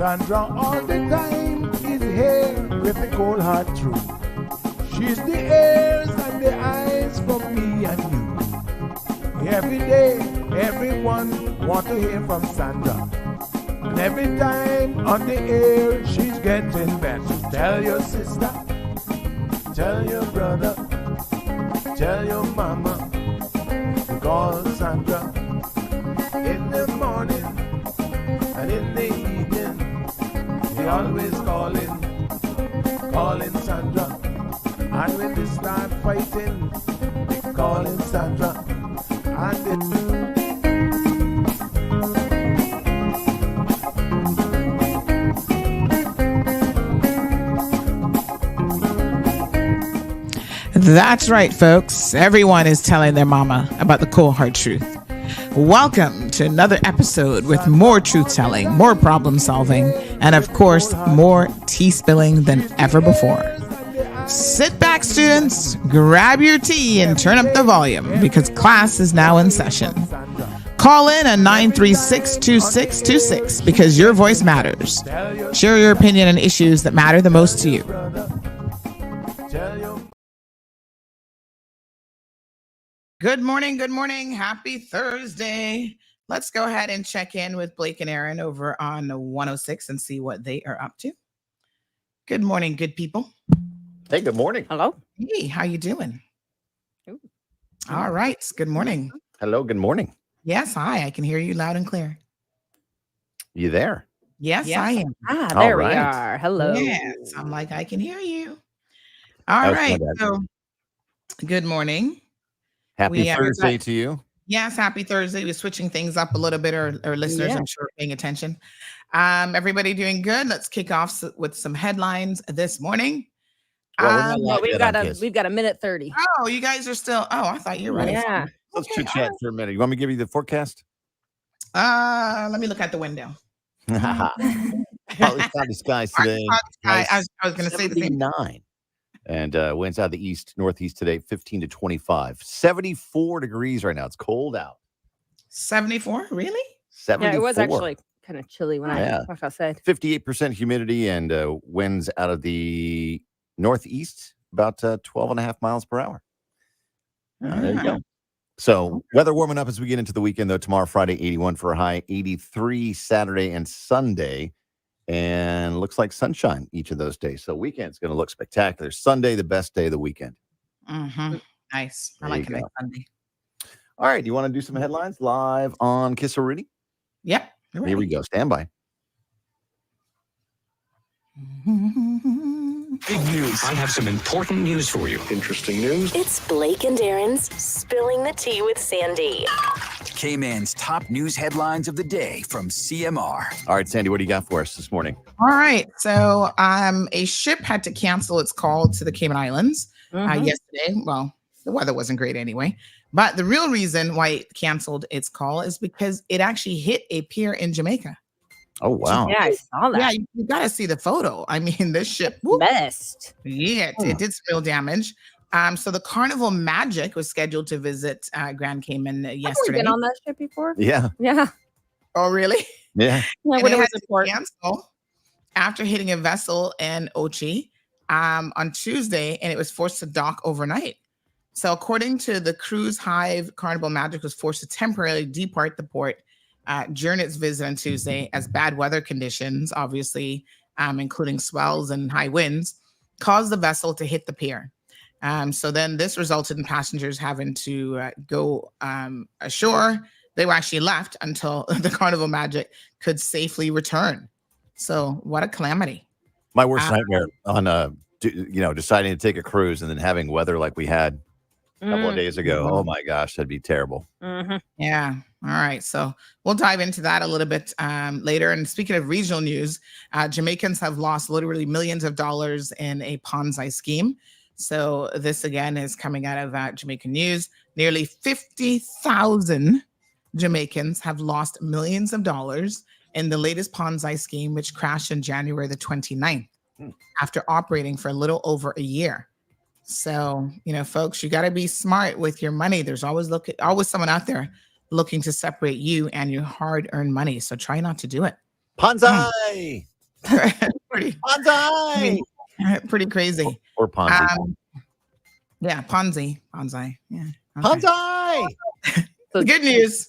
Sandra all the time is here with the cold hard truth. She's the ears and the eyes for me and you. Every day, everyone want to hear from Sandra. And every time on the air, she's getting better. Tell your sister, tell your brother, tell your mama, call Sandra in the morning and in the evening. We always calling Sandra. And when they start fighting, they calling Sandra. And That's right, folks. Everyone is telling their mama about the cold hard truth. Welcome to another episode with more truth-telling, more problem-solving, and of course, more tea spilling than ever before. Sit back, students, grab your tea and turn up the volume because class is now in session. Call in at 936-2626 because your voice matters. Share your opinion on issues that matter the most to you. Good morning. Good morning. Happy Thursday. Let's go ahead and check in with Blake and Aaron over on 106 and see what they are up to. Good morning, good people. Hey, good morning. Hello. Hey, how you doing? Ooh. All right. Good morning. Hello, good morning. Yes, hi. I can hear you loud and clear. You there? Yes, I am. There we right. are. Hello. Yes, I'm like, I can hear you. All right. So, good morning. Happy Thursday to you. Yes, happy Thursday. We're switching things up a little bit. Our listeners, I'm sure, are paying attention. Everybody doing good? Let's kick off with some headlines this morning. We've got a minute 30. Oh, you guys are still. Oh, I thought you were ready. Yeah. Let's chit chat for a minute. You want me to give you the forecast? Let me look at the window. Partly cloudy skies today. I was going to say the same. 79. And winds out of the east, northeast today, 15 to 25. 74 degrees right now. It's cold out. 74? Really? 74. Yeah, it was actually kind of chilly when I walked outside. 58% humidity and winds out of the northeast, about 12 and a half miles per hour. There you go. So weather warming up as we get into the weekend, though. Tomorrow, Friday, 81 for a high, 83 Saturday and Sunday. And looks like sunshine each of those days. So weekend's going to look spectacular. Sunday, the best day of the weekend. Mm-hmm. Nice. I like it next Sunday. All right. Do you want to do some headlines live on Kiss or Rudy? Yep. Here we go. Stand by. Big news. I have some important news for you. Interesting news. It's Blake and Aaron's Spilling the Tea with Sandy. K-Man's top news headlines of the day from CMR. All right, Sandy, what do you got for us this morning? All right. So a ship had to cancel its call to the Cayman Islands yesterday. Well, the weather wasn't great anyway. But the real reason why it canceled its call is because it actually hit a pier in Jamaica. Oh, wow. Yeah, I saw that. Yeah, you got to see the photo. I mean, this ship. Best. Yeah, it did some real damage. So the Carnival Magic was scheduled to visit Grand Cayman yesterday. Have we been on that ship before? Yeah. Yeah. Oh, really? Yeah. When it was a port. Cancel after hitting a vessel in Ochi on Tuesday, and it was forced to dock overnight. So according to the cruise hive, Carnival Magic was forced to temporarily depart the port during its visit on Tuesday as bad weather conditions, obviously, including swells and high winds, caused the vessel to hit the pier. So then this resulted in passengers having to go ashore. They were actually left until the Carnival Magic could safely return. So what a calamity. My worst nightmare on, deciding to take a cruise and then having weather like we had a couple of days ago. Oh, my gosh, that'd be terrible. Mm-hmm. Yeah. All right. So we'll dive into that a little bit later. And speaking of regional news, Jamaicans have lost literally millions of dollars in a Ponzi scheme. So this, again, is coming out of Jamaican news. Nearly 50,000 Jamaicans have lost millions of dollars in the latest Ponzi scheme, which crashed on January the 29th after operating for a little over a year. So, folks, you got to be smart with your money. There's always someone out there looking to separate you and your hard-earned money. So try not to do it. Ponzi! pretty, Bonsai! pretty crazy. Or Ponzi. Yeah, Ponzi. Yeah. Okay. Bonsai! Good news.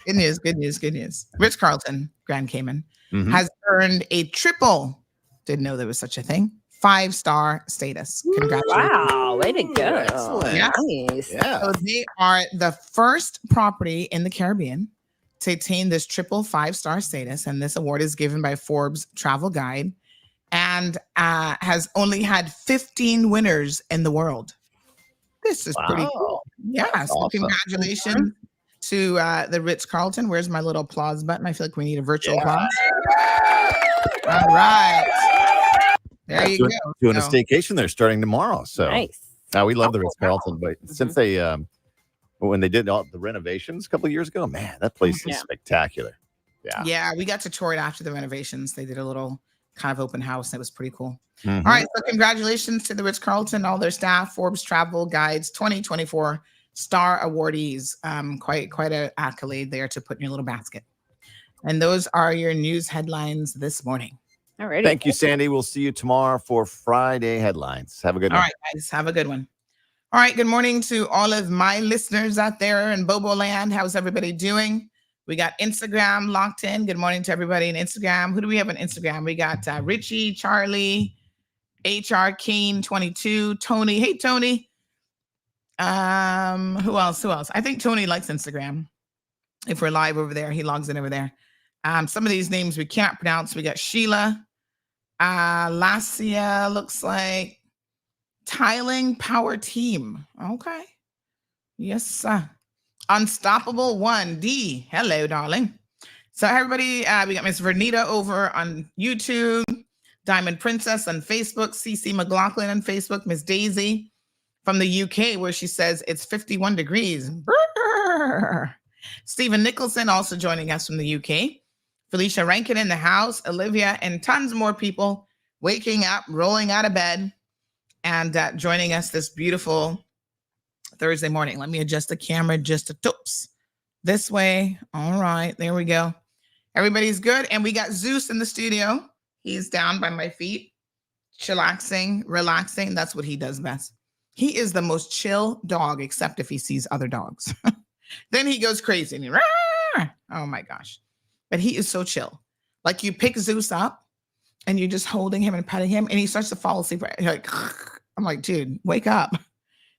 Good news. Ritz-Carlton, Grand Cayman, has earned a triple, didn't know there was such a thing, 5-star status. Congratulations. Wow, way to go. Excellent. Yeah. Nice. Yeah. So they are the first property in the Caribbean to attain this triple 5-star status. And this award is given by Forbes Travel Guide and has only had 15 winners in the world. This is pretty cool. Yeah. So awesome. congratulations to the Ritz-Carlton. Where's my little applause button? I feel like we need a virtual applause. All right. There you go. Doing a staycation there starting tomorrow. So Nice. we love the Ritz-Carlton, but since they when they did all the renovations a couple of years ago, man, that place is spectacular. Yeah, we got to tour it after the renovations. They did a little kind of open house. It was pretty cool. All right, so congratulations to the Ritz-Carlton, all their staff, Forbes Travel Guides 2024 Star Awardees. Quite an accolade there to put in your little basket. And those are your news headlines this morning. All right. Thank you, Sandy. We'll see you tomorrow for Friday headlines. Have a good one. All right, guys, have a good one. All right, good morning to all of my listeners out there in Bobo Land. How's everybody doing? We got Instagram locked in. Good morning to everybody in Instagram. Who do we have on Instagram? We got Richie, Charlie, HR Kane 22, Tony. Hey, Tony. Who else? I think Tony likes Instagram. If we're live over there, he logs in over there. Some of these names we can't pronounce. We got Sheila, Lasia, looks like Tiling Power Team. Okay. Yes, sir. Unstoppable 1D. Hello, darling. So everybody, we got Miss Vernita over on YouTube, Diamond Princess on Facebook, CC McLaughlin on Facebook, Miss Daisy from the UK, where she says it's 51 degrees. Brrr. Stephen Nicholson also joining us from the UK. Felicia Rankin in the house, Olivia, and tons more people waking up, rolling out of bed, and joining us this beautiful Thursday morning. Let me adjust the camera just a toops. This way. All right, there we go. Everybody's good. And we got Zeus in the studio. He's down by my feet, chillaxing, relaxing. That's what he does best. He is the most chill dog, except if he sees other dogs. Then he goes crazy. And oh my gosh. But he is so chill. Like you pick Zeus up and you're just holding him and petting him and he starts to fall asleep. Like, I'm like, dude, wake up.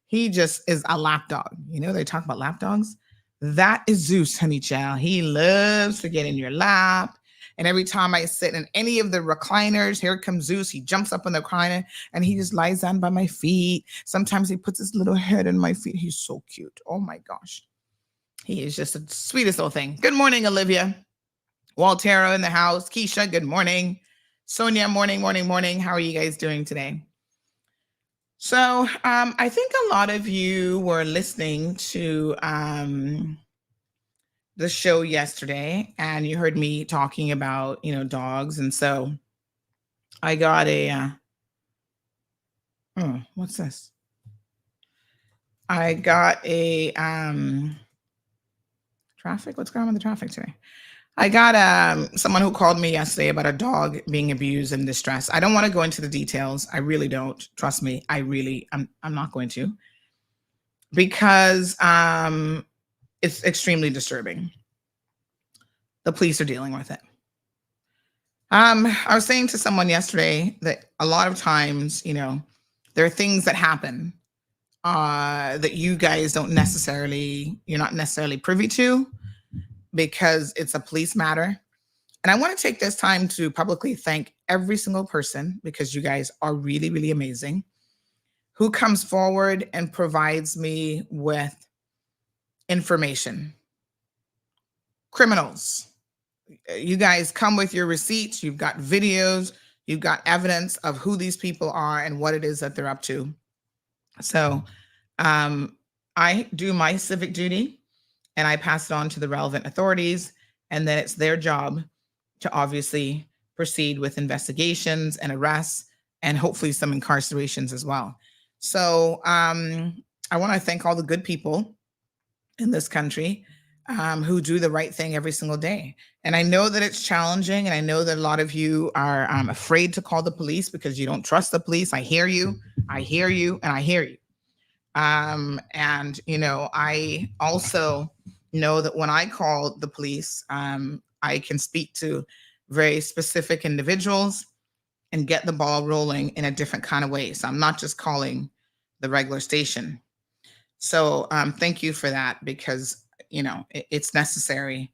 He just is a lap dog. You know, they talk about lap dogs. That is Zeus, honey child. He loves to get in your lap. And every time I sit in any of the recliners, here comes Zeus. He jumps up on the recliner and he just lies down by my feet. Sometimes he puts his little head in my feet. He's so cute. Oh my gosh. He is just the sweetest little thing. Good morning, Olivia. Waltero in the house. Keisha, good morning. Sonia, morning. How are you guys doing today? So I think a lot of you were listening to the show yesterday and you heard me talking about, dogs. And so I got a, what's this? I got a traffic. What's going on with the traffic today? I got someone who called me yesterday about a dog being abused and distressed. I don't want to go into the details. I really don't. Trust me. I'm not going to, because it's extremely disturbing. The police are dealing with it. I was saying to someone yesterday that a lot of times, there are things that happen that you guys you're not necessarily privy to, because it's a police matter. And I want to take this time to publicly thank every single person, because you guys are really, really amazing, who comes forward and provides me with information. Criminals, you guys come with your receipts, you've got videos, you've got evidence of who these people are and what it is that they're up to. So I do my civic duty and I pass it on to the relevant authorities, and then it's their job to obviously proceed with investigations and arrests and hopefully some incarcerations as well. So I want to thank all the good people in this country who do the right thing every single day. And I know that it's challenging, and I know that a lot of you are afraid to call the police because you don't trust the police. I hear you, and I hear you. And I also know that when I call the police, I can speak to very specific individuals and get the ball rolling in a different kind of way. So I'm not just calling the regular station. So thank you for that, because it's necessary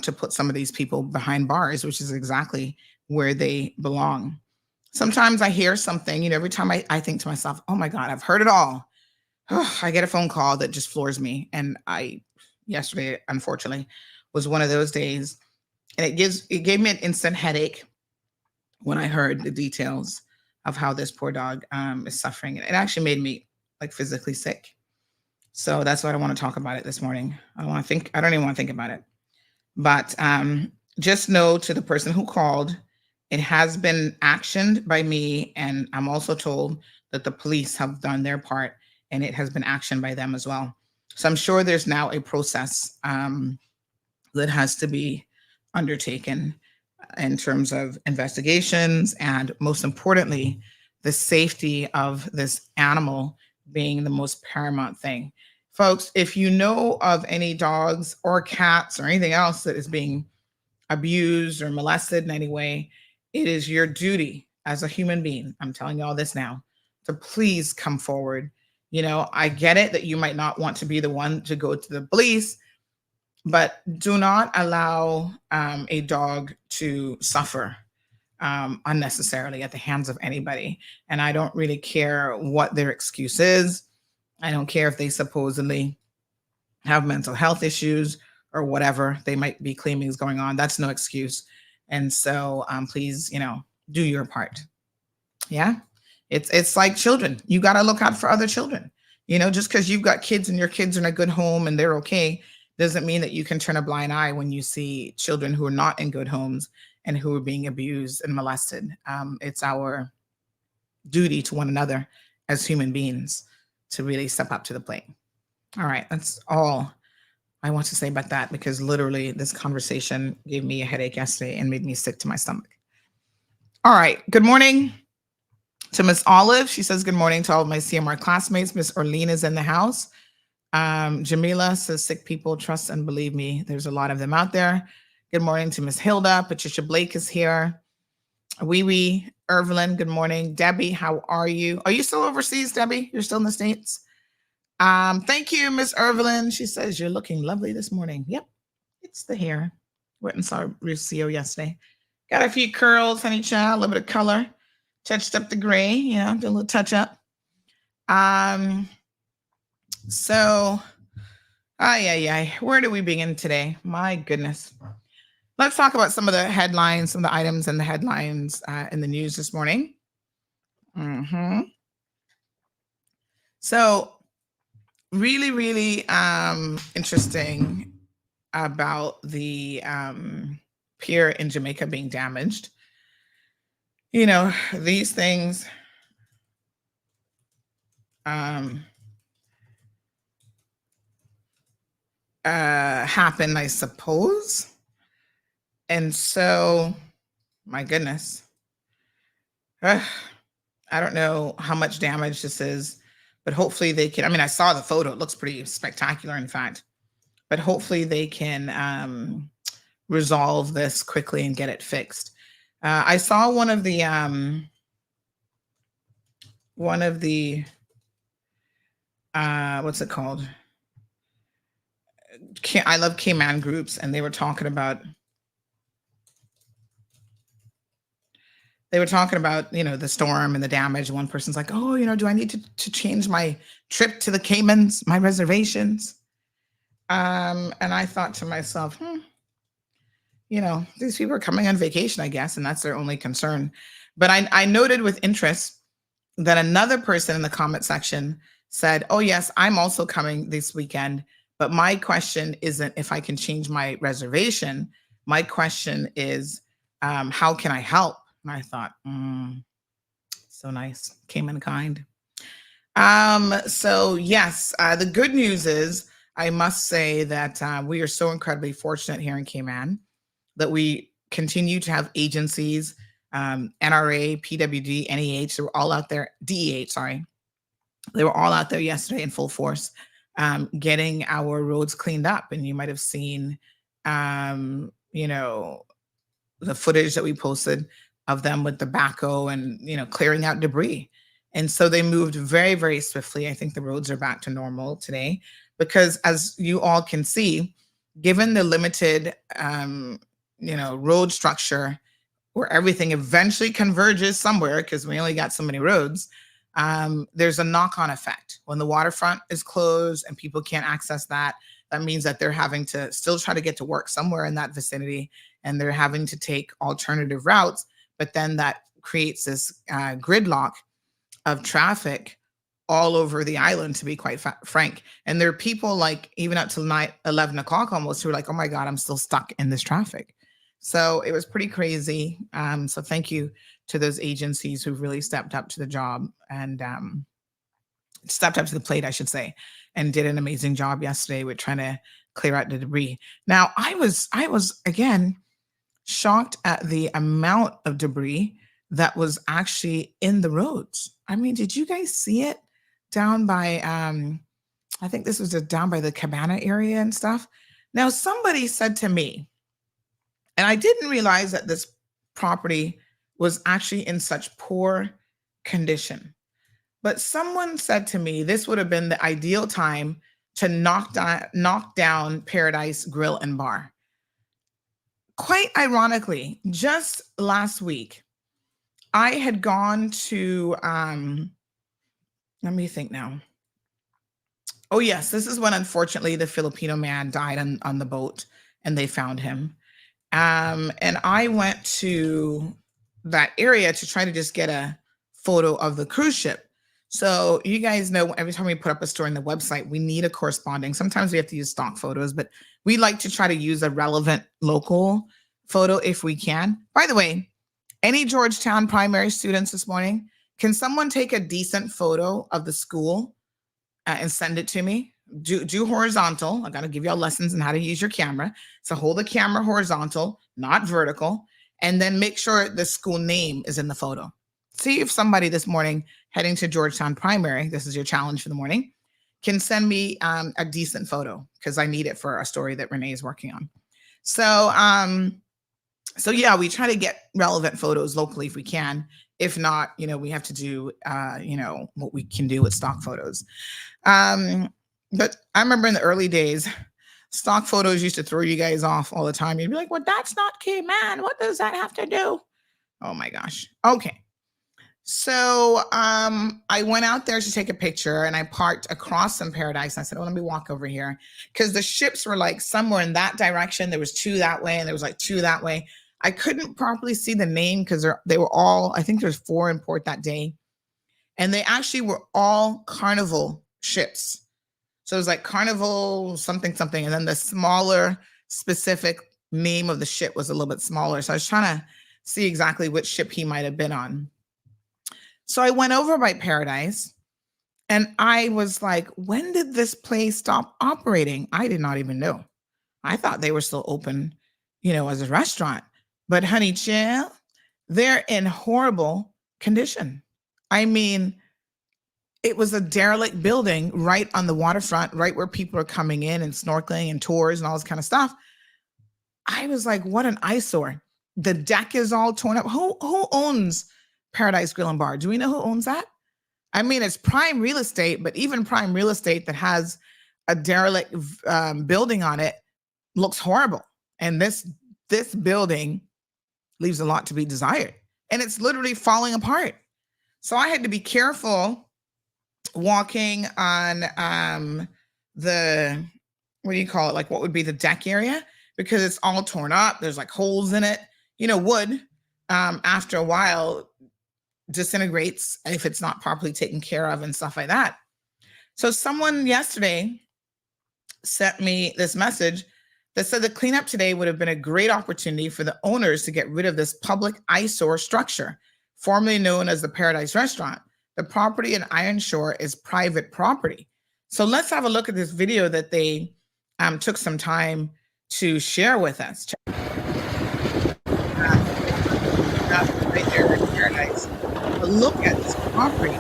to put some of these people behind bars, which is exactly where they belong. Sometimes I hear something, every time I think to myself, oh my God, I've heard it all. I get a phone call that just floors me. And yesterday, unfortunately, was one of those days. And it gave me an instant headache when I heard the details of how this poor dog is suffering. It actually made me physically sick. So that's why I want to talk about it this morning. I don't even want to think about it. But just know, to the person who called, it has been actioned by me. And I'm also told that the police have done their part, and it has been actioned by them as well. So I'm sure there's now a process that has to be undertaken in terms of investigations, and most importantly, the safety of this animal being the most paramount thing. Folks, if you know of any dogs or cats or anything else that is being abused or molested in any way, it is your duty as a human being, I'm telling you all this now, to please come forward. I get it that you might not want to be the one to go to the police, but do not allow a dog to suffer unnecessarily at the hands of anybody. And I don't really care what their excuse is. I don't care if they supposedly have mental health issues or whatever they might be claiming is going on. That's no excuse. And so please, do your part. Yeah. It's like children. You got to look out for other children. Just because you've got kids and your kids are in a good home and they're okay, doesn't mean that you can turn a blind eye when you see children who are not in good homes and who are being abused and molested. It's our duty to one another as human beings to really step up to the plate. All right, that's all I want to say about that, because literally this conversation gave me a headache yesterday and made me sick to my stomach. All right, good morning to Miss Olive. She says, good morning to all of my CMR classmates. Miss Orlean is in the house. Jamila says, sick people, trust and believe me. There's a lot of them out there. Good morning to Miss Hilda. Patricia Blake is here. Wee Irvelin, good morning. Debbie, how are you? Are you still overseas, Debbie? You're still in the States? Thank you, Miss Irvelin. She says, you're looking lovely this morning. Yep, it's the hair. Went and saw Lucio yesterday. Got a few curls, honey child, a little bit of color. Touched up the gray, did a little touch up. So, where do we begin today? My goodness. Let's talk about some of the headlines, some of the items in the headlines in the news this morning. So, really interesting about the pier in Jamaica being damaged. These things happen, I suppose. And so, my goodness, I don't know how much damage this is, but hopefully they can, I saw the photo, it looks pretty spectacular, in fact, but hopefully they can resolve this quickly and get it fixed. I saw one of the what's it called? I love Cayman groups, and they were talking about the storm and the damage. One person's like, oh, do I need to change my trip to the Caymans, my reservations? And I thought to myself, these people are coming on vacation, I guess, and that's their only concern. But I noted with interest that another person in the comment section said, oh, yes, I'm also coming this weekend. But my question isn't if I can change my reservation. My question is, how can I help? And I thought, so nice, came in kind. So yes, the good news is I must say that we are so incredibly fortunate here in Cayman that we continue to have agencies, NRA, PWD, NEH, they were all out there, DEH, sorry. They were all out there yesterday in full force, getting our roads cleaned up. And you might have seen, you know, the footage that we posted of them with the backhoe and, you know, clearing out debris. And so they moved very, very swiftly. I think the roads are back to normal today because, as you all can see, given the limited, you know, road structure where everything eventually converges somewhere because we only got so many roads, there's a knock-on effect. When the waterfront is closed and people can't access that, that means that they're having to still try to get to work somewhere in that vicinity, and they're having to take alternative routes. But then that creates this gridlock of traffic all over the island, to be quite frank. And there are people like even up till 11 o'clock almost who are like, oh my God, I'm still stuck in this traffic. So it was pretty crazy. So thank you to those agencies who really stepped up to the job and stepped up to the plate, I should say, and did an amazing job yesterday with trying to clear out the debris. Now, I was again shocked at the amount of debris that was actually in the roads. I mean, did you guys see it down by, I think this was down by the Cabana area and stuff. Now, somebody said to me, and I didn't realize that this property was actually in such poor condition, but someone said to me, this would have been the ideal time to knock down Paradise Grill and Bar. Quite ironically, just last week, I had gone to, let me think now. Oh yes, this is when unfortunately the Filipino man died on the boat and they found him. And I went to that area to try to just get a photo of the cruise ship. So you guys know every time we put up a story on the website, we need a corresponding. Sometimes we have to use stock photos, but we like to try to use a relevant local photo if we can. By the way, any Georgetown primary students this morning, can someone take a decent photo of the school and send it to me? Do horizontal. I got to give y'all lessons on how to use your camera. So hold the camera horizontal, not vertical, and then make sure the school name is in the photo. See if somebody this morning heading to Georgetown Primary, this is your challenge for the morning, can send me a decent photo because I need it for a story that Renee is working on. So, so yeah, we try to get relevant photos locally if we can. If not, you know, we have to do, you know, what we can do with stock photos. But I remember in the early days, stock photos used to throw you guys off all the time. You'd be like, well, that's not Cayman. What does that have to do? Oh my gosh. Okay. So I went out there to take a picture and I parked across from Paradise. I said, oh, let me walk over here. Because the ships were like somewhere in that direction. There was two that way and there was like two that way. I couldn't properly see the name because they were all, I think there's 4 in port that day. And they actually were all Carnival ships. So it was like Carnival something, something. And then the smaller specific name of the ship was a little bit smaller. So I was trying to see exactly which ship he might have been on. So I went over by Paradise and I was like, when did this place stop operating? I did not even know. I thought they were still open, you know, as a restaurant. But honey chill, they're in horrible condition. I mean, it was a derelict building right on the waterfront, right where people are coming in and snorkeling and tours and all this kind of stuff. I was like, what an eyesore. The deck is all torn up. Who owns Paradise Grill and Bar? Do we know who owns that? I mean, it's prime real estate, but even prime real estate that has a derelict building on it looks horrible. And this building leaves a lot to be desired. And it's literally falling apart. So I had to be careful walking on the, what do you call it? Like what would be the deck area? Because it's all torn up. There's like holes in it. You know, wood after a while disintegrates if it's not properly taken care of and stuff like that. So someone yesterday sent me this message that said the cleanup today would have been a great opportunity for the owners to get rid of this public eyesore structure, formerly known as the Paradise Restaurant. The property in Iron Shore is private property. So let's have a look at this video that they took some time to share with us. Right there in paradise. But look at this property.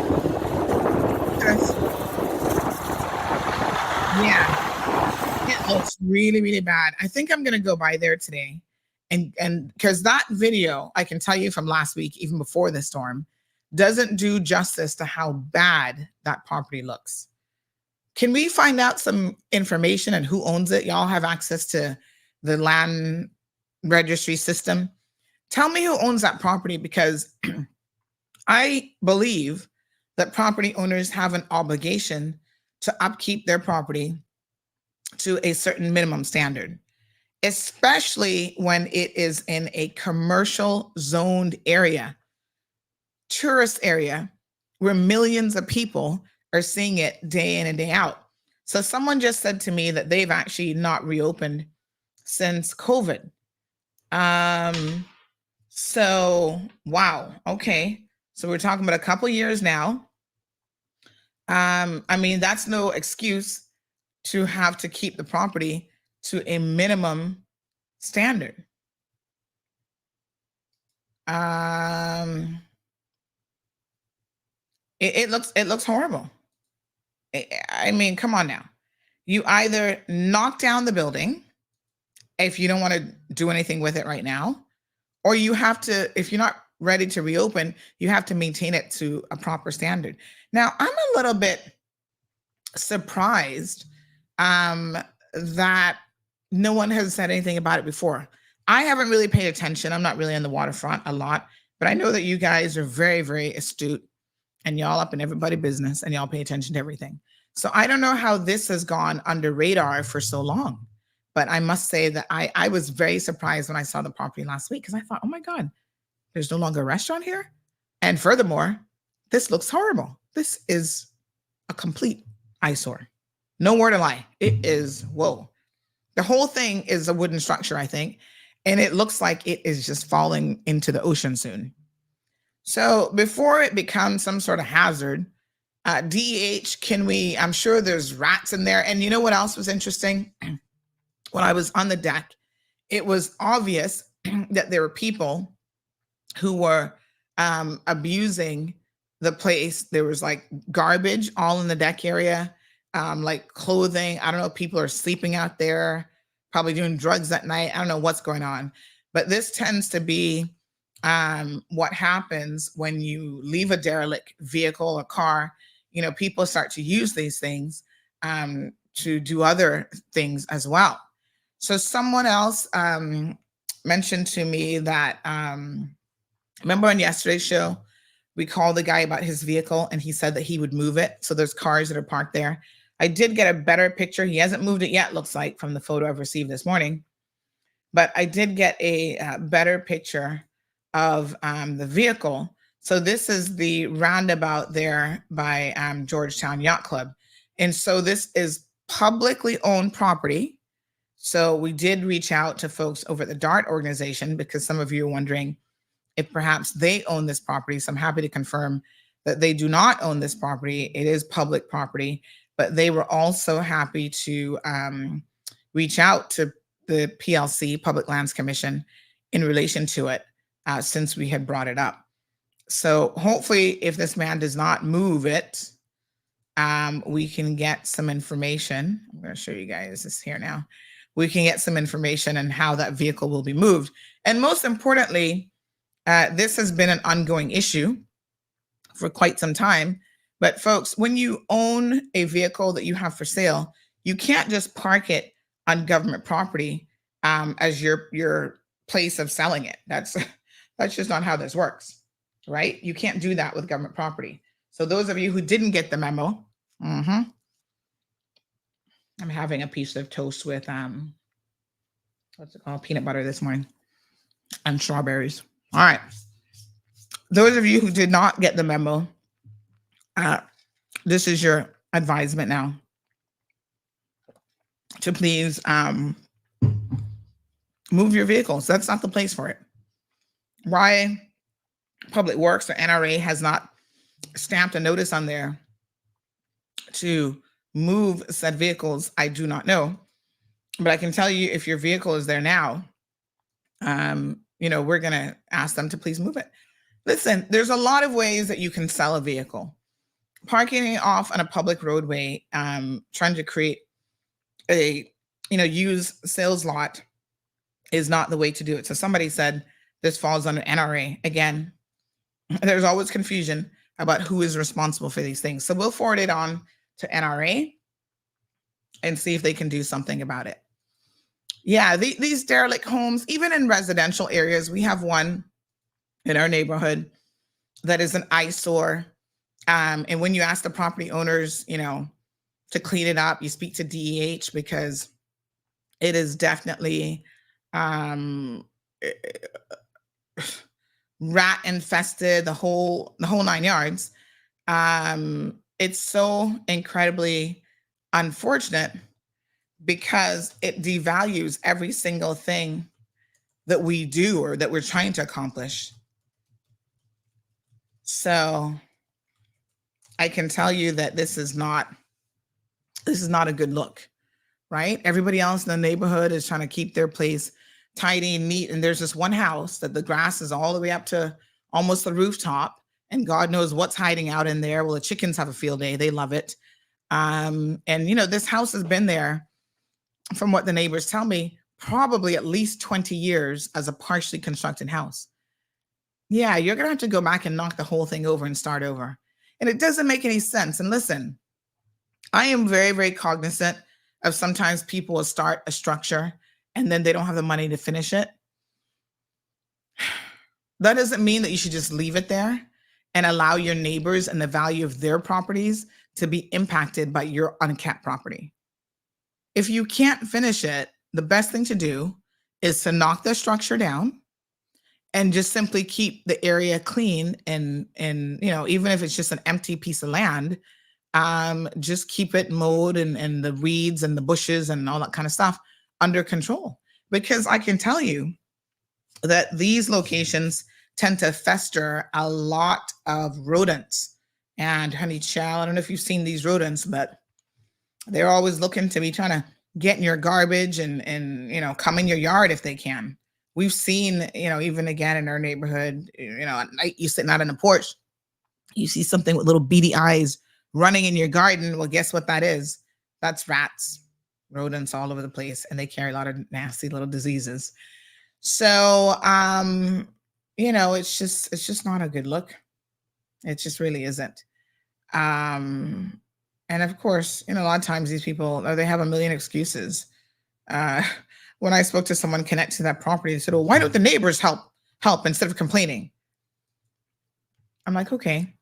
Yeah, it looks really, really bad. I think I'm gonna go by there today, and because that video, I can tell you from last week, even before the storm, doesn't do justice to how bad that property looks. Can we find out some information and who owns it? Y'all have access to the land registry system. Tell me who owns that property, because I believe that property owners have an obligation to upkeep their property to a certain minimum standard, especially when it is in a commercial zoned area, tourist area, where millions of people are seeing it day in and day out. So someone just said to me that they've actually not reopened since COVID. So wow, okay. So we're talking about a couple years now. I mean, that's no excuse to have to keep the property to a minimum standard. It looks horrible. I mean, come on now. You either knock down the building if you don't want to do anything with it right now, or you have to, if you're not ready to reopen, you have to maintain it to a proper standard. Now, I'm a little bit surprised that no one has said anything about it before. I haven't really paid attention. I'm not really on the waterfront a lot, but I know that you guys are very, very astute, and y'all up in everybody's business, and y'all pay attention to everything. So I don't know how this has gone under radar for so long, but I must say that I was very surprised when I saw the property last week, because I thought, oh my God, there's no longer a restaurant here. And furthermore, this looks horrible. This is a complete eyesore. No word to lie. It is, whoa. The whole thing is a wooden structure, I think. And it looks like it is just falling into the ocean soon. So before it becomes some sort of hazard, DEH, I'm sure there's rats in there. And you know what else was interesting? When I was on the deck, it was obvious that there were people who were abusing the place. There was like garbage all in the deck area, like clothing. I don't know if people are sleeping out there, probably doing drugs at night. I don't know what's going on. But this tends to be what happens when you leave a derelict vehicle or car. You know, people start to use these things to do other things as well. So someone else mentioned to me that, remember on yesterday's show, we called the guy about his vehicle and he said that he would move it. So there's cars that are parked there. I did get a better picture. He hasn't moved it yet, looks like, from the photo I've received this morning. But I did get a better picture of the vehicle. So this is the roundabout there by Georgetown Yacht Club. And so this is publicly owned property. So we did reach out to folks over at the DART organization, because some of you are wondering if perhaps they own this property. So I'm happy to confirm that they do not own this property. It is public property, but they were also happy to reach out to the PLC, Public Lands Commission, in relation to it, since we had brought it up. So hopefully if this man does not move it, we can get some information. I'm going to show you guys this here now. We can get some information on how that vehicle will be moved. And most importantly, this has been an ongoing issue for quite some time. But folks, when you own a vehicle that you have for sale, you can't just park it on government property as your place of selling it. That's just not how this works, right? You can't do that with government property. So those of you who didn't get the memo, I'm having a piece of toast with what's it called, peanut butter this morning, and strawberries. All right. Those of you who did not get the memo, this is your advisement now to please move your vehicles. That's not the place for it. Why Public Works or NRA has not stamped a notice on there to move said vehicles, I do not know. But I can tell you, if your vehicle is there now, we're going to ask them to please move it. Listen, there's a lot of ways that you can sell a vehicle. Parking it off on a public roadway, trying to create a, used sales lot is not the way to do it. So somebody said this falls under NRA. Again, there's always confusion about who is responsible for these things. So we'll forward it on to NRA and see if they can do something about it. Yeah, these derelict homes, even in residential areas, we have one in our neighborhood that is an eyesore. And when you ask the property owners, to clean it up, you speak to DEH because it is definitely rat infested, the whole 9 yards. It's so incredibly unfortunate because it devalues every single thing that we do or that we're trying to accomplish. So I can tell you that this is not a good look, right? Everybody else in the neighborhood is trying to keep their place tidy and neat. And there's this one house that the grass is all the way up to almost the rooftop. And God knows what's hiding out in there. Well, the chickens have a field day. They love it. And this house has been there, from what the neighbors tell me, probably at least 20 years as a partially constructed house. Yeah, you're going to have to go back and knock the whole thing over and start over. And it doesn't make any sense. And listen, I am very, very cognizant of sometimes people will start a structure and then they don't have the money to finish it. That doesn't mean that you should just leave it there and allow your neighbors and the value of their properties to be impacted by your unkept property. If you can't finish it, the best thing to do is to knock the structure down and just simply keep the area clean. And even if it's just an empty piece of land, just keep it mowed and the weeds and the bushes and all that kind of stuff under control. Because I can tell you that these locations tend to fester a lot of rodents. And honey child, I don't know if you've seen these rodents, but they're always looking to be trying to get in your garbage and come in your yard if they can. We've seen, even again in our neighborhood, at night you sitting out on the porch, you see something with little beady eyes running in your garden. Well, guess what that is? That's rats, rodents all over the place, and they carry a lot of nasty little diseases. So, it's just not a good look. It just really isn't. And of course, a lot of times these people, they have a million excuses. When I spoke to someone connected to that property, they said, well, why don't the neighbors help instead of complaining? I'm like, okay,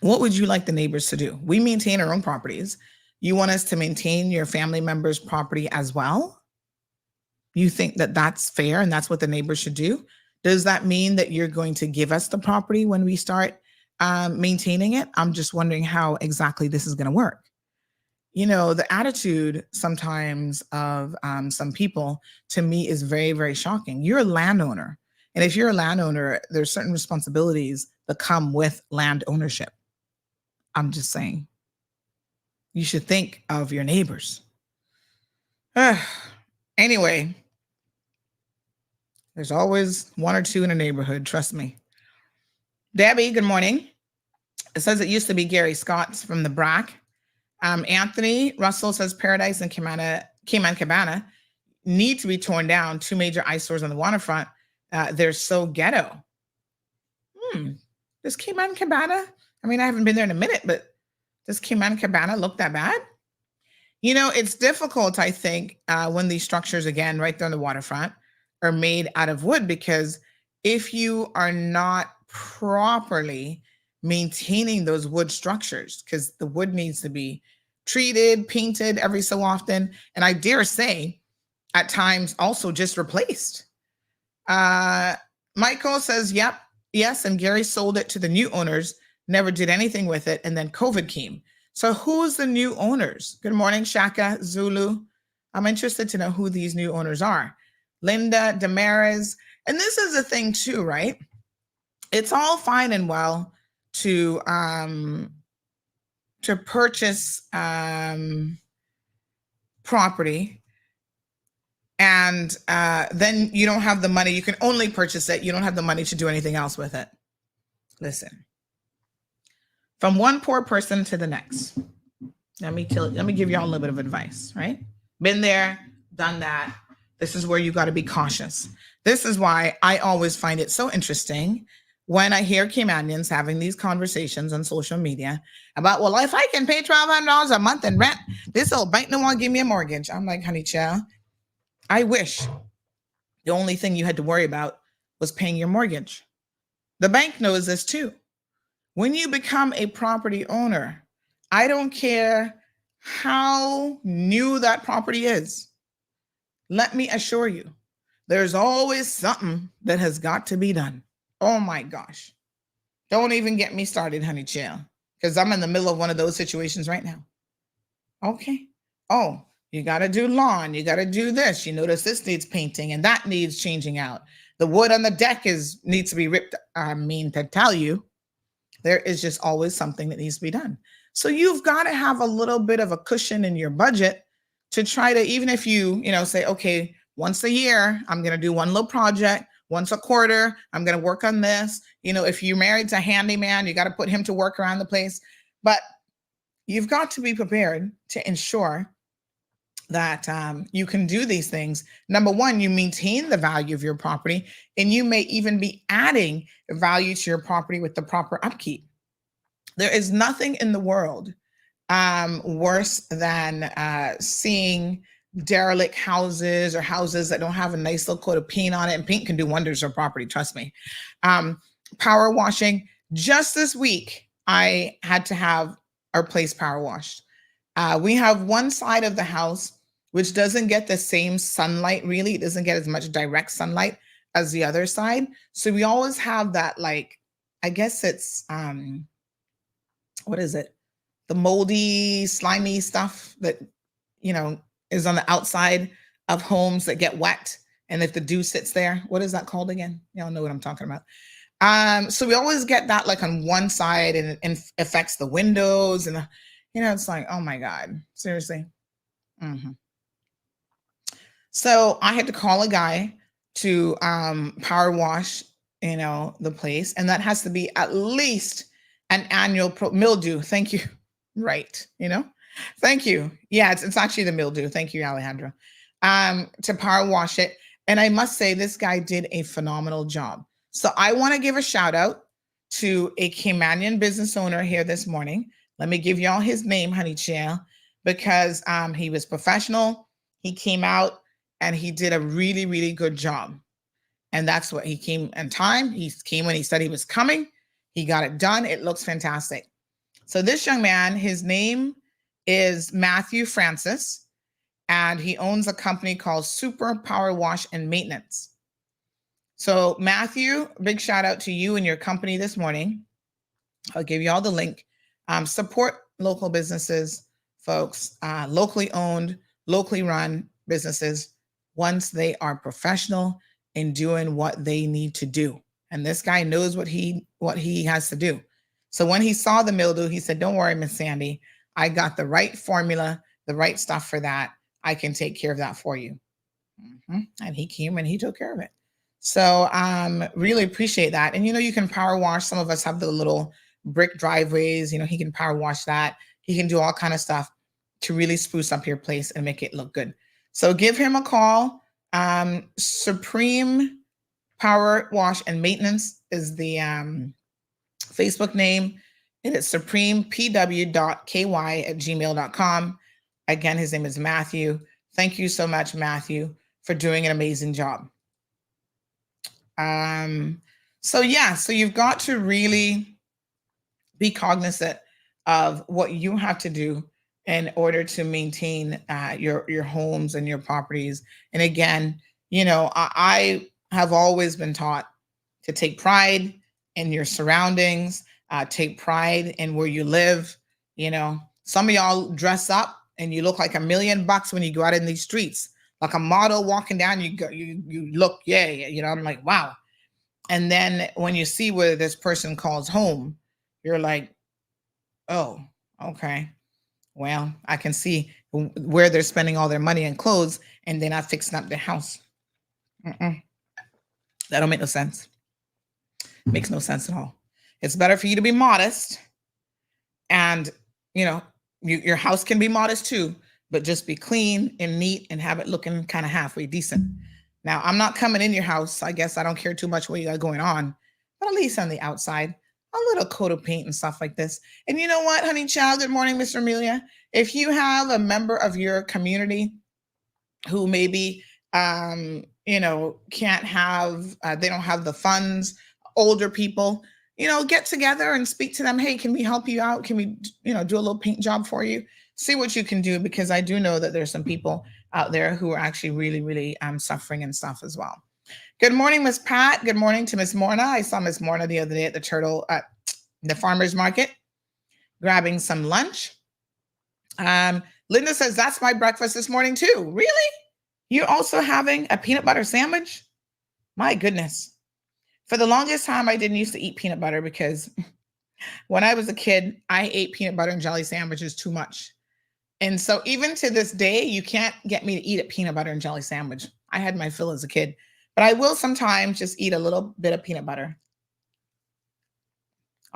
what would you like the neighbors to do? We maintain our own properties. You want us to maintain your family member's property as well? You think that that's fair and that's what the neighbors should do? Does that mean that you're going to give us the property when we start maintaining it? I'm just wondering how exactly this is going to work. The attitude sometimes of some people, to me, is very, very shocking. You're a landowner. And if you're a landowner, there's certain responsibilities that come with land ownership. I'm just saying, you should think of your neighbors. Anyway, there's always one or two in a neighborhood, trust me. Debbie, good morning. It says it used to be Gary Scott's from the BRAC. Anthony Russell says Paradise and Cayman Cabana need to be torn down. Two major eyesores on the waterfront. They're so ghetto. Does Cayman Cabana, I haven't been there in a minute, but does Cayman Cabana look that bad? It's difficult, I think, when these structures, again, right there on the waterfront, are made out of wood, because if you are not properly maintaining those wood structures, because the wood needs to be treated, painted every so often, and I dare say at times also just replaced. Michael says, yep, yes, and Gary sold it to the new owners, never did anything with it, and then COVID came. So who's the new owners? Good morning, Shaka, Zulu. I'm interested to know who these new owners are. Linda, Damaris, and this is the thing too, right? It's all fine and well to to purchase property, and then you don't have the money, you can only purchase it, you don't have the money to do anything else with it. Listen, from one poor person to the next, let me give y'all a little bit of advice, right? Been there, done that. This is where you got to be cautious. This is why I always find it so interesting when I hear Caymanians having these conversations on social media about, well, if I can pay $1,200 a month in rent, this old bank don't want to give me a mortgage. I'm like, honey, child, I wish the only thing you had to worry about was paying your mortgage. The bank knows this too. When you become a property owner, I don't care how new that property is. Let me assure you, there's always something that has got to be done. Oh my gosh. Don't even get me started, honey chill, because I'm in the middle of one of those situations right now. Okay. Oh, you got to do lawn. You got to do this. You notice this needs painting and that needs changing out. The wood on the deck needs to be ripped. I mean, to tell you, there is just always something that needs to be done. So you've got to have a little bit of a cushion in your budget to try to, even if you say, okay, once a year, I'm going to do one little project. Once a quarter, I'm going to work on this. If you're married to a handyman, you got to put him to work around the place. But you've got to be prepared to ensure that you can do these things. Number one, you maintain the value of your property, and you may even be adding value to your property with the proper upkeep. There is nothing in the world worse than seeing derelict houses or houses that don't have a nice little coat of paint on it. And paint can do wonders for property, trust me. Power washing. Just this week, I had to have our place power washed. We have one side of the house which doesn't get the same sunlight, really. It doesn't get as much direct sunlight as the other side. So we always have that, like, I guess it's, what is it? The moldy, slimy stuff that, is on the outside of homes that get wet. And if the dew sits there, what is that called again? Y'all know what I'm talking about. So we always get that like on one side, and it affects the windows, and it's like, oh my God, seriously. Mm-hmm. So I had to call a guy to power wash, the place, and that has to be at least an annual mildew. Thank you. Right. Thank you. Yeah, it's actually the mildew. Thank you, Alejandro. To power wash it. And I must say, this guy did a phenomenal job. So I want to give a shout out to a Caymanian business owner here this morning. Let me give y'all his name, honey chill, because he was professional. He came out and he did a really, really good job. And that's what he came in time. He came when he said he was coming. He got it done. It looks fantastic. So this young man, his name is Matthew Francis, and he owns a company called Super Power Wash and Maintenance. So Matthew, big shout out to you and your company this morning. I'll give you all the link. Support local businesses, folks, locally owned, locally run businesses, once they are professional in doing what they need to do. And this guy knows what he has to do. So when he saw the mildew, he said, don't worry, Miss Sandy, I got the right formula, the right stuff for that. I can take care of that for you. Mm-hmm. And he came and he took care of it. So really appreciate that. And, you can power wash. Some of us have the little brick driveways. He can power wash that. He can do all kind of stuff to really spruce up your place and make it look good. So give him a call. Supreme Power Wash and Maintenance is the Facebook name. It is supremepw.ky@gmail.com. Again, his name is Matthew. Thank you so much, Matthew, for doing an amazing job. So you've got to really be cognizant of what you have to do in order to maintain your homes and your properties. And again, I have always been taught to take pride in your surroundings, take pride in where you live. Some of y'all dress up and you look like $1 million when you go out in these streets, like a model walking down. You look, I'm like, wow. And then when you see where this person calls home, you're like, oh, Okay. Well, I can see where they're spending all their money on clothes and they're not fixing up their house. That don't make no sense. Makes no sense at all. It's better for you to be modest, and your house can be modest too, but just be clean and neat and have it looking kind of halfway decent. Now, I'm not coming in your house. So I guess I don't care too much what you got going on, but at least on the outside, a little coat of paint and stuff like this. And you know what, honey child? Good morning, Mr. Amelia. If you have a member of your community who maybe, can't have, they don't have the funds, older people, get together and speak to them. Hey, can we help you out? Can we, do a little paint job for you? See what you can do, because I do know that there's some people out there who are actually really, really suffering and stuff as well. Good morning, Miss Pat. Good morning to Miss Morna. I saw Miss Morna the other day at the farmer's market, grabbing some lunch. Linda says, that's my breakfast this morning too. Really? You're also having a peanut butter sandwich? My goodness. For the longest time, I didn't used to eat peanut butter because when I was a kid, I ate peanut butter and jelly sandwiches too much. And so even to this day, you can't get me to eat a peanut butter and jelly sandwich. I had my fill as a kid, but I will sometimes just eat a little bit of peanut butter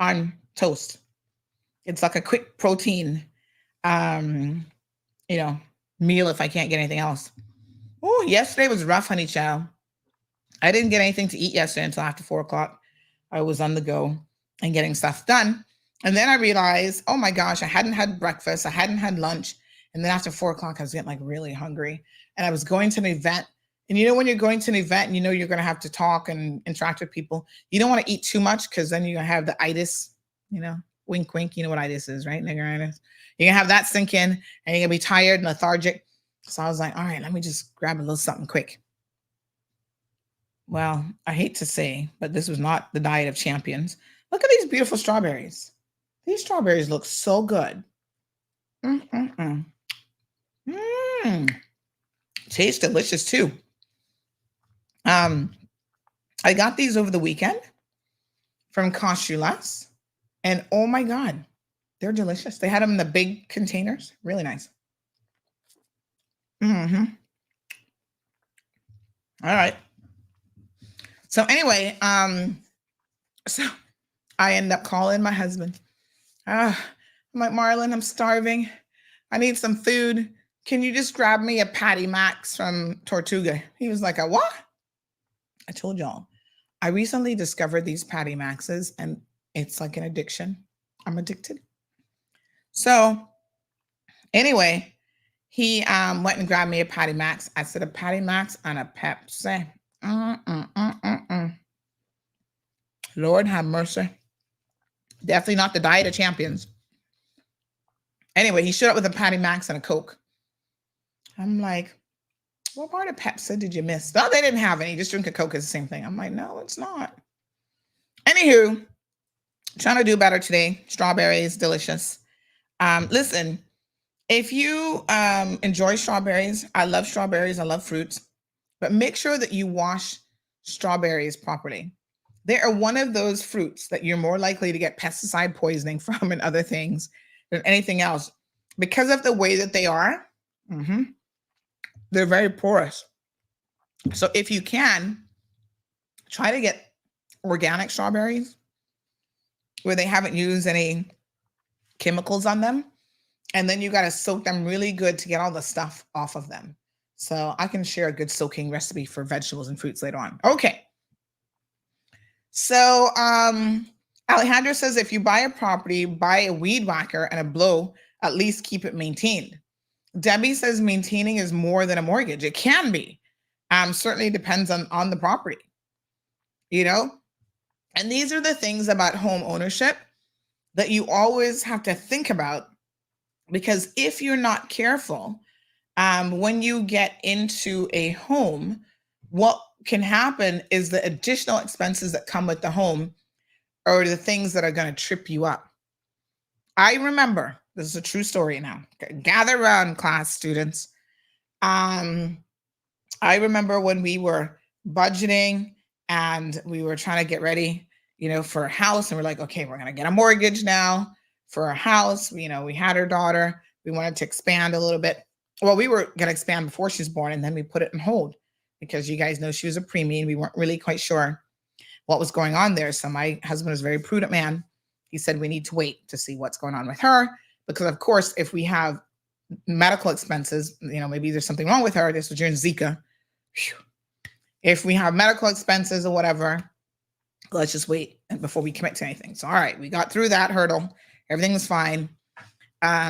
on toast. It's like a quick protein, meal if I can't get anything else. Oh, yesterday was rough, honey child. I didn't get anything to eat yesterday until after 4:00. I was on the go and getting stuff done. And then I realized, oh my gosh, I hadn't had breakfast. I hadn't had lunch. And then after 4:00, I was getting like really hungry. And I was going to an event. And when you're going to an event and you're going to have to talk and interact with people, you don't want to eat too much because then you're going to have the itis, wink, wink. You know what itis is, right? Niggeritis. You're going to have that sink in and you're going to be tired and lethargic. So I was like, all right, let me just grab a little something quick. Well, I hate to say, but this was not the diet of champions. Look at these beautiful strawberries. These strawberries look so good. Taste delicious too. I got these over the weekend from Cost You Less, and oh my God, they're delicious. They had them in the big containers. Really nice. All right. So anyway, so I end up calling my husband. I'm like, Marlon, I'm starving. I need some food. Can you just grab me a Patty Max from Tortuga? He was like, a what? I told y'all, I recently discovered these Patty Maxes and it's like an addiction. I'm addicted. So anyway, he went and grabbed me a Patty Max. I said, a Patty Max and a Pepsi. Lord have mercy. Definitely not the diet of champions. Anyway, he showed up with a Patty Max and a Coke. I'm like, what part of Pepsi did you miss? No, they didn't have any. Just drink a Coke is the same thing. I'm like, no, it's not. Anywho, trying to do better today. Strawberries, delicious. Listen, if you enjoy strawberries, I love strawberries. I love fruits. But make sure that you wash strawberries properly. They are one of those fruits that you're more likely to get pesticide poisoning from and other things than anything else because of the way that they are. They're very porous. So if you can, try to get organic strawberries where they haven't used any chemicals on them. And then you got to soak them really good to get all the stuff off of them. So I can share a good soaking recipe for vegetables and fruits later on. Okay. So Alejandro says, if you buy a property, buy a weed whacker and a blow, at least keep it maintained. Debbie says maintaining is more than a mortgage. It can be. Certainly depends on the property, And these are the things about home ownership that you always have to think about, because if you're not careful, when you get into a home, what can happen is the additional expenses that come with the home are the things that are going to trip you up. I remember, this is a true story now. Gather around, class, students. I remember when we were budgeting and we were trying to get ready, for a house, and we're like, okay, we're going to get a mortgage now for a house. We had her daughter. We wanted to expand a little bit. Well, we were going to expand before she was born, and then we put it on hold because you guys know she was a preemie. We weren't really quite sure what was going on there. So my husband is a very prudent man. He said we need to wait to see what's going on with her because, of course, if we have medical expenses, maybe there's something wrong with her. This was during Zika. Whew. If we have medical expenses or whatever, let's just wait before we commit to anything. So, all right, we got through that hurdle. Everything was fine.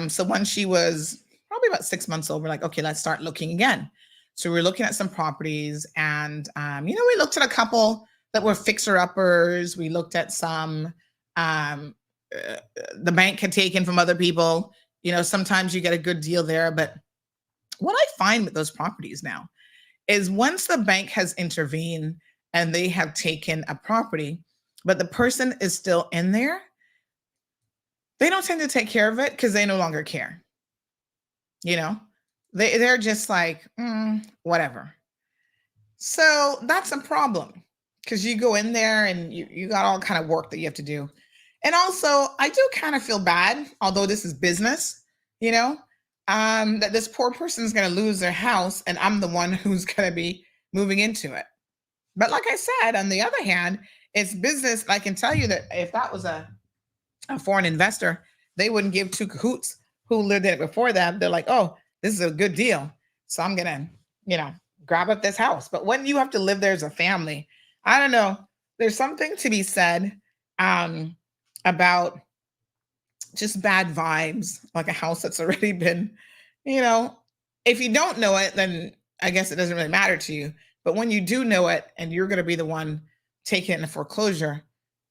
So when she was probably about 6 months old, we're like, okay, let's start looking again. So we were looking at some properties and, we looked at a couple that were fixer-uppers. We looked at some the bank had taken from other people. Sometimes you get a good deal there. But what I find with those properties now is once the bank has intervened and they have taken a property, but the person is still in there, they don't tend to take care of it because they no longer care. They're just like, whatever. So that's a problem because you go in there and you got all kind of work that you have to do. And also, I do kind of feel bad, although this is business, that this poor person is going to lose their house and I'm the one who's going to be moving into it. But like I said, on the other hand, it's business. I can tell you that if that was a foreign investor, they wouldn't give two cahoots who lived in it before them. They're like, oh, this is a good deal. So I'm going to, grab up this house. But when you have to live there as a family, I don't know. There's something to be said about just bad vibes, like a house that's already been, if you don't know it, then I guess it doesn't really matter to you. But when you do know it and you're going to be the one taking it in a foreclosure,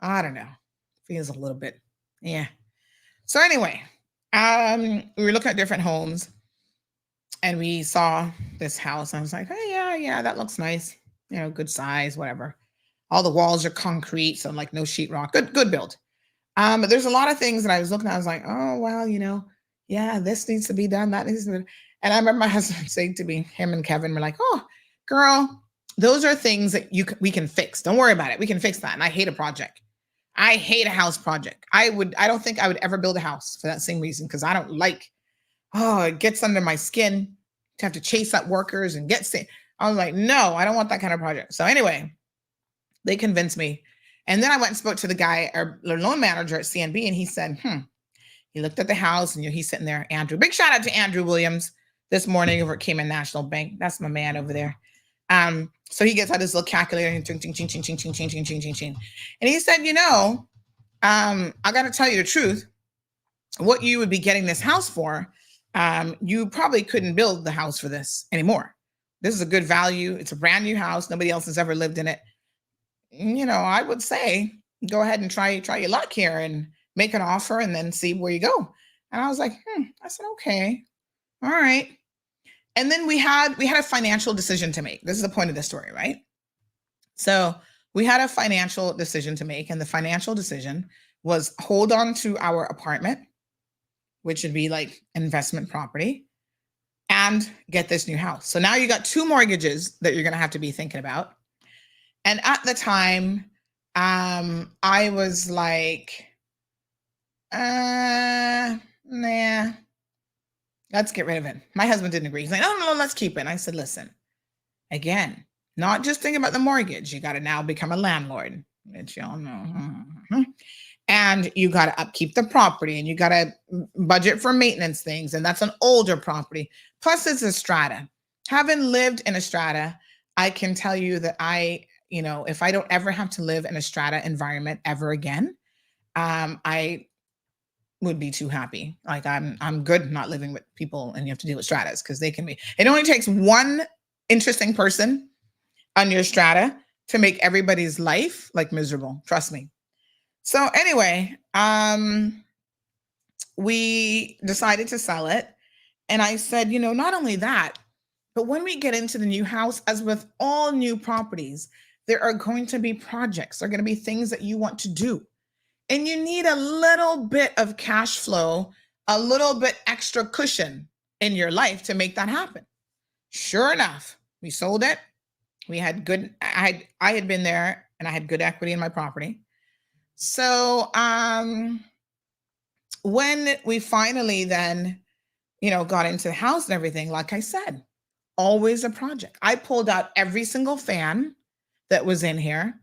I don't know. Feels a little bit, yeah. So anyway, we were looking at different homes and we saw this house. And I was like, hey, yeah, that looks nice. Good size, whatever. All the walls are concrete, so like no sheetrock. Good build. But there's a lot of things that I was looking at. I was like, oh, well, yeah, this needs to be done. That needs to be done. And I remember my husband saying to me, him and Kevin were like, oh, girl, those are things that we can fix. Don't worry about it. We can fix that. And I hate a project. I hate a house project. I don't think I would ever build a house for that same reason. Cause I don't like, it gets under my skin to have to chase up workers and get sick. I was like, no, I don't want that kind of project. So anyway, they convinced me. And then I went and spoke to the guy, our loan manager at CNB, and he said, he looked at the house and he's sitting there, Andrew. Big shout out to Andrew Williams this morning over at Cayman National Bank. That's my man over there. So he gets out his little calculator and ching, ching, ching, ching, ching, ching, ching, ching, ching, ching, ching. And he said, I got to tell you the truth. What you would be getting this house for, you probably couldn't build the house for this anymore. This is a good value. It's a brand new house. Nobody else has ever lived in it. I would say go ahead and try your luck here and make an offer and then see where you go. And I was like, I said, okay, all right. And then we had a financial decision to make. This is the point of the story, right? So we had a financial decision to make, and the financial decision was hold on to our apartment, which would be like investment property, and get this new house. So now you got two mortgages that you're going to have to be thinking about. And at the time, I was like, nah, let's get rid of it. My husband didn't agree. He's like, no, let's keep it. And I said, listen, again, not just think about the mortgage. You got to now become a landlord, which y'all know. And you got to upkeep the property and you got to budget for maintenance things. And that's an older property. Plus it's a strata. Having lived in a strata, I can tell you that if I don't ever have to live in a strata environment ever again, I would be too happy. Like I'm good not living with people and you have to deal with stratas because it only takes one interesting person on your strata to make everybody's life like miserable. Trust me. So anyway, we decided to sell it. And I said, not only that, but when we get into the new house, as with all new properties, there are going to be projects. There are going to be things that you want to do. And you need a little bit of cash flow, a little bit extra cushion in your life to make that happen. Sure enough, we sold it. We had I had been there and I had good equity in my property. So when we finally then, got into the house and everything, like I said, always a project. I pulled out every single fan that was in here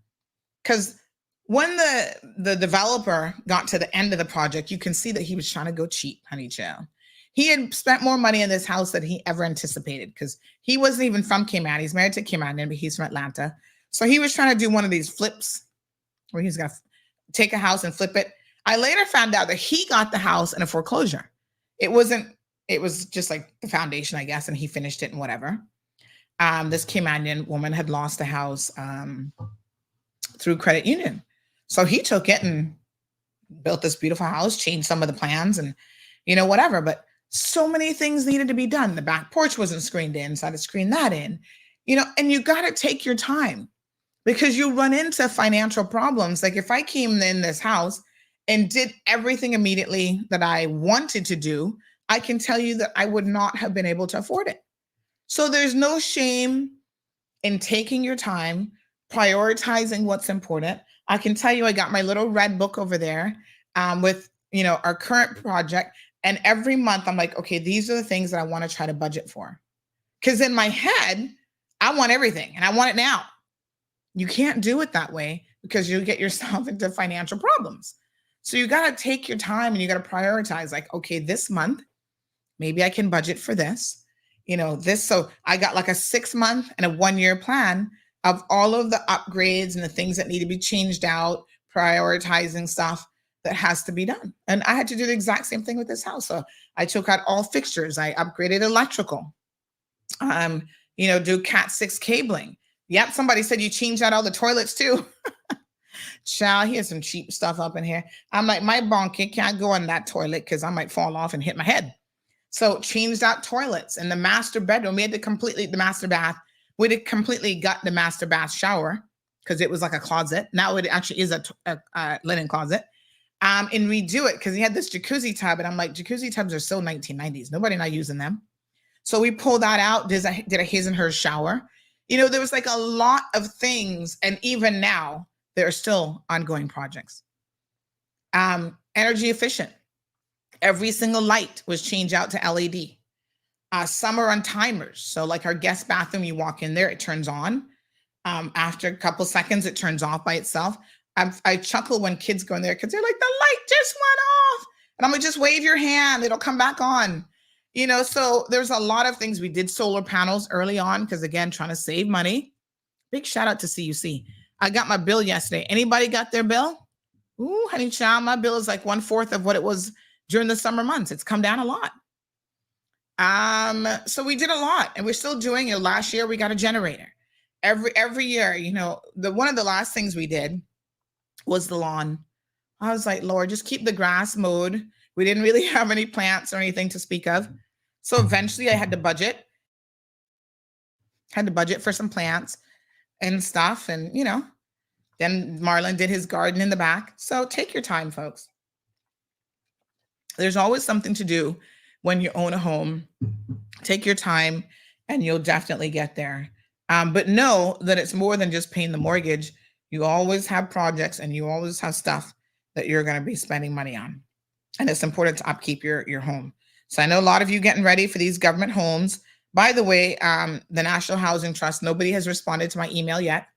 because when the developer got to the end of the project, you can see that he was trying to go cheap, honey child. He had spent more money in this house than he ever anticipated because he wasn't even from Cayman. He's married to Cayman, but he's from Atlanta. So he was trying to do one of these flips where he's going to take a house and flip it. I later found out that he got the house in a foreclosure. It was just like the foundation, I guess, and he finished it and whatever. This Caymanian woman had lost the house through credit union. So he took it and built this beautiful house, changed some of the plans and, whatever. But so many things needed to be done. The back porch wasn't screened in, so I had to screen that in, and you got to take your time because you run into financial problems. Like if I came in this house and did everything immediately that I wanted to do, I can tell you that I would not have been able to afford it. So there's no shame in taking your time, prioritizing what's important. I can tell you, I got my little red book over there with, our current project. And every month I'm like, okay, these are the things that I want to try to budget for. Because in my head, I want everything and I want it now. You can't do it that way because you get yourself into financial problems. So you got to take your time and you got to prioritize like, okay, this month, maybe I can budget for this, this. So I got like a 6-month and a 1-year plan of all of the upgrades and the things that need to be changed out, prioritizing stuff that has to be done. And I had to do the exact same thing with this house. So I took out all fixtures. I upgraded electrical, do Cat 6 cabling. Yep. Somebody said you changed out all the toilets too. Child, here's some cheap stuff up in here. I'm like, my bonky can't go on that toilet because I might fall off and hit my head. So changed out toilets and the master bedroom. We had to completely, the master bath, we had to completely gut the master bath shower because it was like a closet. Now it actually is a linen closet. And redo it because he had this jacuzzi tub. And I'm like, jacuzzi tubs are so 1990s. Nobody not using them. So we pulled that out, did a his and her shower. There was like a lot of things. And even now, there are still ongoing projects. Energy efficient. Every single light was changed out to LED. Some are on timers. So like our guest bathroom, you walk in there, it turns on. After a couple seconds, it turns off by itself. I chuckle when kids go in there because they're like, the light just went off. And I'm like, just wave your hand. It'll come back on. So there's a lot of things. We did solar panels early on because, again, trying to save money. Big shout out to CUC. I got my bill yesterday. Anybody got their bill? Ooh, honey child, my bill is like 1/4 of what it was during the summer months. It's come down a lot. So we did a lot and we're still doing it. Last year, we got a generator. Every year, one of the last things we did was the lawn. I was like, Lord, just keep the grass mowed. We didn't really have any plants or anything to speak of. So eventually I had to budget for some plants and stuff. And, then Marlon did his garden in the back. So take your time, folks. There's always something to do when you own a home. Take your time and you'll definitely get there. But know that it's more than just paying the mortgage. You always have projects and you always have stuff that you're going to be spending money on. And it's important to upkeep your home. So I know a lot of you getting ready for these government homes. By the way, the National Housing Trust, nobody has responded to my email yet.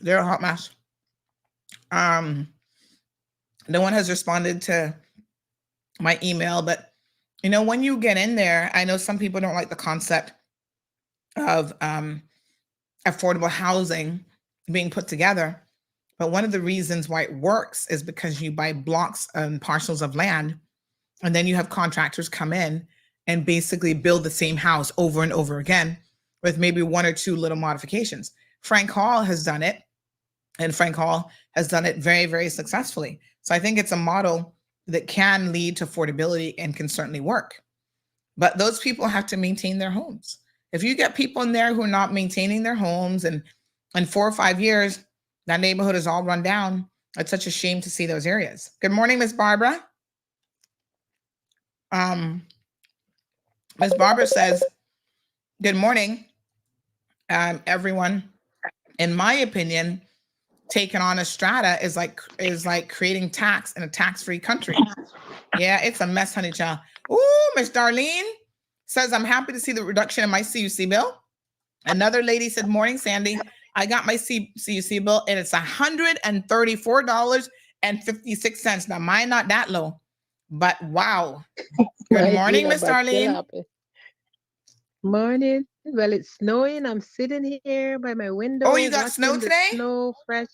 They're a hot mess. No one has responded to my email, but when you get in there, I know some people don't like the concept of affordable housing being put together. But one of the reasons why it works is because you buy blocks and parcels of land, and then you have contractors come in and basically build the same house over and over again with maybe 1 or 2 little modifications. Frank Hall has done it, and Frank Hall has done it very, very successfully. So I think it's a model that can lead to affordability and can certainly work. But those people have to maintain their homes. If you get people in there who are not maintaining their homes and in 4 or 5 years, that neighborhood is all run down. It's such a shame to see those areas. Good morning, Miss Barbara. Miss Barbara says, good morning, everyone. In my opinion, taking on a strata is like creating tax in a tax-free country. Yeah, it's a mess, honey child. Ooh, Miss Darlene says, I'm happy to see the reduction in my CUC bill. Another lady said, morning, Sandy. I got my CUC bill and it's $134.56. Now, mine not that low, but wow. Good morning, Miss Darlene. Morning. Well, it's snowing. I'm sitting here by my window. Oh, you got snow today? Snow, fresh.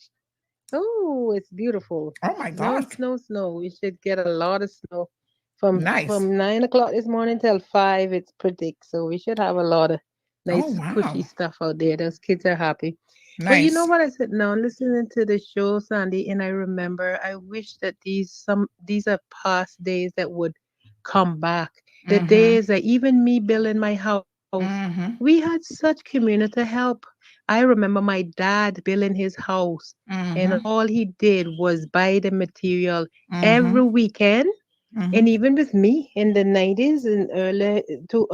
Oh, it's beautiful. Oh my God. Snow. We should get a lot of snow from Nice. from 9 o'clock this morning till 5. It's predict, so we should have a lot of nice cushy stuff out there. Those kids are happy. Nice. But you know what I said now, listening to the show, Sandy, and I remember I wish that these are past days that would come back. The days that even me building my house, we had such community help. I remember my dad building his house, and all he did was buy the material every weekend. And even with me in the 90s and early to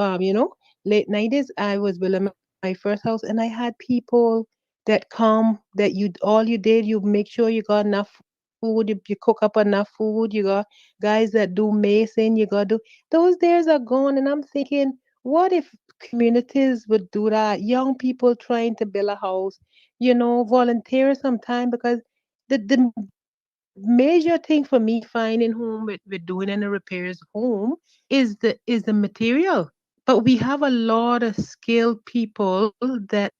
late 90s, I was building my first house, and I had people that come that you make sure you got enough food, you cook up enough food, you got guys that do mason, you got to those days are gone. And I'm thinking, what if communities would do that? Young people trying to build a house, volunteer sometime, because the major thing for me finding home with doing any repairs home is the material. But we have a lot of skilled people that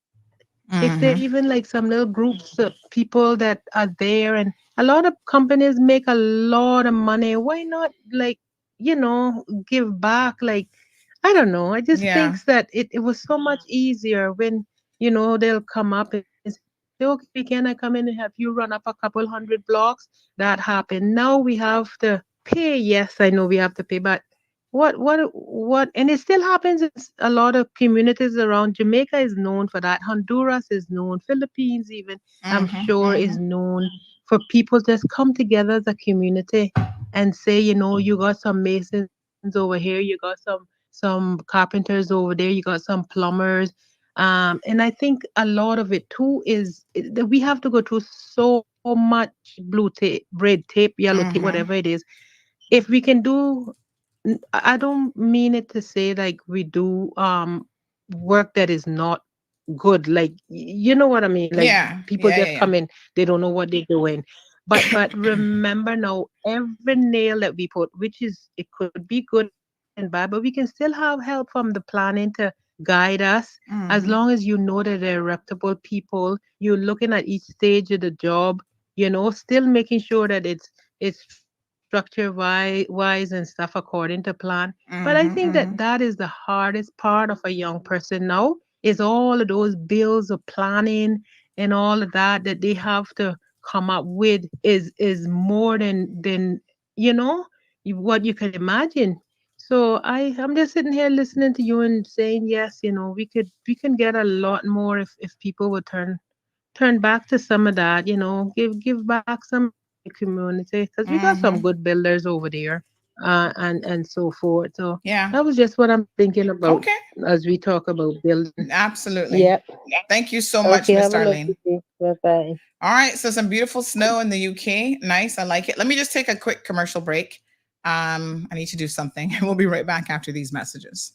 if they're even like some little groups of people that are there, and a lot of companies make a lot of money, why not give back? Like, I don't know. I just think that it was so much easier when, they'll come up and say, okay, can I come in and have you run up a couple hundred blocks? That happened. Now we have to pay. Yes, I know we have to pay, but what and it still happens in a lot of communities around. Jamaica is known for that. Honduras is known. Philippines even, I'm sure, is known for people just come together as a community and say, you got some masons over here, you got some carpenters over there, you got some plumbers. And I think a lot of it too is that we have to go through so much blue tape, red tape, yellow tape, whatever it is. If we can do, I don't mean it to say like we do work that is not good. Like, you know what I mean? Like people just come in, they don't know what they're doing. But remember now, every nail that we put, it could be good and bad, but we can still have help from the planning to guide us. As long as you know that they're reputable people, you're looking at each stage of the job, still making sure that it's structure wise and stuff according to plan. But I think that is the hardest part of a young person now, is all of those bills of planning and all of that they have to come up with is more than what you can imagine. So I'm just sitting here listening to you and saying, yes, we can get a lot more if people would turn back to some of that, give back some community, because we got some good builders over there, and so forth. So that was just what I'm thinking about as we talk about building. Absolutely. Yep. Thank you so much, Miss Darlene. Bye-bye. All right, so some beautiful snow in the UK. Nice, I like it. Let me just take a quick commercial break. I need to do something. We'll be right back after these messages.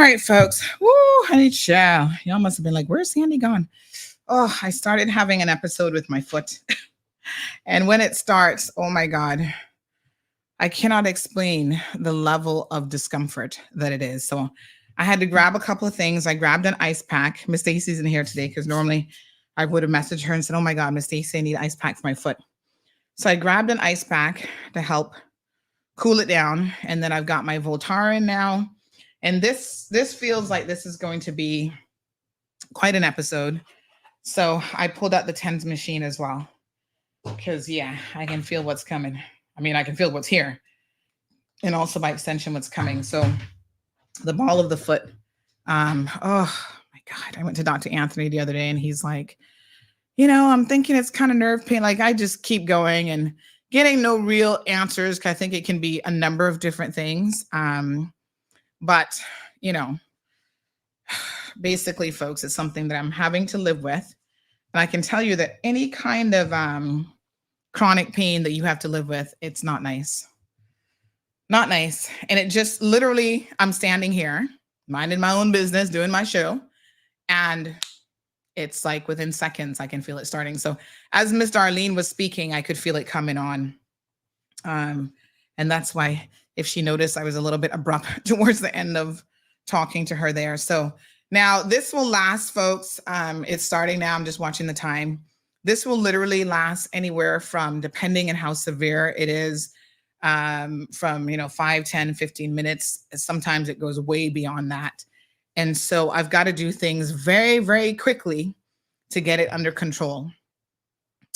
right, folks. Woo, honey child. Y'all must have been like, where's Sandy gone? Oh, I started having an episode with my foot. And when it starts, oh my God, I cannot explain the level of discomfort that it is. So I had to grab a couple of things. I grabbed an ice pack. Miss Stacy's in here today because normally I would have messaged her and said, oh my God, Miss Stacy, I need an ice pack for my foot. So I grabbed an ice pack to help cool it down. And then I've got my Voltaren now. And this feels like this is going to be quite an episode. So I pulled out the TENS machine as well. Because, yeah, I can feel what's coming. I mean, I can feel what's here. And also by extension, what's coming. So the ball of the foot. Oh, my God. I went to Dr. Anthony the other day, and he's like, I'm thinking it's kind of nerve pain. Like, I just keep going and getting no real answers. Because I think it can be a number of different things. But, basically, folks, it's something that I'm having to live with. And I can tell you that any kind of chronic pain that you have to live with, it's not nice. Not nice. And it just literally, I'm standing here, minding my own business, doing my show. And it's like within seconds, I can feel it starting. So as Miss Darlene was speaking, I could feel it coming on. And that's why, if she noticed, I was a little bit abrupt towards the end of talking to her there. So now this will last, folks. It's starting now. I'm just watching the time. This will literally last anywhere from, depending on how severe it is, from 5, 10, 15 minutes. Sometimes it goes way beyond that. And so I've got to do things very, very quickly to get it under control.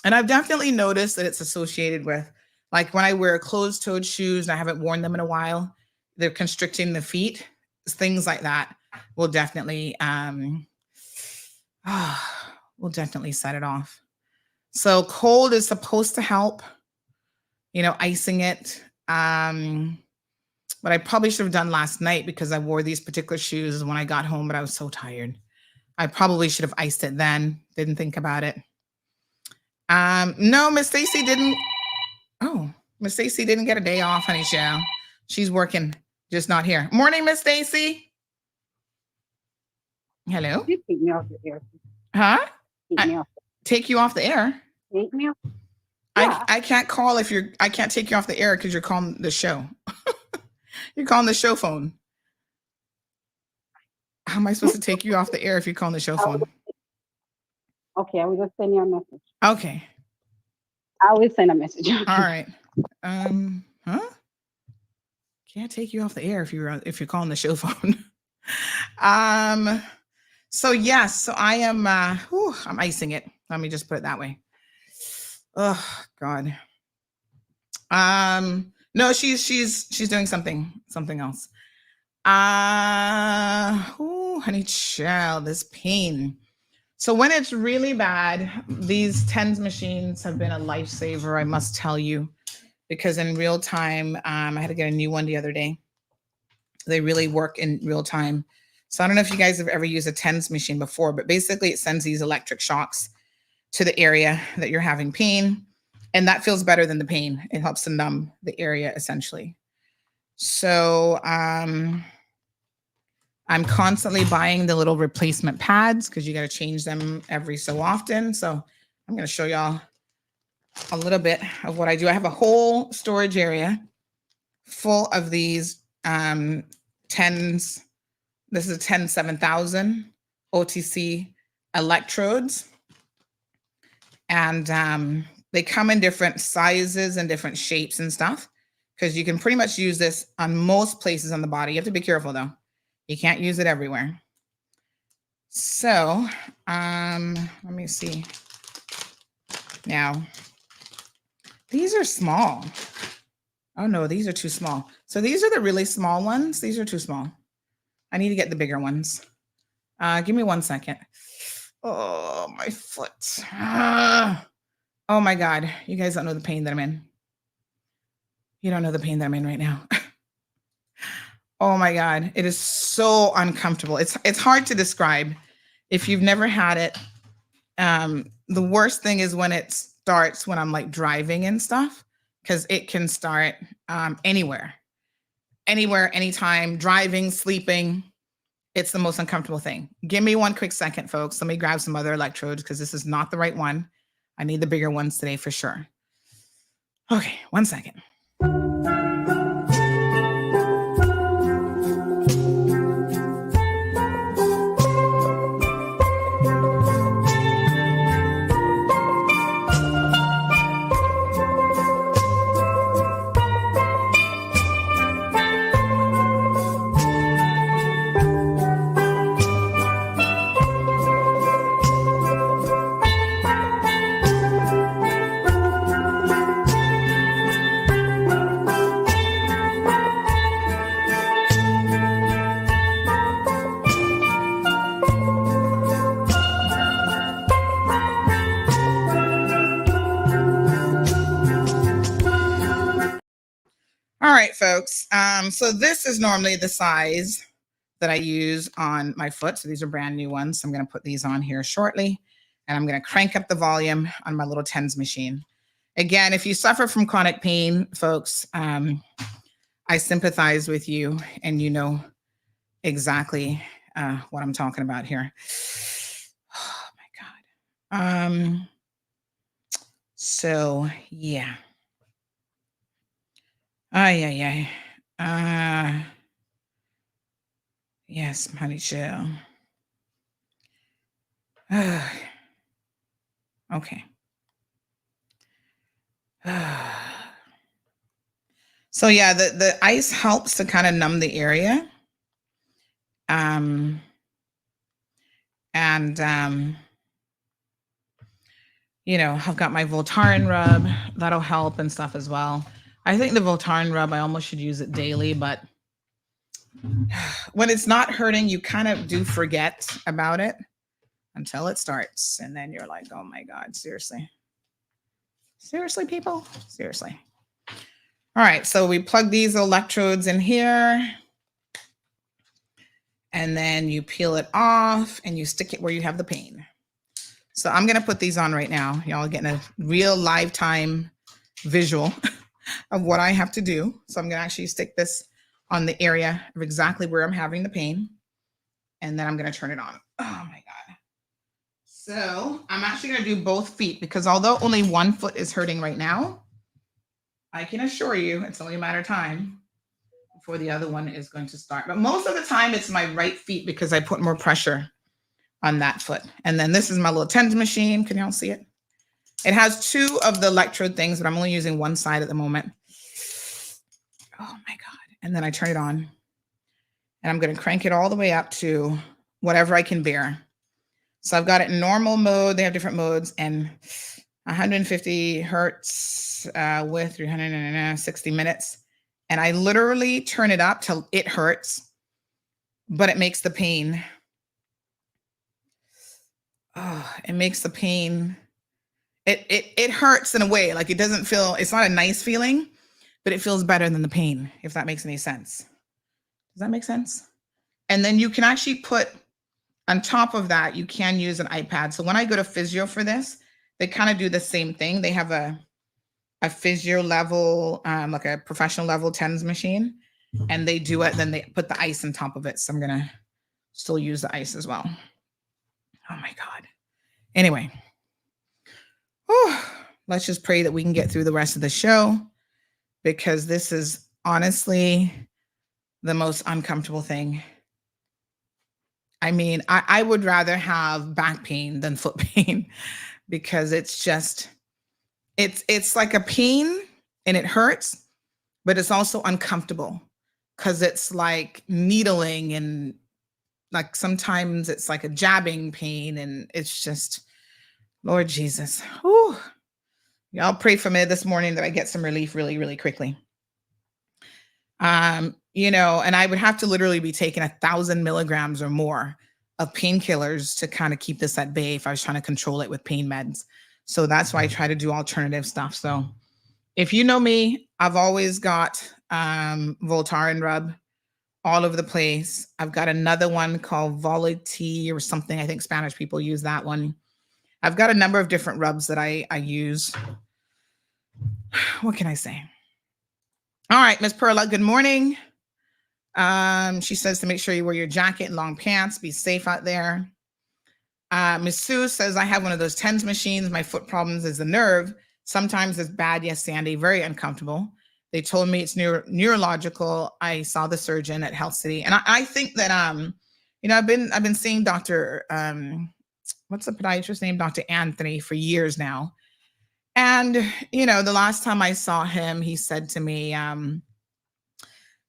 And I've definitely noticed that it's associated with, like, when I wear closed-toed shoes and I haven't worn them in a while, they're constricting the feet. Things like that will definitely set it off. So cold is supposed to help, icing it. What I probably should have done last night, because I wore these particular shoes when I got home, but I was so tired. I probably should have iced it then. Didn't think about it. No, Miss Stacy didn't. Oh, Miss Stacy didn't get a day off, honey child. She's working, just not here. Morning, Miss Stacy. Hello. You take me off the air. Huh? Take you off the air? Take me off. Yeah. I can't call I can't take you off the air because you're calling the show. You're calling the show phone. How am I supposed to take you off the air if you're calling the show phone? Okay, I will just send you a message. Okay. I will send a message. All right. Can't take you off the air if you're calling the show phone. So yes, so I am I'm icing it. Let me just put it that way. Oh God. No, she's doing something else. Honey child, this pain. So when it's really bad, these TENS machines have been a lifesaver, I must tell you, because in real time, I had to get a new one the other day. They really work in real time. So I don't know if you guys have ever used a TENS machine before, but basically it sends these electric shocks to the area that you're having pain. And that feels better than the pain. It helps to numb the area essentially. So I'm constantly buying the little replacement pads because you got to change them every so often. So I'm going to show y'all a little bit of what I do. I have a whole storage area full of these TENS. This is a TENS 7000 OTC electrodes. And they come in different sizes and different shapes and stuff, because you can pretty much use this on most places on the body. You have to be careful though. You can't use it everywhere. So let me see. Now, these are small. Oh no, these are too small. So these are the really small ones. These are too small. I need to get the bigger ones. Give me 1 second. Oh, my foot. Oh my God. You guys don't know the pain that I'm in. You don't know the pain that I'm in right now. Oh my God. It is so uncomfortable. It's hard to describe if you've never had it. The worst thing is when it starts when I'm like driving and stuff, because it can start anywhere, anytime, driving, sleeping. It's the most uncomfortable thing. Give me one quick second, folks. Let me grab some other electrodes because this is not the right one. I need the bigger ones today for sure. Okay, 1 second. All right, folks. So this is normally the size that I use on my foot. So these are brand new ones. So I'm going to put these on here shortly. And I'm going to crank up the volume on my little TENS machine. Again, if you suffer from chronic pain, folks, I sympathize with you. And you know exactly what I'm talking about here. Oh, my God. So, yeah. Yes, honey chill. Okay. So yeah, the ice helps to kind of numb the area. You know, I've got my Voltaren rub. That'll help and stuff as well. I think the Voltaren rub, I almost should use it daily, but when it's not hurting, you kind of do forget about it until it starts. And then you're like, oh my God, seriously. Seriously, people? Seriously. All right, so we plug these electrodes in here. And then you peel it off and you stick it where you have the pain. So I'm going to put these on right now. Y'all are getting a real lifetime visual of what I have to do. So I'm going to actually stick this on the area of exactly where I'm having the pain. And then I'm going to turn it on. Oh my God. So I'm actually going to do both feet because although only one foot is hurting right now, I can assure you it's only a matter of time before the other one is going to start. But most of the time it's my right feet because I put more pressure on that foot. And then this is my little TENS machine. Can y'all see it? It has two of the electrode things, but I'm only using one side at the moment. Oh my God. And then I turn it on and I'm going to crank it all the way up to whatever I can bear. So I've got it in normal mode. They have different modes and 150 hertz with 360 minutes. And I literally turn it up till it hurts, but it makes the pain. Oh, it makes the pain. It hurts in a way. Like it doesn't feel, it's not a nice feeling, but it feels better than the pain, if that makes any sense. Does that make sense? And then you can actually put on top of that, you can use an iPad. So when I go to physio for this, they kind of do the same thing. They have a physio level, like a professional level TENS machine, and they do it. Then they put the ice on top of it. So I'm going to still use the ice as well. Oh my God. Anyway, let's just pray that we can get through the rest of the show because this is honestly the most uncomfortable thing. I mean, I would rather have back pain than foot pain because it's just, it's like a pain and it hurts, but it's also uncomfortable because it's like needling and like sometimes it's like a jabbing pain and it's just, Lord Jesus. Whew. Y'all pray for me this morning that I get some relief really, really quickly. You know, and I would have to literally be taking 1,000 milligrams or more of painkillers to kind of keep this at bay if I was trying to control it with pain meds. So that's why I try to do alternative stuff. So if you know me, I've always got Voltaren rub all over the place. I've got another one called Volati or something. I think Spanish people use that one. I've got a number of different rubs that I use. What can I say? All right, Miss Perla, good morning. She says to make sure you wear your jacket and long pants, be safe out there. Miss Sue says, I have one of those TENS machines. My foot problems is the nerve. Sometimes it's bad. Yes, Sandy, very uncomfortable. They told me it's neurological. I saw the surgeon at Health City. And I think that, I've been seeing Dr. What's the podiatrist name? Dr. Anthony for years now. And, the last time I saw him, he said to me,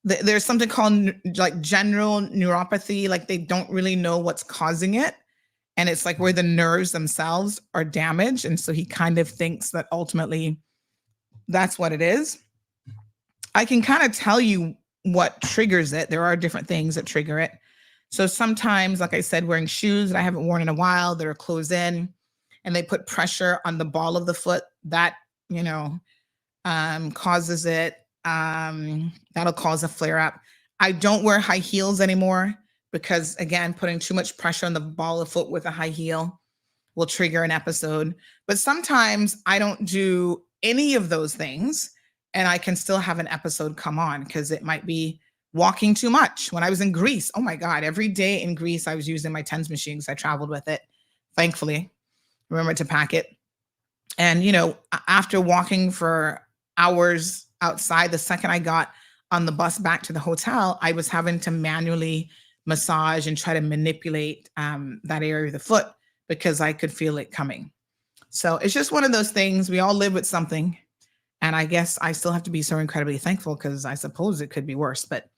there's something called like general neuropathy. Like they don't really know what's causing it. And it's like where the nerves themselves are damaged. And so he kind of thinks that ultimately that's what it is. I can kind of tell you what triggers it. There are different things that trigger it. So sometimes, like I said, wearing shoes that I haven't worn in a while that are closed in and they put pressure on the ball of the foot, that, causes it. That'll cause a flare up. I don't wear high heels anymore because, again, putting too much pressure on the ball of foot with a high heel will trigger an episode. But sometimes I don't do any of those things and I can still have an episode come on because it might be walking too much. When I was in Greece, oh my God, every day in Greece, I was using my TENS machine because I traveled with it. Thankfully, remember to pack it. And, after walking for hours outside, the second I got on the bus back to the hotel, I was having to manually massage and try to manipulate that area of the foot because I could feel it coming. So it's just one of those things. We all live with something. And I guess I still have to be so incredibly thankful because I suppose it could be worse, but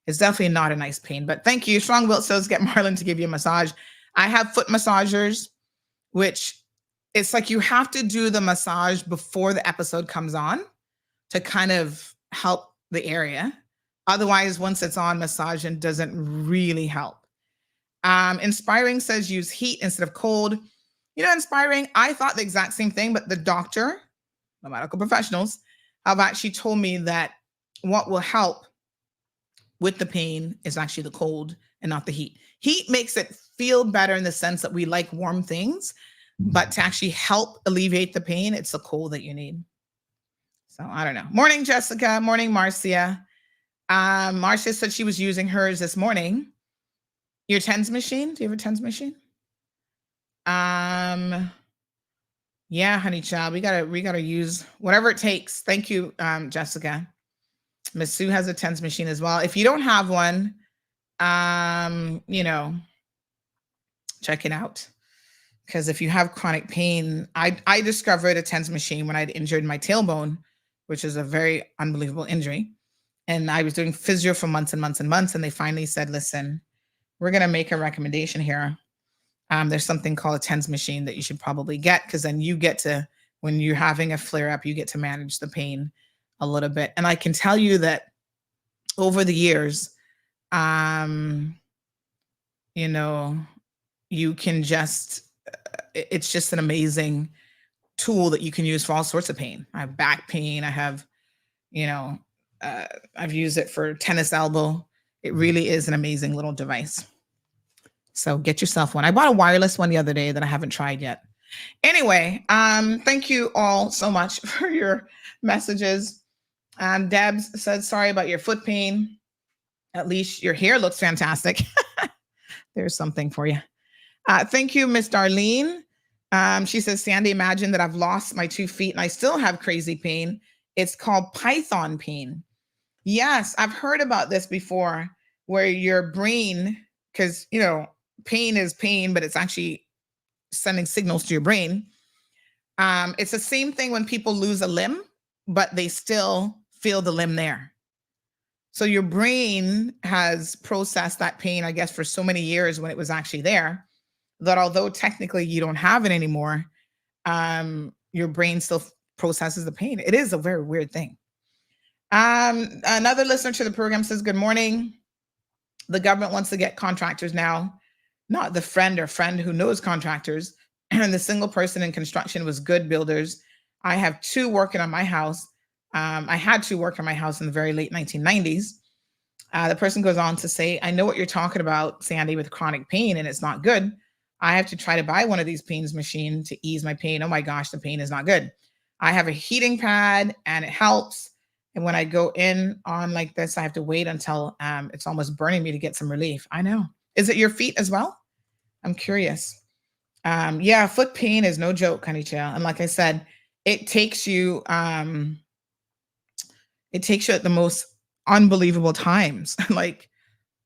it's definitely not a nice pain. But thank you. Strong Will says, get Marlon to give you a massage. I have foot massagers, which it's like you have to do the massage before the episode comes on to kind of help the area. Otherwise, once it's on, massaging doesn't really help. Inspiring says use heat instead of cold. Inspiring, I thought the exact same thing, but the doctor, the medical professionals, have actually told me that what will help with the pain is actually the cold and not the heat. Heat makes it feel better in the sense that we like warm things, but to actually help alleviate the pain, it's the cold that you need. So I don't know. Morning, Jessica. Morning, Marcia. Marcia said she was using hers this morning. Your TENS machine? Do you have a TENS machine? Yeah, honey child. We gotta use whatever it takes. Thank you, Jessica. Miss Sue has a TENS machine as well. If you don't have one, check it out. Because if you have chronic pain, I discovered a TENS machine when I'd injured my tailbone, which is a very unbelievable injury. And I was doing physio for months and months and months. And they finally said, listen, we're going to make a recommendation here. There's something called a TENS machine that you should probably get, because then you get to, when you're having a flare up, you get to manage the pain a little bit. And I can tell you that over the years, you can just, it's just an amazing tool that you can use for all sorts of pain. I have back pain. I have, I've used it for tennis elbow. It really is an amazing little device. So get yourself one. I bought a wireless one the other day that I haven't tried yet. Anyway, thank you all so much for your messages. Debs said, sorry about your foot pain. At least your hair looks fantastic. There's something for you. Thank you, Miss Darlene. She says, Sandy, imagine that I've lost my 2 feet and I still have crazy pain. It's called python pain. Yes, I've heard about this before, where your brain, because, pain is pain, but it's actually sending signals to your brain. It's the same thing when people lose a limb, but they still feel the limb there. So your brain has processed that pain, I guess, for so many years when it was actually there, that although technically you don't have it anymore, your brain still processes the pain. It is a very weird thing. Another listener to the program says, good morning. The government wants to get contractors now, not the friend who knows contractors. And the single person in construction was good builders. I have 2 working on my house. I had 2 work on my house in the very late 1990s. The person goes on to say, I know what you're talking about, Sandy, with chronic pain, and it's not good. I have to try to buy one of these pains machine to ease my pain. Oh my gosh, the pain is not good. I have a heating pad and it helps. And when I go in on like this, I have to wait until it's almost burning me to get some relief. I know. Is it your feet as well? I'm curious. Yeah, foot pain is no joke, honey child. And like I said, it takes you at the most unbelievable times, like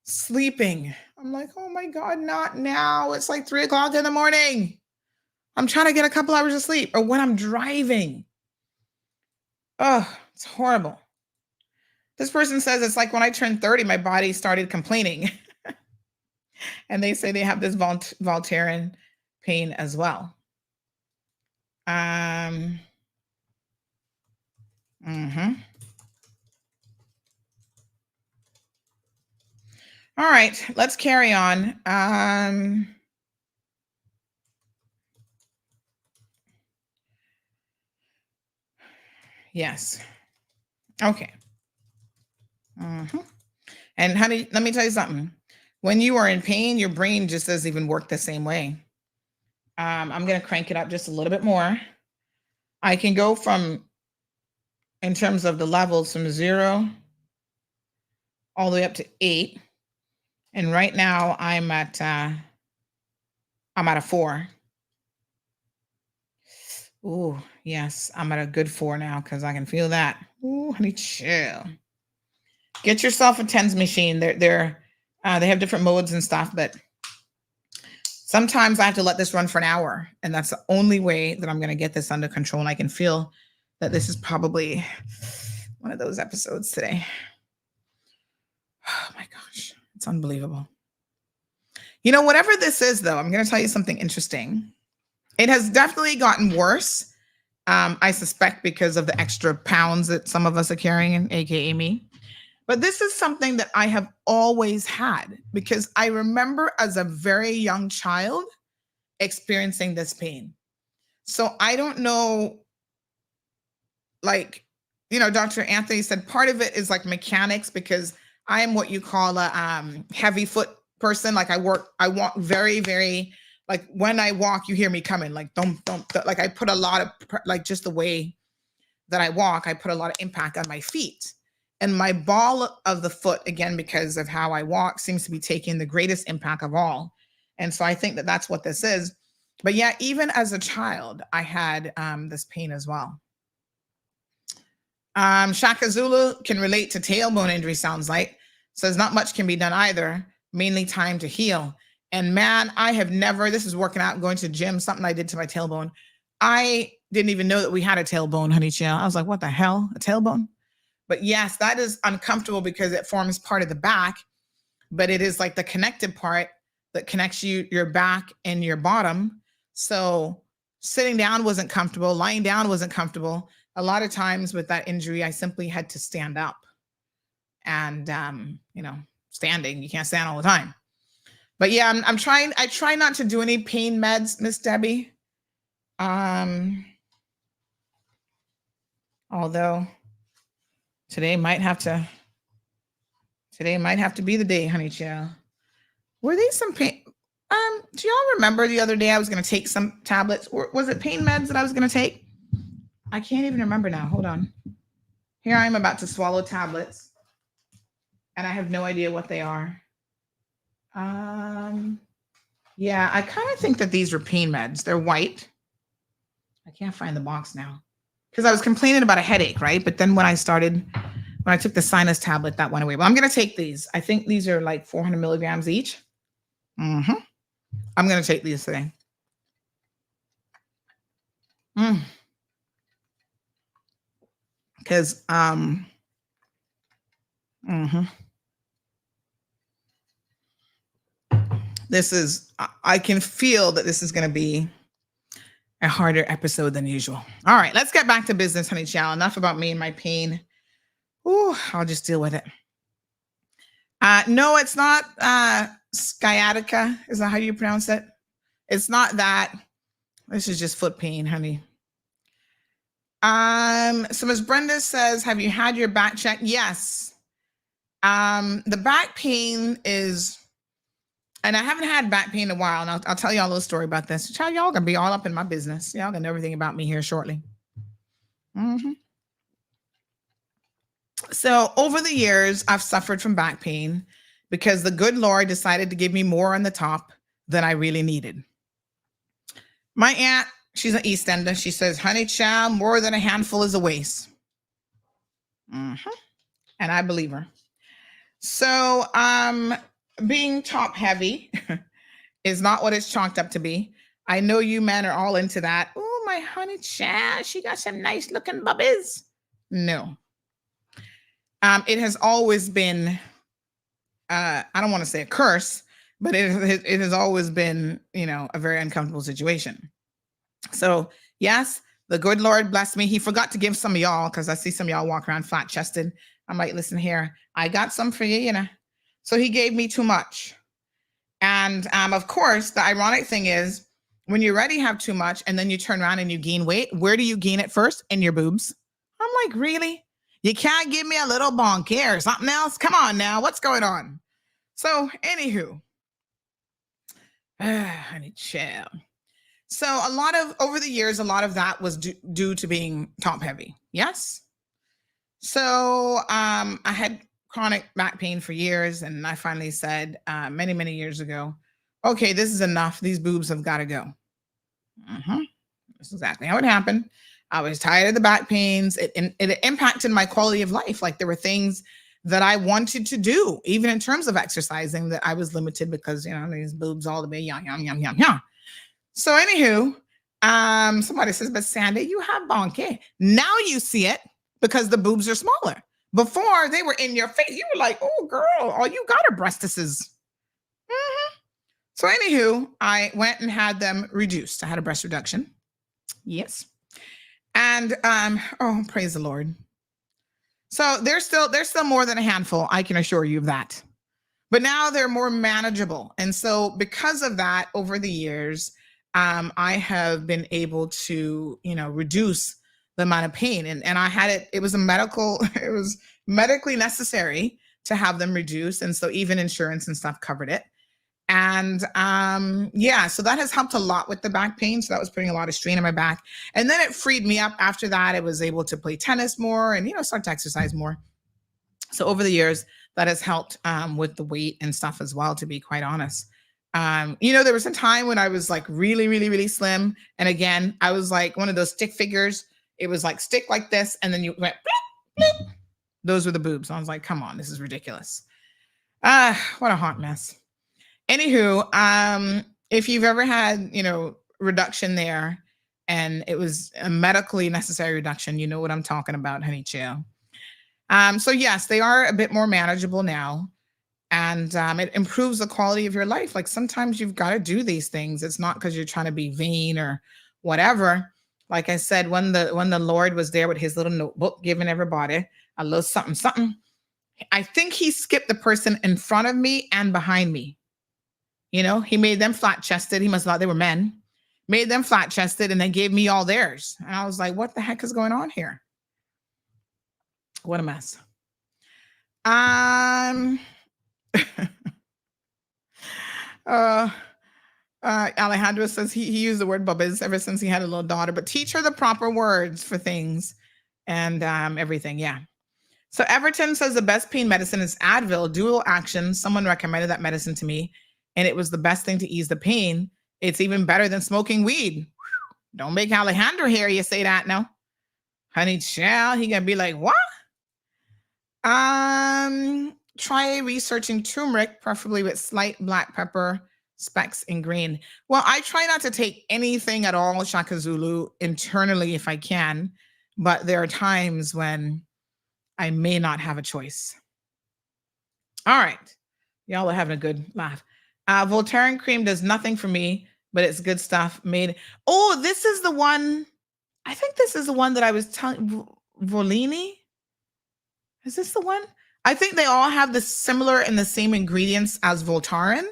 sleeping. I'm like, oh my God, not now. It's like 3 o'clock in the morning. I'm trying to get a couple hours of sleep, or when I'm driving. Oh, it's horrible. This person says it's like when I turned 30, my body started complaining. And they say they have this Voltaren pain as well. Mm-hmm. All right, let's carry on. Yes. Okay. And honey, let me tell you something. When you are in pain, your brain just doesn't even work the same way. I'm going to crank it up just a little bit more. I can go from, in terms of the levels, from 0 all the way up to 8. And right now I'm at a 4. Ooh, yes, I'm at a good 4 now because I can feel that. Ooh, honey, chill. Get yourself a TENS machine. They have different modes and stuff, but sometimes I have to let this run for an hour, and that's the only way that I'm going to get this under control. And I can feel that this is probably one of those episodes today. Oh my gosh, it's unbelievable. You know, whatever this is, though, I'm going to tell you something interesting. It has definitely gotten worse, I suspect, because of the extra pounds that some of us are carrying, aka me. But this is something that I have always had, because I remember as a very young child experiencing this pain. So I don't know, like, you know, Dr. Anthony said part of it is like mechanics, because I am what you call a heavy foot person. Like I walk very, very, like when I walk, you hear me coming, like don't, like I put a lot of, like just the way that I walk, I put a lot of impact on my feet. And my ball of the foot, again, because of how I walk, seems to be taking the greatest impact of all. And so I think that that's what this is. But yeah, even as a child, I had this pain as well. Shaka Zulu can relate to tailbone injury, sounds like. Says not much can be done either, mainly time to heal. And man, I have never, this is working out, going to the gym, something I did to my tailbone. I didn't even know that we had a tailbone, honey chill. I was like, what the hell, a tailbone? But yes, that is uncomfortable because it forms part of the back, but it is like the connected part that connects your back and your bottom. So sitting down wasn't comfortable, lying down wasn't comfortable. A lot of times with that injury, I simply had to stand up. And, you know, standing, you can't stand all the time. But yeah, I try not to do any pain meds, Miss Debbie. Although today might have to be the day, honey child. Were these some pain? Do y'all remember the other day I was going to take some tablets? Or was it pain meds that I was going to take? I can't even remember now. Hold on. Here I am about to swallow tablets, and I have no idea what they are. Yeah, I kind of think that these were pain meds. They're white. I can't find the box now because I was complaining about a headache, right? But then when I took the sinus tablet, that went away. But I'm going to take these. I think these are like 400 milligrams each. I'm going to take these today. Because, this is, I can feel that this is going to be a harder episode than usual. All right, let's get back to business, honey child. Enough about me and my pain. Ooh, I'll just deal with it. No, it's not sciatica. Is that how you pronounce it? It's not that. This is just foot pain, honey. So Ms. Brenda says, have you had your back checked? Yes. The back pain is, and I haven't had back pain in a while, and I'll tell y'all a little story about this. Child, y'all gonna be all up in my business. Y'all gonna know everything about me here shortly. So over the years, I've suffered from back pain because the good Lord decided to give me more on the top than I really needed. My aunt, she's an East Ender. She says, honey child, more than a handful is a waste. Mm-hmm. And I believe her. So being top heavy is not what it's chalked up to be. I know you men are all into that. Oh, my honey child, she got some nice looking bubbies. No. It has always been, I don't want to say a curse, but it has always been, a very uncomfortable situation. So yes, the good Lord blessed me. He forgot to give some of y'all, because I see some of y'all walk around flat chested. I'm like, listen here, I got some for you, So he gave me too much. And of course, the ironic thing is when you already have too much and then you turn around and you gain weight, where do you gain it first? In your boobs. I'm like, really? You can't give me a little bonk or something else? Come on now, what's going on? So anywho, honey child. So over the years, a lot of that was due to being top heavy. Yes. So I had chronic back pain for years. And I finally said many, many years ago, okay, this is enough. These boobs have got to go. That's exactly how it happened. I was tired of the back pains. It impacted my quality of life. Like there were things that I wanted to do, even in terms of exercising, that I was limited because, these boobs all the way, yum, yum, yum, yum, yum. So anywho, somebody says, but Sandy, you have bonke. Now you see it because the boobs are smaller. Before they were in your face. You were like, oh girl, all you got are breastises. So anywho, I went and had them reduced. I had a breast reduction. Yes. And oh, praise the Lord. So they're still more than a handful. I can assure you of that. But now they're more manageable. And so because of that, over the years, I have been able to, reduce the amount of pain. And I had it was medically necessary to have them reduced. And so even insurance and stuff covered it. And so that has helped a lot with the back pain. So that was putting a lot of strain on my back. And then it freed me up after that. I was able to play tennis more and, start to exercise more. So over the years, that has helped with the weight and stuff as well, to be quite honest. There was a time when I was like really, really, really slim. And again, I was like one of those stick figures. It was like stick like this. And then you went, bloop, bloop. Those were the boobs. I was like, come on, this is ridiculous. What a hot mess. Anywho, if you've ever had, reduction there and it was a medically necessary reduction, you know what I'm talking about, honey chill. So yes, they are a bit more manageable now. And it improves the quality of your life. Like sometimes you've got to do these things. It's not because you're trying to be vain or whatever. Like I said, when the Lord was there with his little notebook, giving everybody a little something, something, I think he skipped the person in front of me and behind me. He made them flat chested. He must have thought they were men, made them flat chested and then gave me all theirs. And I was like, what the heck is going on here? What a mess. Alejandro says he used the word bubbles ever since he had a little daughter, but teach her the proper words for things and everything. Yeah. So Everton says the best pain medicine is Advil, dual action. Someone recommended that medicine to me and it was the best thing to ease the pain. It's even better than smoking weed. Don't make Alejandro hear you say that now. Honey child, he gonna be like, what? Try researching turmeric, preferably with slight black pepper specks in green. Well, I try not to take anything at all, Shaka Zulu, internally if I can, but there are times when I may not have a choice. All right. Y'all are having a good laugh. Voltaren cream does nothing for me, but it's good stuff made. Oh, this is the one. I think this is the one that I was telling. Volini? Is this the one? I think they all have the similar and the same ingredients as Voltaren,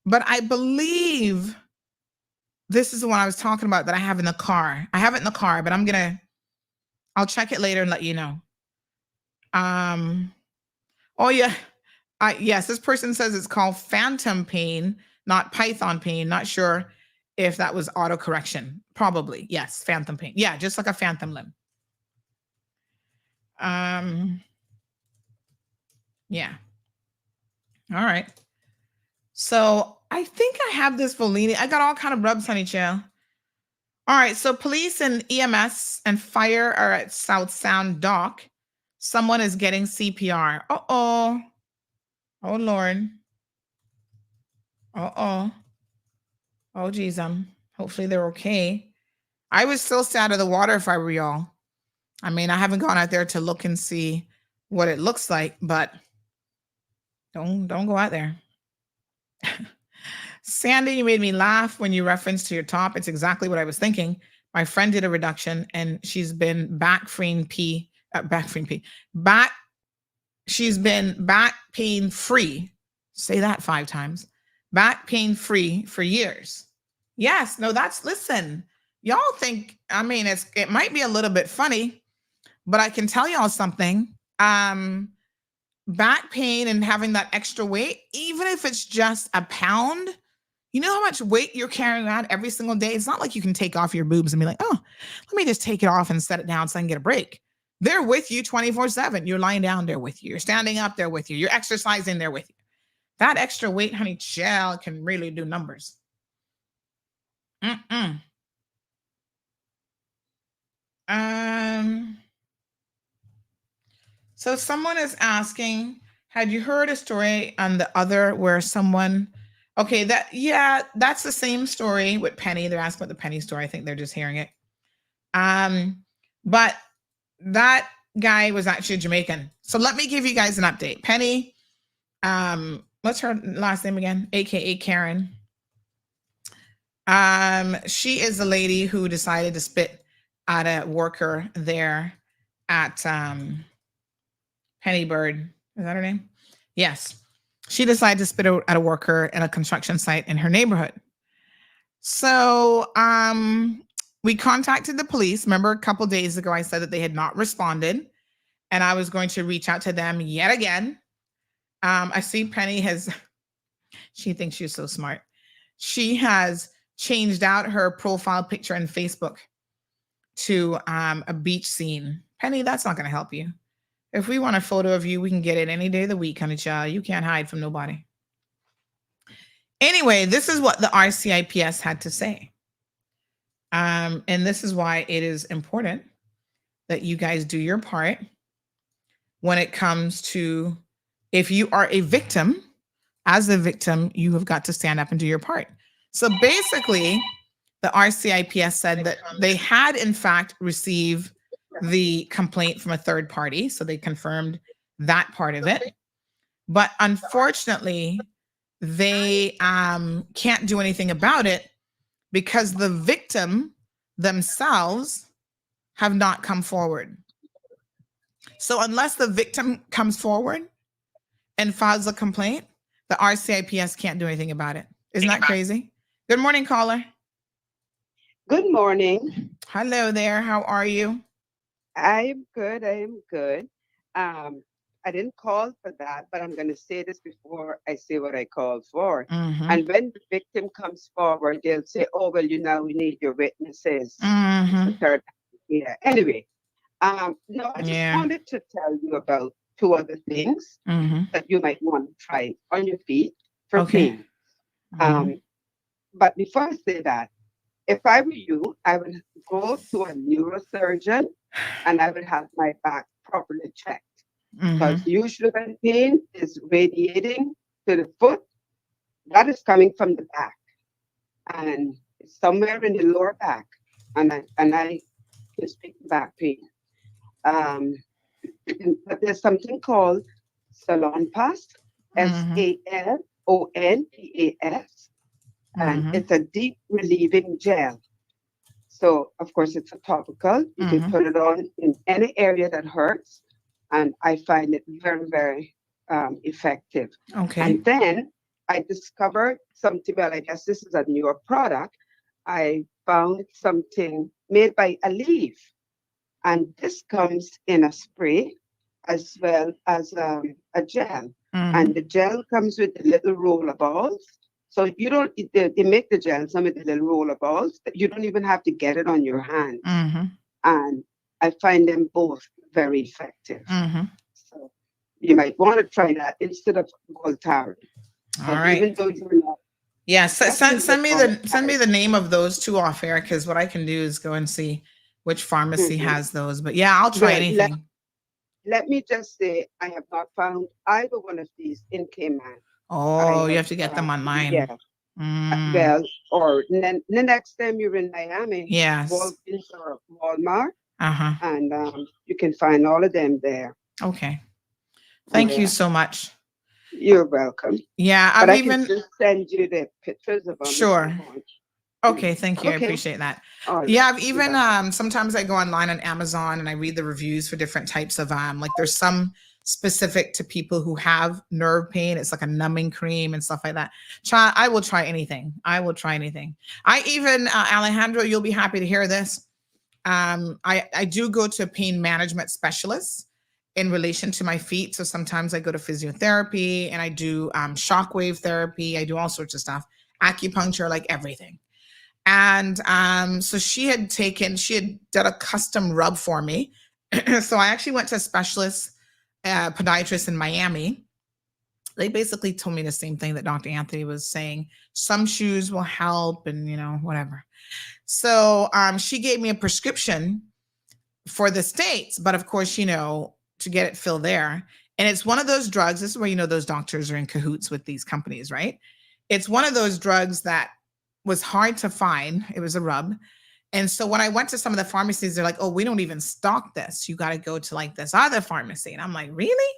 but I believe this is the one I was talking about that I have in the car. I have it in the car, but I'll check it later and let you know. Oh yeah. Yes, this person says it's called phantom pain, not python pain. Not sure if that was autocorrection. Probably. Yes, phantom pain. Yeah, just like a phantom limb. Yeah. All right. So I think I have this Volini. I got all kind of rubs, honey chill. All right. So police and EMS and fire are at South Sound Dock. Someone is getting CPR. Uh-oh. Oh, Lord. Uh-oh. Oh, geez. Hopefully they're okay. I would still stay out of the water if I were y'all. I mean, I haven't gone out there to look and see what it looks like, but don't go out there. Sandy, you made me laugh when you referenced to your top. It's exactly what I was thinking. My friend did a reduction and she's been she's been back pain free. Say that 5 times. Back pain free for years. Yes, no, listen, y'all think, I mean, it might be a little bit funny, but I can tell y'all something. Back pain and having that extra weight, even if it's just a pound, you know how much weight you're carrying around every single day? It's not like you can take off your boobs and be like, oh, let me just take it off and set it down so I can get a break. They're with you 24/7. You're lying down there with you. You're standing up there with you. You're exercising there with you. That extra weight, honey, chill, can really do numbers. So someone is asking, had you heard a story on the other where someone, okay, that's the same story with Penny. They're asking about the Penny story. I think they're just hearing it. But that guy was actually Jamaican. So let me give you guys an update. Penny, what's her last name again? AKA Karen. She is the lady who decided to spit at a worker there at Penny Bird. Is that her name? Yes. She decided to spit out at a worker at a construction site in her neighborhood. So we contacted the police. Remember a couple days ago, I said that they had not responded and I was going to reach out to them yet again. I see Penny she thinks she's so smart. She has changed out her profile picture on Facebook to a beach scene. Penny, that's not going to help you. If we want a photo of you, we can get it any day of the week, honey child. You can't hide from nobody. Anyway, this is what the RCIPS had to say. And this is why it is important that you guys do your part when it comes to, if you are a victim, as a victim, you have got to stand up and do your part. So basically, the RCIPS said that they had, in fact, received the complaint from a third party. So they confirmed that part of it. But unfortunately, they can't do anything about it because the victim themselves have not come forward. So unless the victim comes forward and files a complaint, the RCIPS can't do anything about it. Isn't that crazy? Good morning, caller. Good morning. Hello there. How are you? I'm good. I didn't call for that, but I'm going to say this before I say what I called for. Mm-hmm. And when the victim comes forward, they'll say, oh, well, we need your witnesses. Mm-hmm. Yeah. Anyway, no, I just wanted to tell you about 2 other things that you might want to try on your feet for pain. But before I say that, if I were you, I would go to a neurosurgeon and I would have my back properly checked. Because usually when pain is radiating to the foot, that is coming from the back. And it's somewhere in the lower back. And I can speak to back pain. But there's something called Salonpas, SALONPAS. And it's a deep relieving gel. So, of course, it's a topical. You can put it on in any area that hurts. And I find it very, very effective. Okay. And then I discovered something, well, I guess this is a newer product. I found something made by Aleve. And this comes in a spray as well as a gel. And the gel comes with the little roller balls. So if you don't, they make the gel, some of the little roller balls, you don't even have to get it on your hand. And I find them both very effective. So You might want to try that instead of Voltaren. All right. Even though you're not. Yeah, send me the name of those two off air, because what I can do is go and see which pharmacy has those. But yeah, I'll try anything. Let me just say, I have not found either one of these in Cayman. Oh, you have to get them online. Yeah. Well, or the next time you're in Miami, yes, Walgreens or Walmart, uh-huh, and you can find all of them there. Okay. Thank you so much. You're welcome. Yeah, I can just send you the pictures of them. Sure. Okay, thank you. I appreciate that. Yeah, I've even sometimes I go online on Amazon and I read the reviews for different types of like there's some specific to people who have nerve pain. It's like a numbing cream and stuff like that. I will try anything. I even Alejandro, you'll be happy to hear this. I do go to a pain management specialist in relation to my feet. So sometimes I go to physiotherapy and I do shockwave therapy. I do all sorts of stuff, acupuncture, like everything. And so she had done a custom rub for me. So I actually went to a specialist podiatrist in Miami. They basically told me the same thing that Dr. Anthony was saying. Some shoes will help and, whatever. So she gave me a prescription for the States, but of course, to get it filled there. And it's one of those drugs. This is where, those doctors are in cahoots with these companies, right? It's one of those drugs that was hard to find. It was a rub. And so when I went to some of the pharmacies, they're like, oh, we don't even stock this. You got to go to like this other pharmacy. And I'm like, really?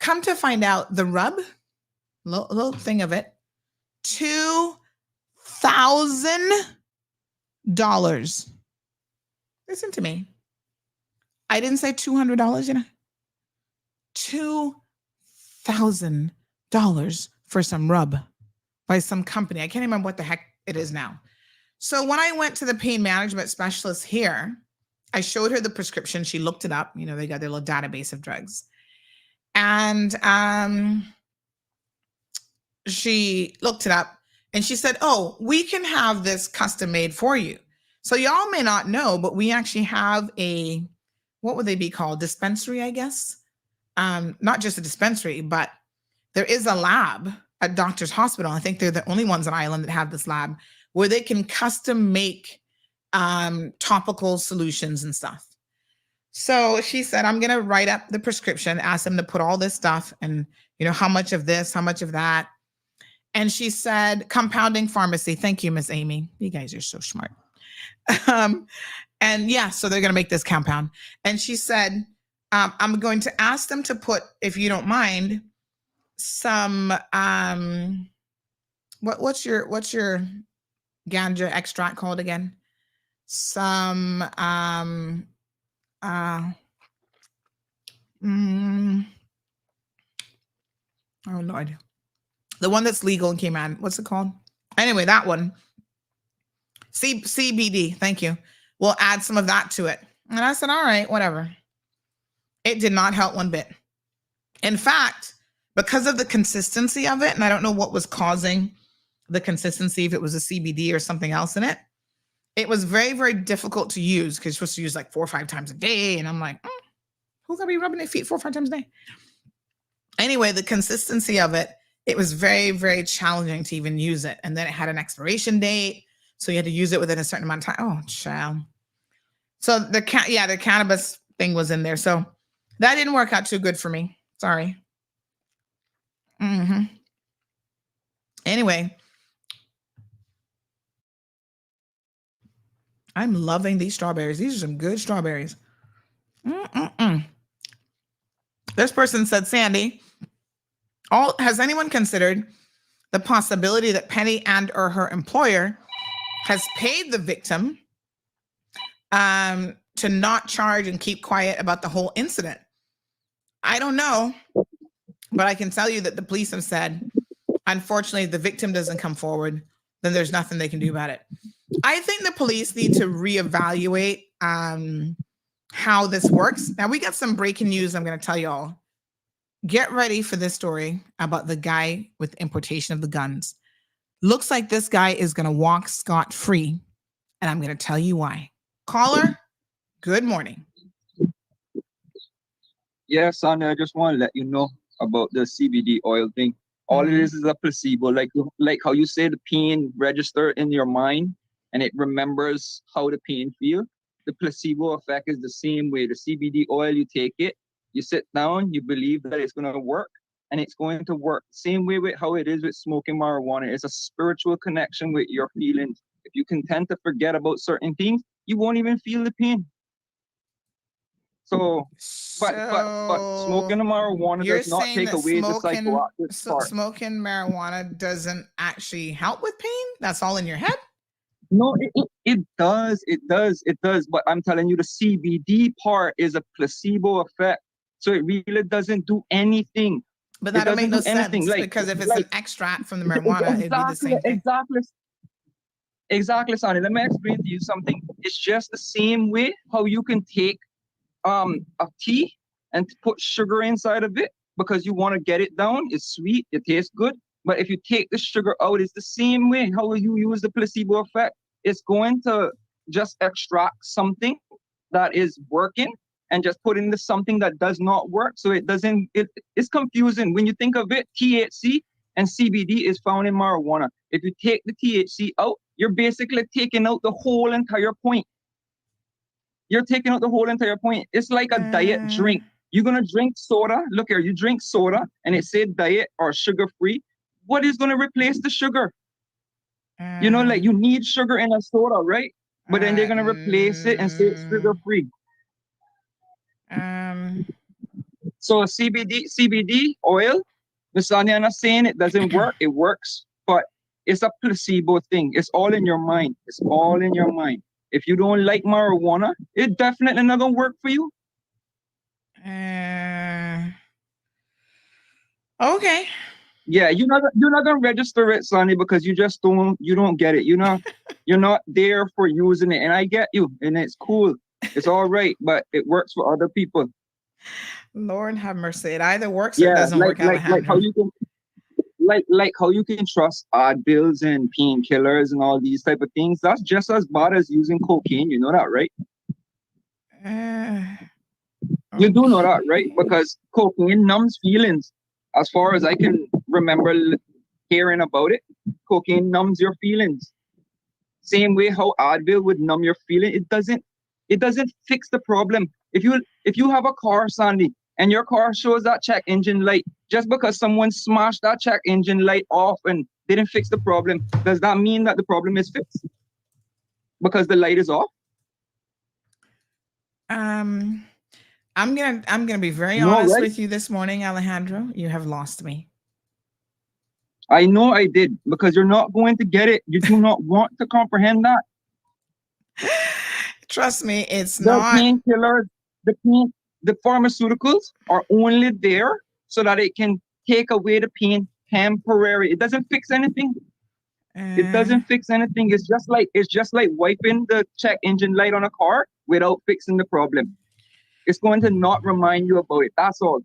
Come to find out, the rub, little thing of it, $2,000. Listen to me. I didn't say $200, $2,000 for some rub by some company. I can't remember what the heck it is now. So when I went to the pain management specialist here, I showed her the prescription. She looked it up. They got their little database of drugs. And she looked it up and she said, oh, we can have this custom made for you. So y'all may not know, but we actually have what would they be called? Dispensary, I guess. Not just a dispensary, but there is a lab at Doctor's Hospital. I think they're the only ones on Island that have this lab where they can custom make topical solutions and stuff. So she said, I'm going to write up the prescription, ask them to put all this stuff and, how much of this, how much of that. And she said, compounding pharmacy. Thank you, Miss Amy. You guys are so smart. And yeah, so they're going to make this compound. And she said, I'm going to ask them to put, if you don't mind, some, what's your ganja extract called again? Some, oh, Lord. The one that's legal in Cayman. What's it called? Anyway, that one. CBD. Thank you. We'll add some of that to it. And I said, all right, whatever. It did not help one bit. In fact, because of the consistency of it, and I don't know what was causing the consistency, if it was a CBD or something else in it, it was very, very difficult to use because you're supposed to use like 4 or 5 times a day. And I'm like, who's going to be rubbing their feet 4 or 5 times a day? Anyway, the consistency of it, it was very, very challenging to even use it. And then it had an expiration date. So you had to use it within a certain amount of time. Oh, child. So the cannabis thing was in there. So that didn't work out too good for me. Sorry. Anyway, I'm loving these strawberries. These are some good strawberries. This person said, Sandy, has anyone considered the possibility that Penny and or her employer has paid the victim to not charge and keep quiet about the whole incident? I don't know, but I can tell you that the police have said, unfortunately, if the victim doesn't come forward, then there's nothing they can do about it. I think the police need to reevaluate how this works. Now, we got some breaking news I'm going to tell you all. Get ready for this story about the guy with importation of the guns. Looks like this guy is going to walk scot-free, and I'm going to tell you why. Caller, good morning. Yeah, son, I just want to let you know about the CBD oil thing. All it is a placebo, like how you say the pain register in your mind and it remembers how the pain feel. The placebo effect is the same way. The CBD oil, you take it, you sit down, you believe that it's going to work, and it's going to work. Same way with how it is with smoking marijuana. It's a spiritual connection with your feelings. If you can tend to forget about certain things, you won't even feel the pain. So, but smoking the marijuana you're does not saying take that away the psychoactive part. smoking marijuana doesn't actually help with pain? That's all in your head? No, it does. But I'm telling you, the CBD part is a placebo effect. So it really doesn't do anything. But that don't make no sense because if it's an extract from the marijuana, it'd be the same thing. Exactly, Sonny. Let me explain to you something. It's just the same way how you can take a tea and put sugar inside of it because you want to get it down. It's sweet, it tastes good. But if you take the sugar out, it's the same way how you use the placebo effect. It's going to just extract something that is working and just put into something that does not work. So it's confusing. When you think of it, THC and CBD is found in marijuana. If you take the THC out, you're basically taking out the whole entire point. You're taking out the whole entire point. It's like a diet drink. You're going to drink soda. Look here, you drink soda and it said diet or sugar-free. What is going to replace the sugar? Like you need sugar in a soda, right? But then they're going to replace it and say it's sugar-free. So CBD oil, Miss Anya, I'm not saying it doesn't work. It works, but it's a placebo thing. It's all in your mind. It's all in your mind. If you don't like marijuana, it definitely not gonna work for you. Okay. Yeah, you're not gonna register it, Sonny, because you don't get it. You're not there for using it. And I get you, and it's cool. It's all right, but it works for other people. Lord have mercy. It either works or it doesn't work. Like how you can like how you can trust Advils and painkillers and all these type of things. That's just as bad as using cocaine. You know that, right? You do know that, right? Because cocaine numbs feelings. As far as I can remember hearing about it, cocaine numbs your feelings. Same way how Advil would numb your feeling. It doesn't fix the problem. If you have a car, Sandy, and your car shows that check engine light, just because someone smashed that check engine light off and didn't fix the problem, does that mean that the problem is fixed? Because the light is off? I'm gonna be very honest with you this morning, Alejandro. You have lost me. I know I did, because you're not going to get it. You do not want to comprehend that. Trust me, it's the not. Painkillers, the pharmaceuticals are only there so that it can take away the pain temporary. It doesn't fix anything. It doesn't fix anything. It's just like wiping the check engine light on a car without fixing the problem. It's going to not remind you about it. That's all.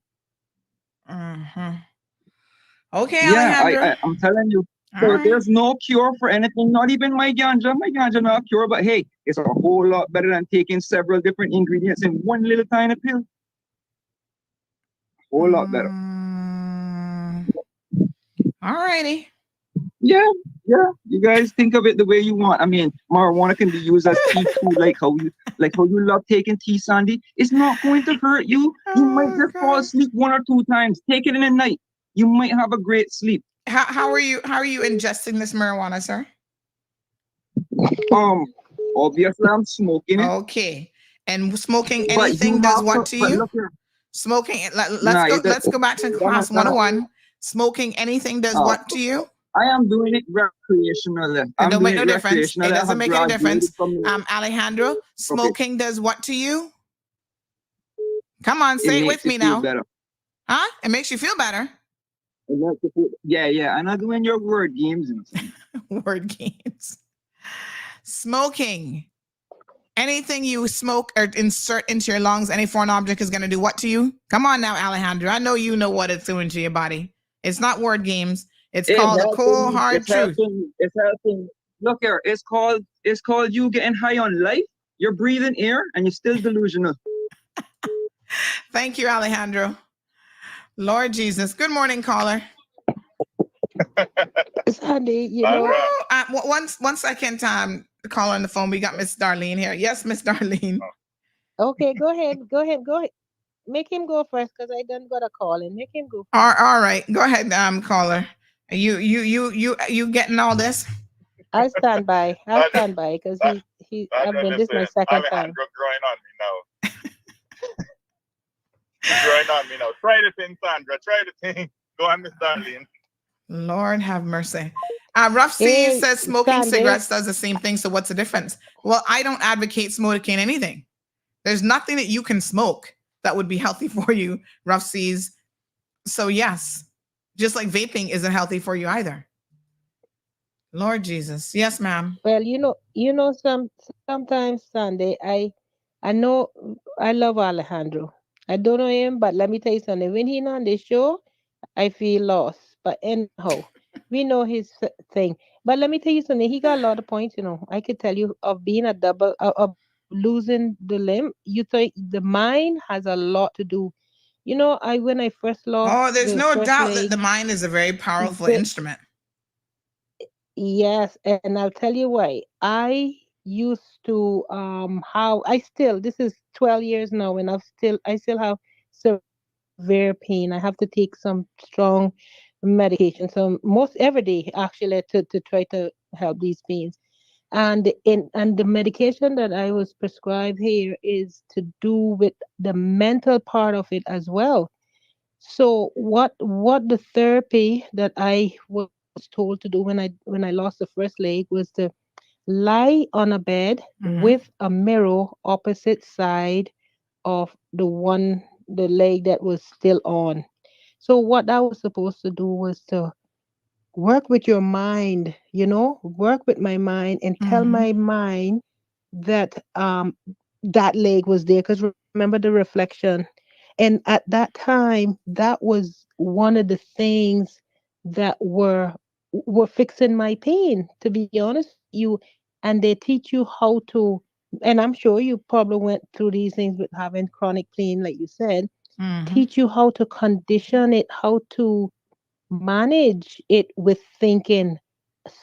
Okay, yeah, Alejandro. I'm telling you. So there's no cure for anything, not even my ganja. My ganja not a cure, but hey, it's a whole lot better than taking several different ingredients in one little tiny pill. A whole lot better. All righty. Yeah. You guys think of it the way you want. I mean, marijuana can be used as tea too, like how you love taking tea, Sandy. It's not going to hurt you. You might just fall asleep 1 or 2 times. Take it in the night. You might have a great sleep. How are you ingesting this marijuana, sir? Obviously I'm smoking it. Okay. And smoking anything does what to you? Smoking, let's go back to class 101. Smoking anything does what to you? I am doing it recreationally. It don't make no difference. It doesn't make any difference. Alejandro, smoking does what to you? Come on, say it with me now. Huh? It makes you feel better. Yeah. I'm not doing your word games. Word games. Smoking. Anything you smoke or insert into your lungs, any foreign object is going to do what to you? Come on now, Alejandro. I know you know what it's doing to your body. It's not word games. It's called a cold, hard truth. It's helping. Look here. It's called you getting high on life. You're breathing air and you're still delusional. Thank you, Alejandro. Lord Jesus. Good morning, caller. Sandy, you know. One second, caller on the phone. We got Miss Darlene here. Yes, Miss Darlene. Okay, go ahead. Make him go first because I done got a call and make him go. All right. Go ahead, caller. You getting all this? I'll stand by because I've been this my second time. Growing on me now. Growing on me now. Try the thing, Sandra. Try the thing. Go on, Miss Darlene. Lord have mercy. Rough Seas says smoking cigarettes does the same thing. So what's the difference? Well, I don't advocate smoking anything. There's nothing that you can smoke that would be healthy for you, Rough Seas. So yes, just like vaping isn't healthy for you either. Lord Jesus. Yes, ma'am. Well, sometimes Sunday, I know I love Alejandro. I don't know him, but let me tell you something. When he's on the show, I feel lost. But anyhow, we know his thing. But let me tell you something. He got a lot of points, I could tell you of being a double, of losing the limb. You think the mind has a lot to do. When I first lost. There's no doubt that the mind is a very powerful instrument. Yes, and I'll tell you why. I used to this is 12 years now, and I still have severe pain. I have to take some strong medication, so most every day actually to try to help these pains. And the medication that I was prescribed here is to do with the mental part of it as well. So what the therapy that I was told to do when I lost the first leg was to lie on a bed with a mirror opposite side of the leg that was still on. So what I was supposed to do was to work with your mind, work with my mind and tell my mind that that leg was there, because remember the reflection. And at that time, that was one of the things that were fixing my pain, to be honest with you. And they teach you how to, and I'm sure you probably went through these things with having chronic pain, like you said, teach you how to condition it, how to manage it with thinking.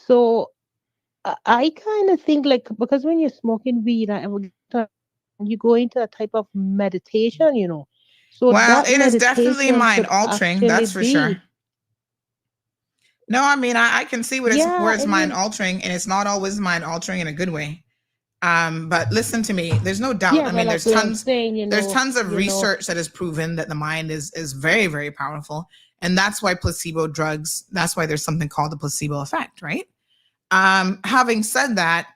So I kind of think like, because when you're smoking weed, you go into a type of meditation. So well, that it is definitely meditation mind could altering. actually That's for be. sure. No, I mean, I can see where it's mind altering, and it's not always mind altering in a good way. But listen to me. There's no doubt. Yeah, I mean, well, there's that's what I'm tons. saying, There's tons of research that has proven that the mind is very, very powerful, and that's why placebo drugs. That's why there's something called the placebo effect, right? Having said that,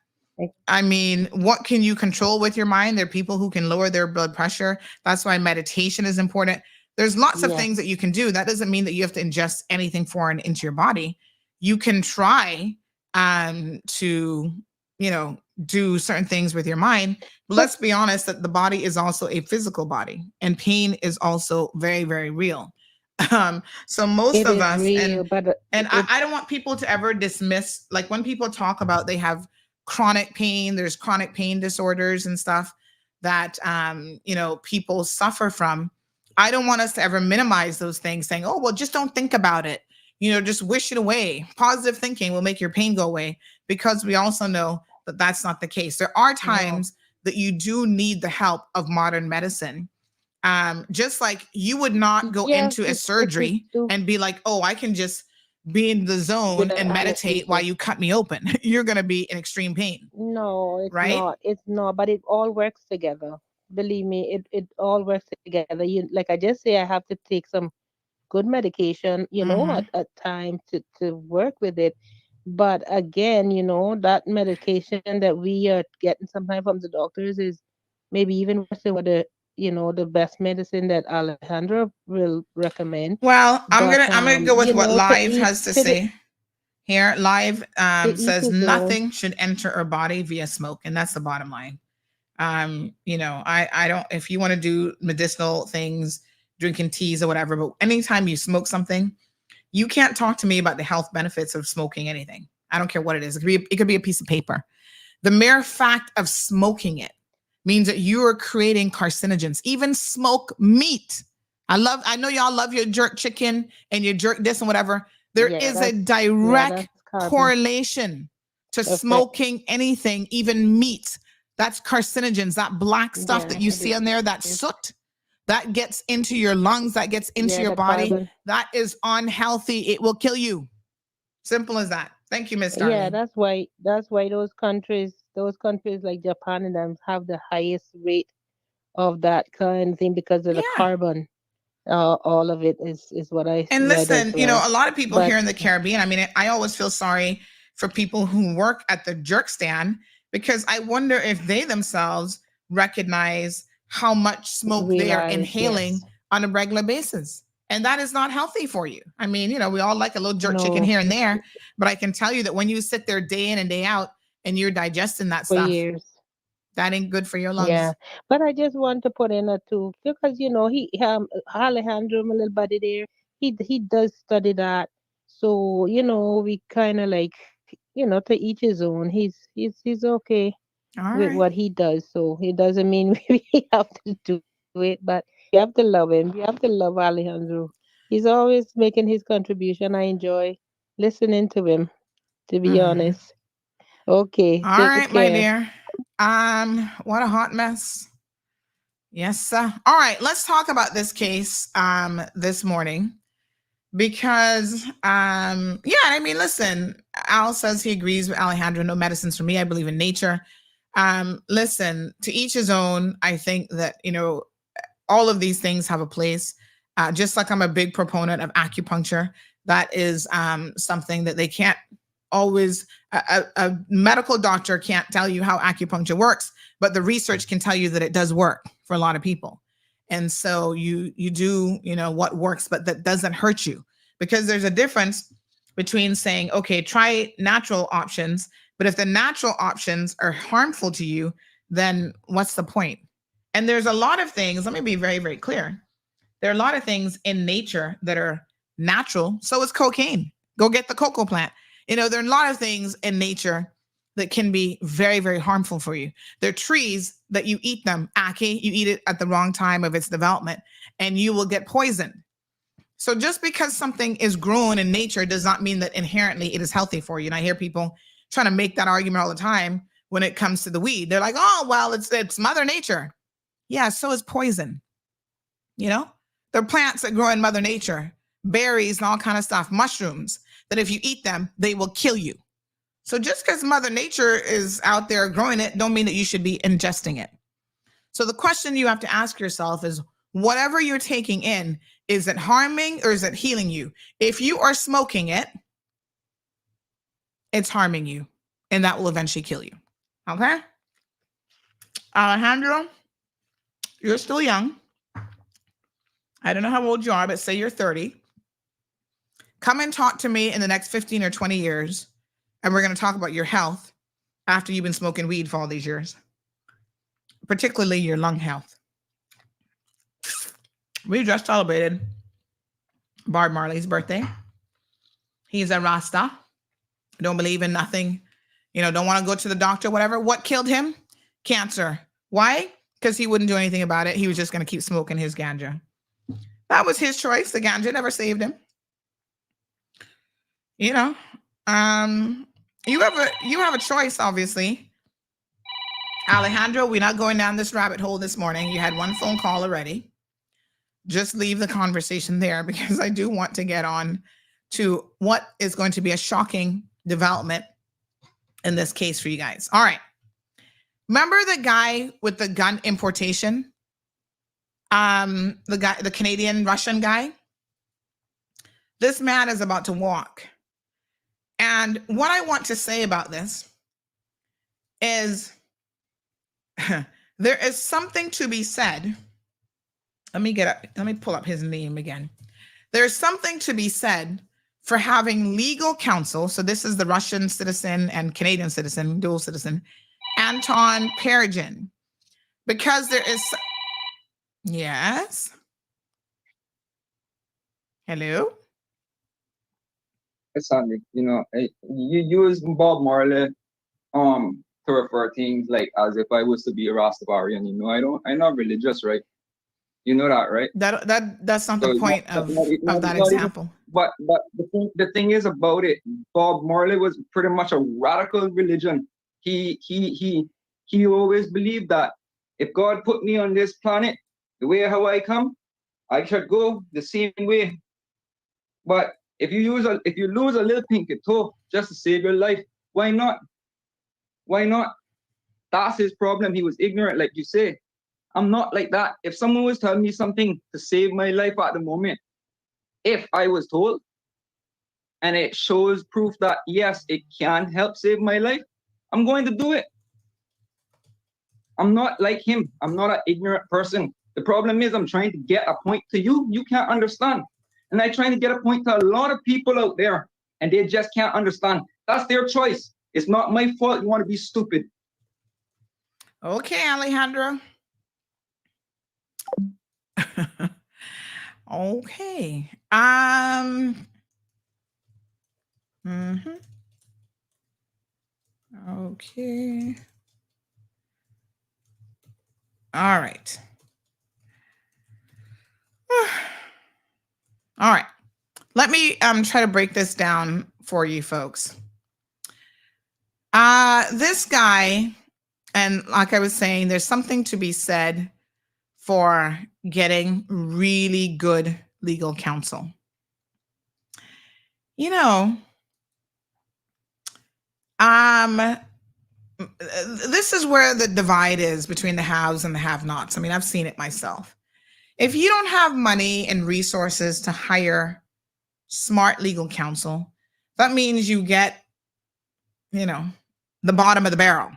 I mean, what can you control with your mind? There are people who can lower their blood pressure. That's why meditation is important. There's lots of things that you can do. That doesn't mean that you have to ingest anything foreign into your body. You can try to, do certain things with your mind. But let's be honest that the body is also a physical body, and pain is also very, very real. So most of us, real, and I don't want people to ever dismiss, like when people talk about they have chronic pain, there's chronic pain disorders and stuff that, people suffer from. I don't want us to ever minimize those things saying, oh, well, just don't think about it. Just wish it away. Positive thinking will make your pain go away, because we also know that that's not the case. There are times that you do need the help of modern medicine. Just like you would not go into a surgery and be like, oh, I can just be in the zone and meditate while you cut me open. You're going to be in extreme pain. No, it's right? not. It's not, but it all works together. Believe me, it all works together. Like I just say, I have to take some good medication, at time to work with it. But again, that medication that we are getting sometimes from the doctors is maybe even worse than what the best medicine that Alejandro will recommend. Well, I'm gonna go with what Live has to say. Here, Live says nothing should enter our body via smoke, and that's the bottom line. I don't, if you want to do medicinal things, drinking teas or whatever, but anytime you smoke something, you can't talk to me about the health benefits of smoking anything. I don't care what it is. It could be a piece of paper. The mere fact of smoking it means that you are creating carcinogens. Even smoked meat. I know y'all love your jerk chicken and your jerk this and whatever. There is a direct correlation to smoking anything, even meat. That's carcinogens. That black stuff that you see on there, that soot, that gets into your lungs, that gets into your body. Carbon. That is unhealthy. It will kill you. Simple as that. Thank you, Miss Darlene. Yeah, that's why those countries like Japan and them have the highest rate of that kind of thing because of the carbon. All of it is what I And read listen, as you know, well. a lot of people here in the Caribbean, I mean, I always feel sorry for people who work at the jerk stand because I wonder if they themselves recognize how much smoke they are inhaling on a regular basis. And that is not healthy for you. I mean, you know, we all like a little jerk chicken here and there, but I can tell you that when you sit there day in and day out and you're digesting that stuff, that ain't good for your lungs. Yeah, but I just want to put in a too because you know he Alejandro, my little buddy there, he does study that. So you know we kind of like to each his own. He's okay with what he does. So it doesn't mean we have to do it, but we have to love him. We have to love Alejandro. He's always making his contribution. I enjoy listening to him. To be honest. Okay. All right, my dear. What a hot mess. Yes, sir. All right, let's talk about this case this morning because I mean, listen, Al says he agrees with Alejandro, no medicines for me. I believe in nature. Listen, to each his own. I think that, you know, all of these things have a place. Just like I'm a big proponent of acupuncture, that is something that they can't always, a medical doctor can't tell you how acupuncture works, but the research can tell you that it does work for a lot of people. And so you do, you know, what works, but that doesn't hurt you, because there's a difference between saying, okay, try natural options, but if the natural options are harmful to you, then what's the point? And there's a lot of things, let me be very, very clear. There are a lot of things in nature that are natural. So is cocaine. Go get the cocoa plant. You know, there are a lot of things in nature that can be very, very harmful for you. There are trees that you eat them, ackee, you eat it at the wrong time of its development, and you will get poisoned. So just because something is grown in nature does not mean that inherently it is healthy for you. And I hear people trying to make that argument all the time when it comes to the weed. They're like, oh, well, it's Mother Nature. Yeah, so is poison. You know, there are plants that grow in Mother Nature, berries and all kind of stuff, mushrooms, that if you eat them, they will kill you. So just because Mother Nature is out there growing it, don't mean that you should be ingesting it. So the question you have to ask yourself is, whatever you're taking in, is it harming or is it healing you? If you are smoking it, it's harming you, and that will eventually kill you. Okay? Alejandro, you're still young. I don't know how old you are, but say you're 30. Come and talk to me in the next 15 or 20 years, and we're going to talk about your health after you've been smoking weed for all these years, particularly your lung health. We just celebrated Bob Marley's birthday. He's a Rasta. Don't believe in nothing. You know, don't want to go to the doctor, whatever. What killed him? Cancer. Why? Because he wouldn't do anything about it. He was just going to keep smoking his ganja. That was his choice. The ganja never saved him. You know, you have a choice, obviously. Alejandro, we're not going down this rabbit hole this morning. You had one phone call already. Just leave the conversation there, because I do want to get on to what is going to be a shocking development in this case for you guys. All right. Remember the guy with the gun importation? The Canadian Russian guy? This man is about to walk. And what I want to say about this is there is something to be said. Let me pull up his name again. There's something to be said for having legal counsel. So this is the Russian citizen and Canadian citizen, dual citizen, Anton Perigin. Because there is... Yes? Hello? Sandy, you know, you use Bob Marley to refer things like as if I was to be a Rastafarian. I'm not religious, right? You know that, right? That's not So the point of that example. But the thing is about it, Bob Marley was pretty much a radical religion. He always believed that if God put me on this planet, the way how I come, I should go the same way. But if you lose a little pinky toe just to save your life, why not? Why not? That's his problem. He was ignorant, like you say. I'm not like that. If someone was telling me something to save my life at the moment, if I was told, and it shows proof that yes, it can help save my life, I'm going to do it. I'm not like him. I'm not an ignorant person. The problem is I'm trying to get a point to you. You can't understand. And I'm trying to get a point to a lot of people out there, and they just can't understand. That's their choice. It's not my fault you want to be stupid. Okay, Alejandro. Okay. Okay. All right. All right. Let me try to break this down for you folks. This guy, and like I was saying, there's something to be said for getting really good legal counsel. You know, this is where the divide is between the haves and the have-nots. I mean, I've seen it myself. If you don't have money and resources to hire smart legal counsel, that means you get, the bottom of the barrel.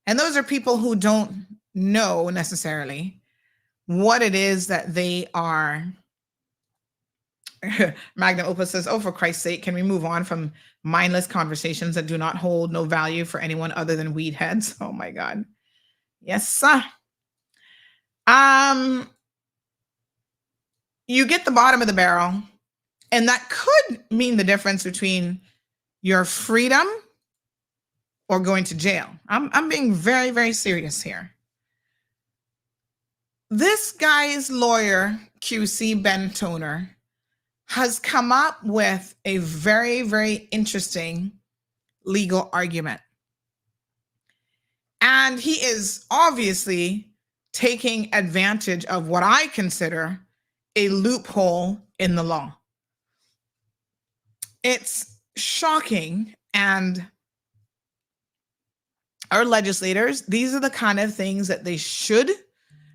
And those are people who don't know necessarily what it is that they are. Magnum Opus says, oh, for Christ's sake, can we move on from mindless conversations that do not hold no value for anyone other than weed heads? Oh my God. Yes, sir. You get the bottom of the barrel, and that could mean the difference between your freedom or going to jail. I'm being very, very serious here. This guy's lawyer, QC Ben Toner, has come up with a very, very interesting legal argument. And he is obviously taking advantage of what I consider a loophole in the law. It's shocking. And our legislators, these are the kind of things that they should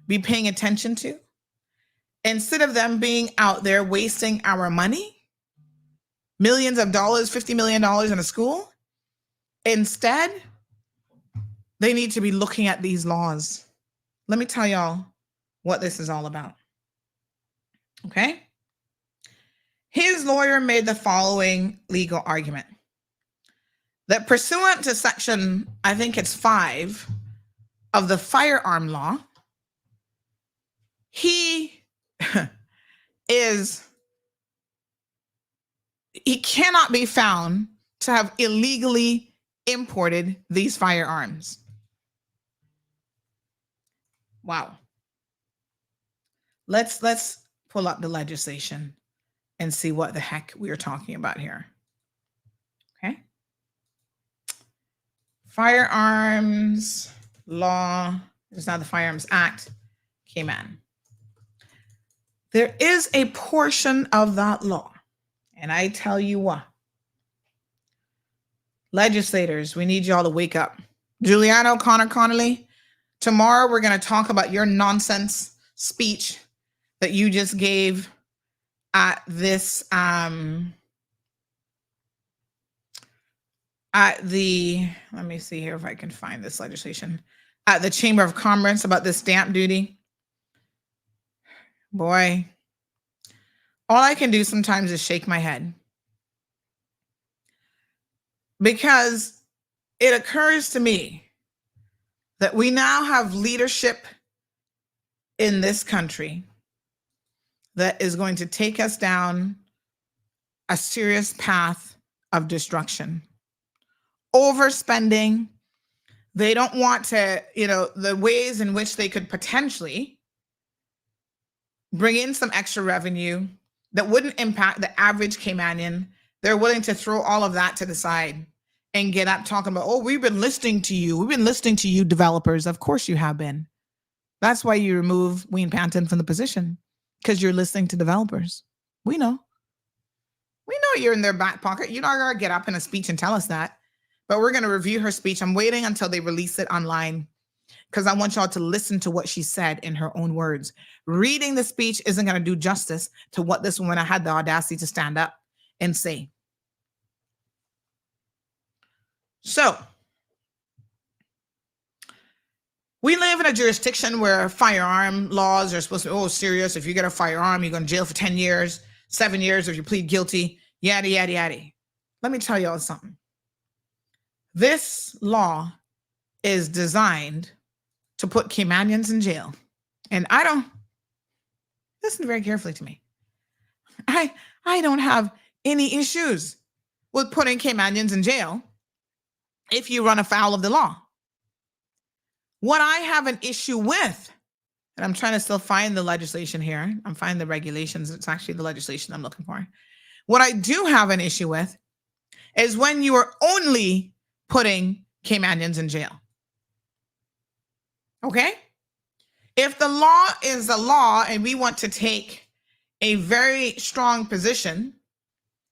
be paying attention to. Instead of them being out there wasting our money, millions of dollars, $50 million in a school, instead, they need to be looking at these laws. Let me tell y'all what this is all about. Okay? His lawyer made the following legal argument. That pursuant to section, I think it's 5 of the firearm law, he cannot be found to have illegally imported these firearms. Wow. Let's pull up the legislation and see what the heck we are talking about here. Okay. Firearms law. It's not the Firearms Act. Cayman. There is a portion of that law, and I tell you what, legislators, we need y'all to wake up. Juliana O'Connor Connolly, tomorrow we're going to talk about your nonsense speech that you just gave at this, let me see here if I can find this legislation, at the Chamber of Commerce about this stamp duty. Boy, all I can do sometimes is shake my head. Because it occurs to me that we now have leadership in this country that is going to take us down a serious path of destruction. Overspending, They don't want to, the ways in which they could potentially bring in some extra revenue that wouldn't impact the average Caymanian. They're willing to throw all of that to the side and get up talking about, oh, we've been listening to you. We've been listening to you, developers. Of course you have been. That's why you remove Wayne Panton from the position, because you're listening to developers. We know. We know you're in their back pocket. You're not going to get up in a speech and tell us that. But we're going to review her speech. I'm waiting until they release it online because I want y'all to listen to what she said in her own words. Reading the speech isn't going to do justice to what this woman had the audacity to stand up and say. So, we live in a jurisdiction where firearm laws are supposed to be, serious. If you get a firearm, you're going to jail for 10 years, 7 years if you plead guilty, yada, yada, yada. Let me tell y'all something. This law is designed to put Caymanians in jail. And listen very carefully to me. I don't have any issues with putting Caymanians in jail if you run afoul of the law. What I have an issue with, and I'm trying to still find the legislation here. I'm finding the regulations. It's actually the legislation I'm looking for. What I do have an issue with is when you are only putting Caymanians in jail. Okay? If the law is the law and we want to take a very strong position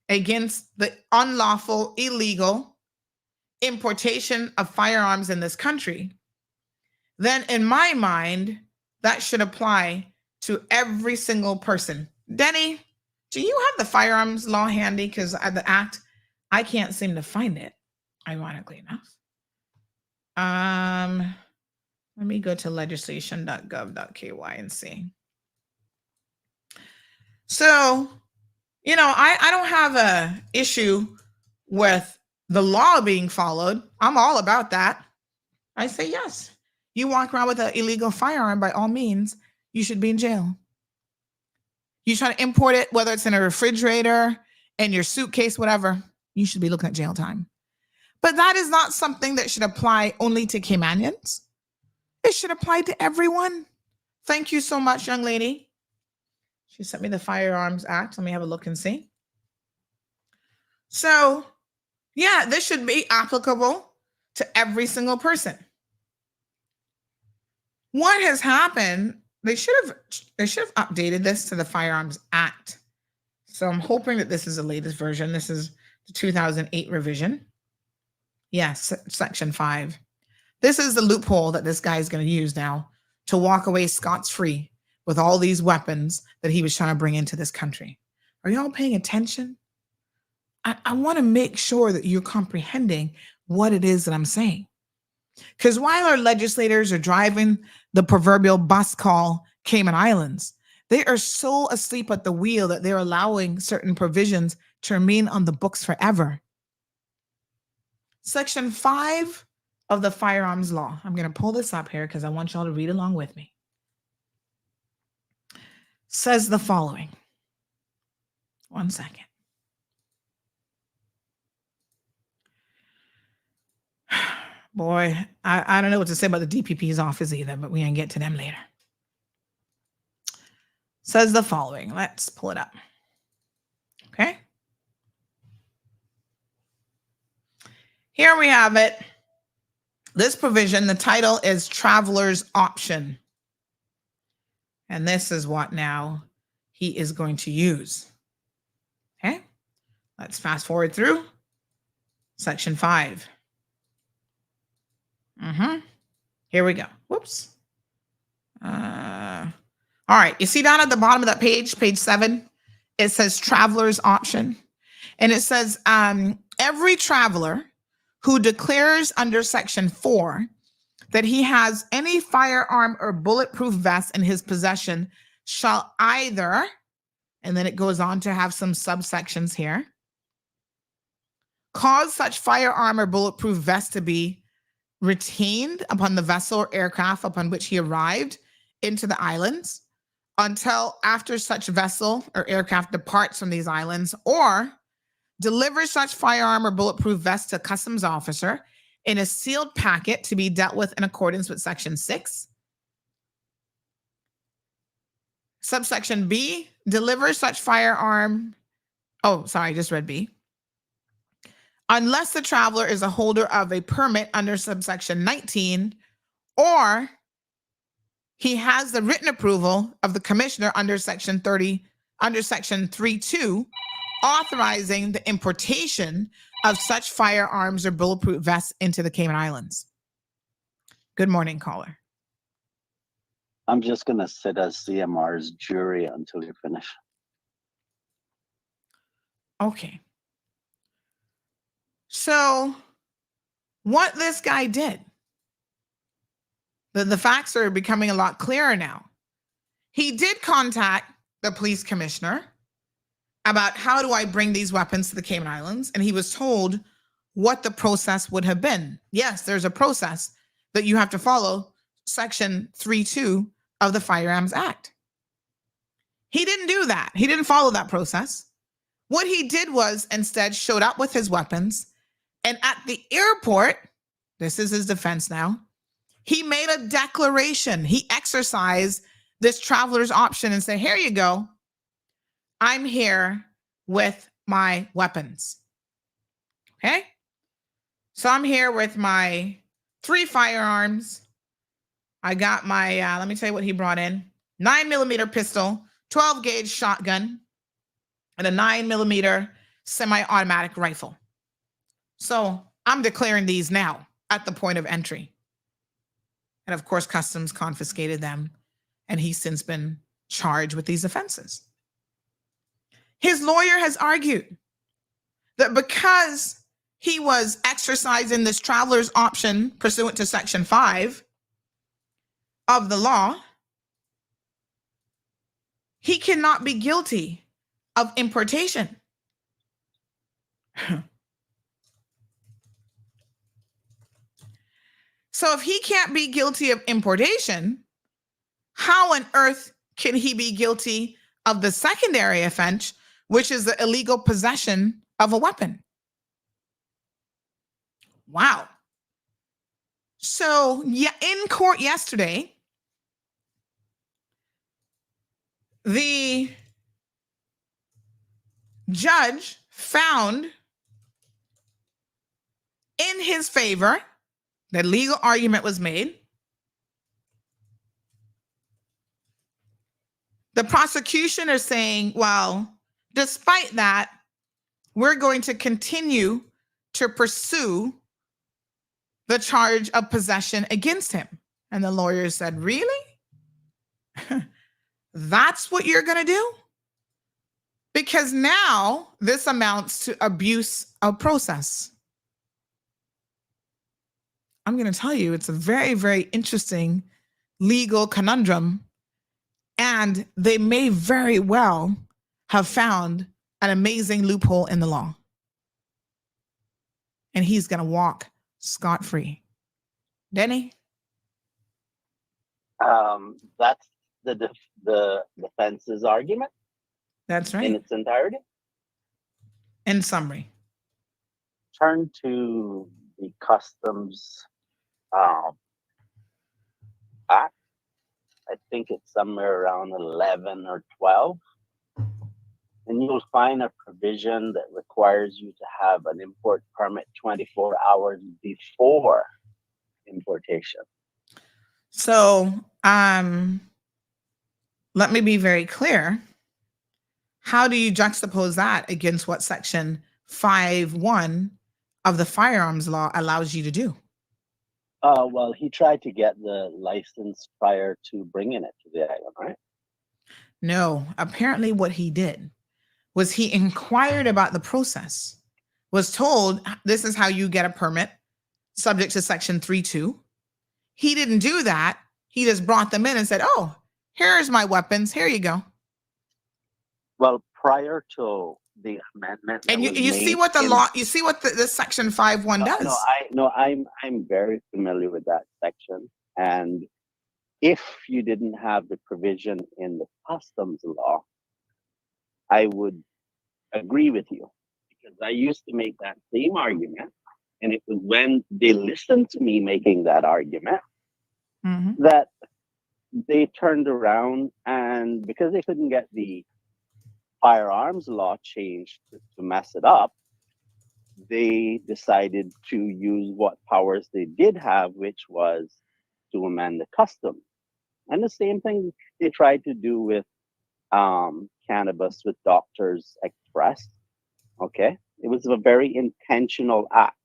against the unlawful, illegal importation of firearms in this country, then in my mind, that should apply to every single person. Denny, do you have the firearms law handy? Because the act, I can't seem to find it, ironically enough. Let me go to legislation.gov.ky and see. So, I don't have an issue with the law being followed. I'm all about that. I say yes. You walk around with an illegal firearm, by all means, you should be in jail. You try to import it, whether it's in a refrigerator, in your suitcase, whatever, you should be looking at jail time. But that is not something that should apply only to Caymanians. It should apply to everyone. Thank you so much, young lady. She sent me the Firearms Act. Let me have a look and see. So, yeah, this should be applicable to every single person. What has happened, they should have updated this to the Firearms Act. So I'm hoping that this is the latest version. This is the 2008 revision. Yes, Section 5. This is the loophole that this guy is going to use now to walk away scot-free with all these weapons that he was trying to bring into this country. Are y'all paying attention? I want to make sure that you're comprehending what it is that I'm saying. Because while our legislators are driving the proverbial bus called Cayman Islands, they are so asleep at the wheel that they're allowing certain provisions to remain on the books forever. Section 5 of the firearms law. I'm going to pull this up here because I want y'all to read along with me. Says the following. One second. Boy, I don't know what to say about the DPP's office either, but we can get to them later. Says the following. Let's pull it up. Okay. Here we have it. This provision, the title is Traveler's Option. And this is what now he is going to use. Okay. Let's fast forward through Section 5. Here we go. Whoops. All right. You see down at the bottom of that page, page 7, it says Traveler's Option. And it says every traveler who declares under Section 4 that he has any firearm or bulletproof vest in his possession shall either, and then it goes on to have some subsections here, cause such firearm or bulletproof vest to be retained upon the vessel or aircraft upon which he arrived into the islands until after such vessel or aircraft departs from these islands, or deliver such firearm or bulletproof vest to a customs officer in a sealed packet to be dealt with in accordance with Section 6. Subsection B, deliver such firearm. Oh, sorry, I just read B. Unless the traveler is a holder of a permit under subsection 19, or he has the written approval of the commissioner under section 3.2, authorizing the importation of such firearms or bulletproof vests into the Cayman Islands. Good morning, caller. I'm just going to sit as CMR's jury until you finish. Okay. So what this guy did, the facts are becoming a lot clearer now. He did contact the police commissioner about how do I bring these weapons to the Cayman Islands, and he was told what the process would have been. Yes, there's a process that you have to follow, section 3.2 of the Firearms Act. He didn't do that. He didn't follow that process. What he did was instead showed up with his weapons, and at the airport, this is his defense now, he made a declaration. He exercised this traveler's option and said, here you go. I'm here with my weapons. Okay? So I'm here with my 3 firearms. I got my, let me tell you what he brought in. 9mm pistol, 12 gauge shotgun, and a 9mm semi-automatic rifle. So I'm declaring these now at the point of entry. And of course, Customs confiscated them, and he's since been charged with these offenses. His lawyer has argued that because he was exercising this traveler's option pursuant to Section 5 of the law, he cannot be guilty of importation. So if he can't be guilty of importation, how on earth can he be guilty of the secondary offense, which is the illegal possession of a weapon? Wow. So yeah, in court yesterday, the judge found in his favor that legal argument was made. The prosecution is saying, well, despite that, we're going to continue to pursue the charge of possession against him. And the lawyer said, really? That's what you're going to do? Because now this amounts to abuse of process. I'm going to tell you, it's a very, very interesting legal conundrum. And they may very well have found an amazing loophole in the law. And he's going to walk scot-free. Denny? That's the defense's argument? That's right. In its entirety? In summary. Turn to the Customs Act. I think it's somewhere around 11 or 12. And you'll find a provision that requires you to have an import permit 24 hours before importation. So let me be very clear. How do you juxtapose that against what Section 5.1 of the firearms law allows you to do? Well, he tried to get the license prior to bringing it to the island, right? No, apparently what he did was he inquired about the process, was told this is how you get a permit subject to Section 3.2. He didn't do that. He just brought them in and said, oh, here's my weapons. Here you go. Well, prior to the amendment, and you see what the law, you see what the Section 5.1 does. I'm very familiar with that section. And if you didn't have the provision in the customs law, I would agree with you, because I used to make that same argument And it was when they listened to me making that argument Mm-hmm. that they turned around, and because they couldn't get the firearms law changed to mess it up, they decided to use what powers they did have, which was to amend the custom. And the same thing they tried to do with cannabis with Doctors Express. Okay, it was a very intentional act,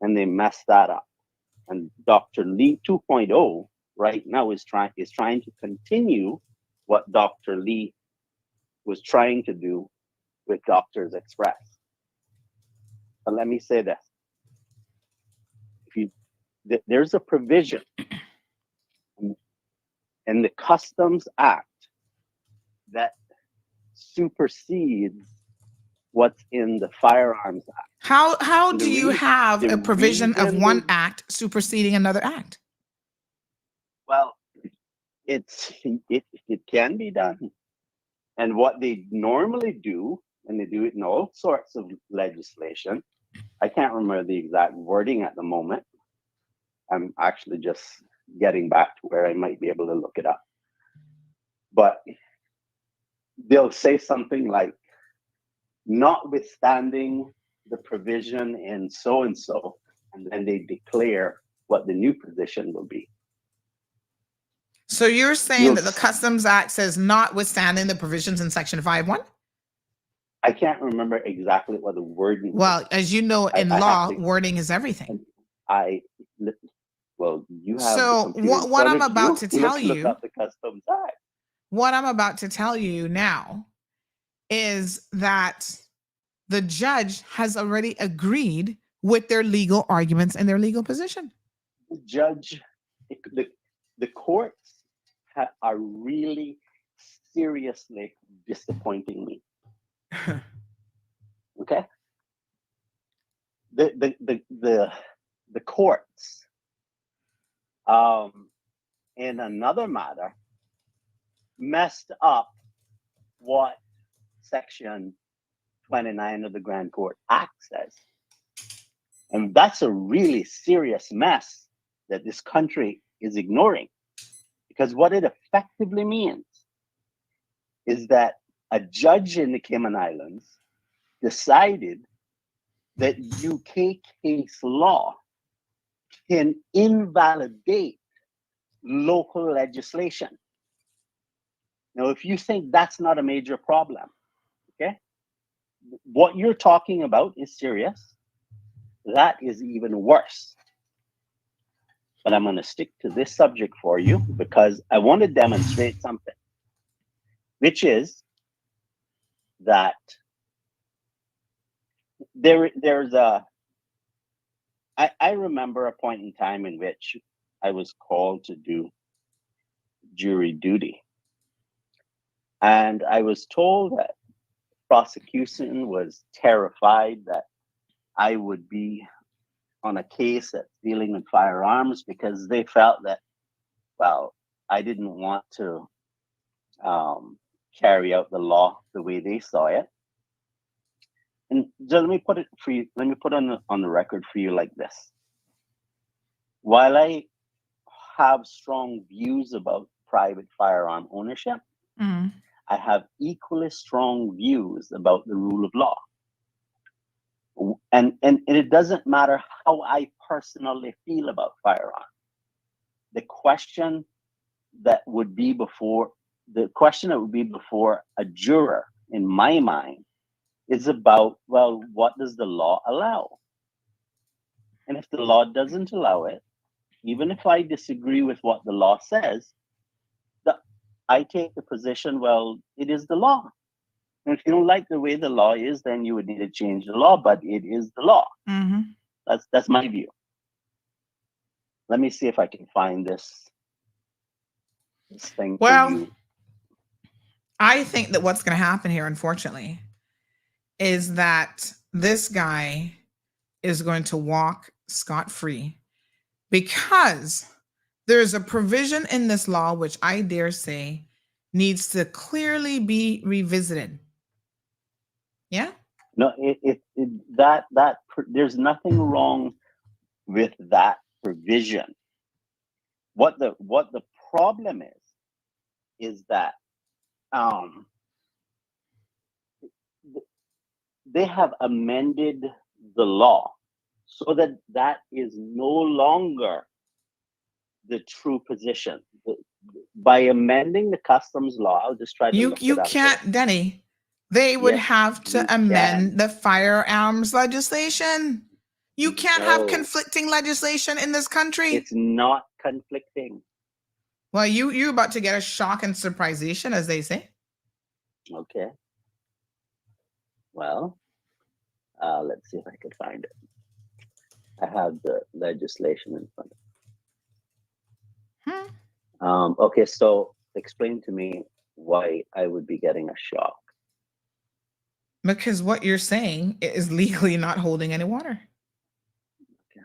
and they messed that up. And Dr. Lee 2.0 right now is trying to continue what Dr. Lee was trying to do with Doctors Express. But let me say this: there's a provision in the Customs Act that supersedes what's in the Firearms Act. How do you have a provision of one act superseding another act? Well, it can be done. And what they normally do, and they do it in all sorts of legislation, I can't remember the exact wording at the moment. I'm actually just getting back to where I might be able to look it up. But they'll say something like, notwithstanding the provision in so and so, and then they declare what the new position will be. So you're saying that the Customs Act says notwithstanding the provisions in Section 5.1? I can't remember exactly what the wording. Well, as you know, in law, wording is everything. Well, you have. So what I'm about to tell you. Look up the Customs Act. What I'm about to tell you now is that the judge has already agreed with their legal arguments and their legal position. The judge, the courts are really seriously disappointing me. Okay, the courts, in another matter, messed up what Section 29 of the Grand Court Act says. And that's a really serious mess that this country is ignoring. Because what it effectively means is that a judge in the Cayman Islands decided that UK case law can invalidate local legislation. Now, if you think that's not a major problem, okay, what you're talking about is serious. That is even worse. But I'm going to stick to this subject for you because I want to demonstrate something, which is that I remember a point in time in which I was called to do jury duty. And I was told that prosecution was terrified that I would be on a case that's dealing with firearms because they felt that, well, I didn't want to carry out the law the way they saw it. And just let me put it for you. Let me put on the record for you like this. While I have strong views about private firearm ownership, I have equally strong views about the rule of law. And it doesn't matter how I personally feel about firearms. The question that would be before a juror in my mind is about, well, what does the law allow? And if the law doesn't allow it, even if I disagree with what the law says, I take the position, well, it is the law. And if you don't like the way the law is, then you would need to change the law, but it is the law. Mm-hmm. That's my view. Let me see if I can find this thing. Well, I think that what's going to happen here, unfortunately, is that this guy is going to walk scot-free because there's a provision in this law which I dare say needs to clearly be revisited. Yeah? No, there's nothing wrong with that provision. What the problem is that they have amended the law so that is no longer the true position. By amending the customs law, I'll just try to look You it up can't, here. Denny. They would Yes, have to you amend can. the firearms legislation. You can't have No. conflicting legislation in this country. It's not conflicting. Well, you're about to get a shock and surprisation, as they say. Okay. Well, let's see if I can find it. I have the legislation in front of me. Okay, so explain to me why I would be getting a shock. Because what you're saying is legally not holding any water. Okay.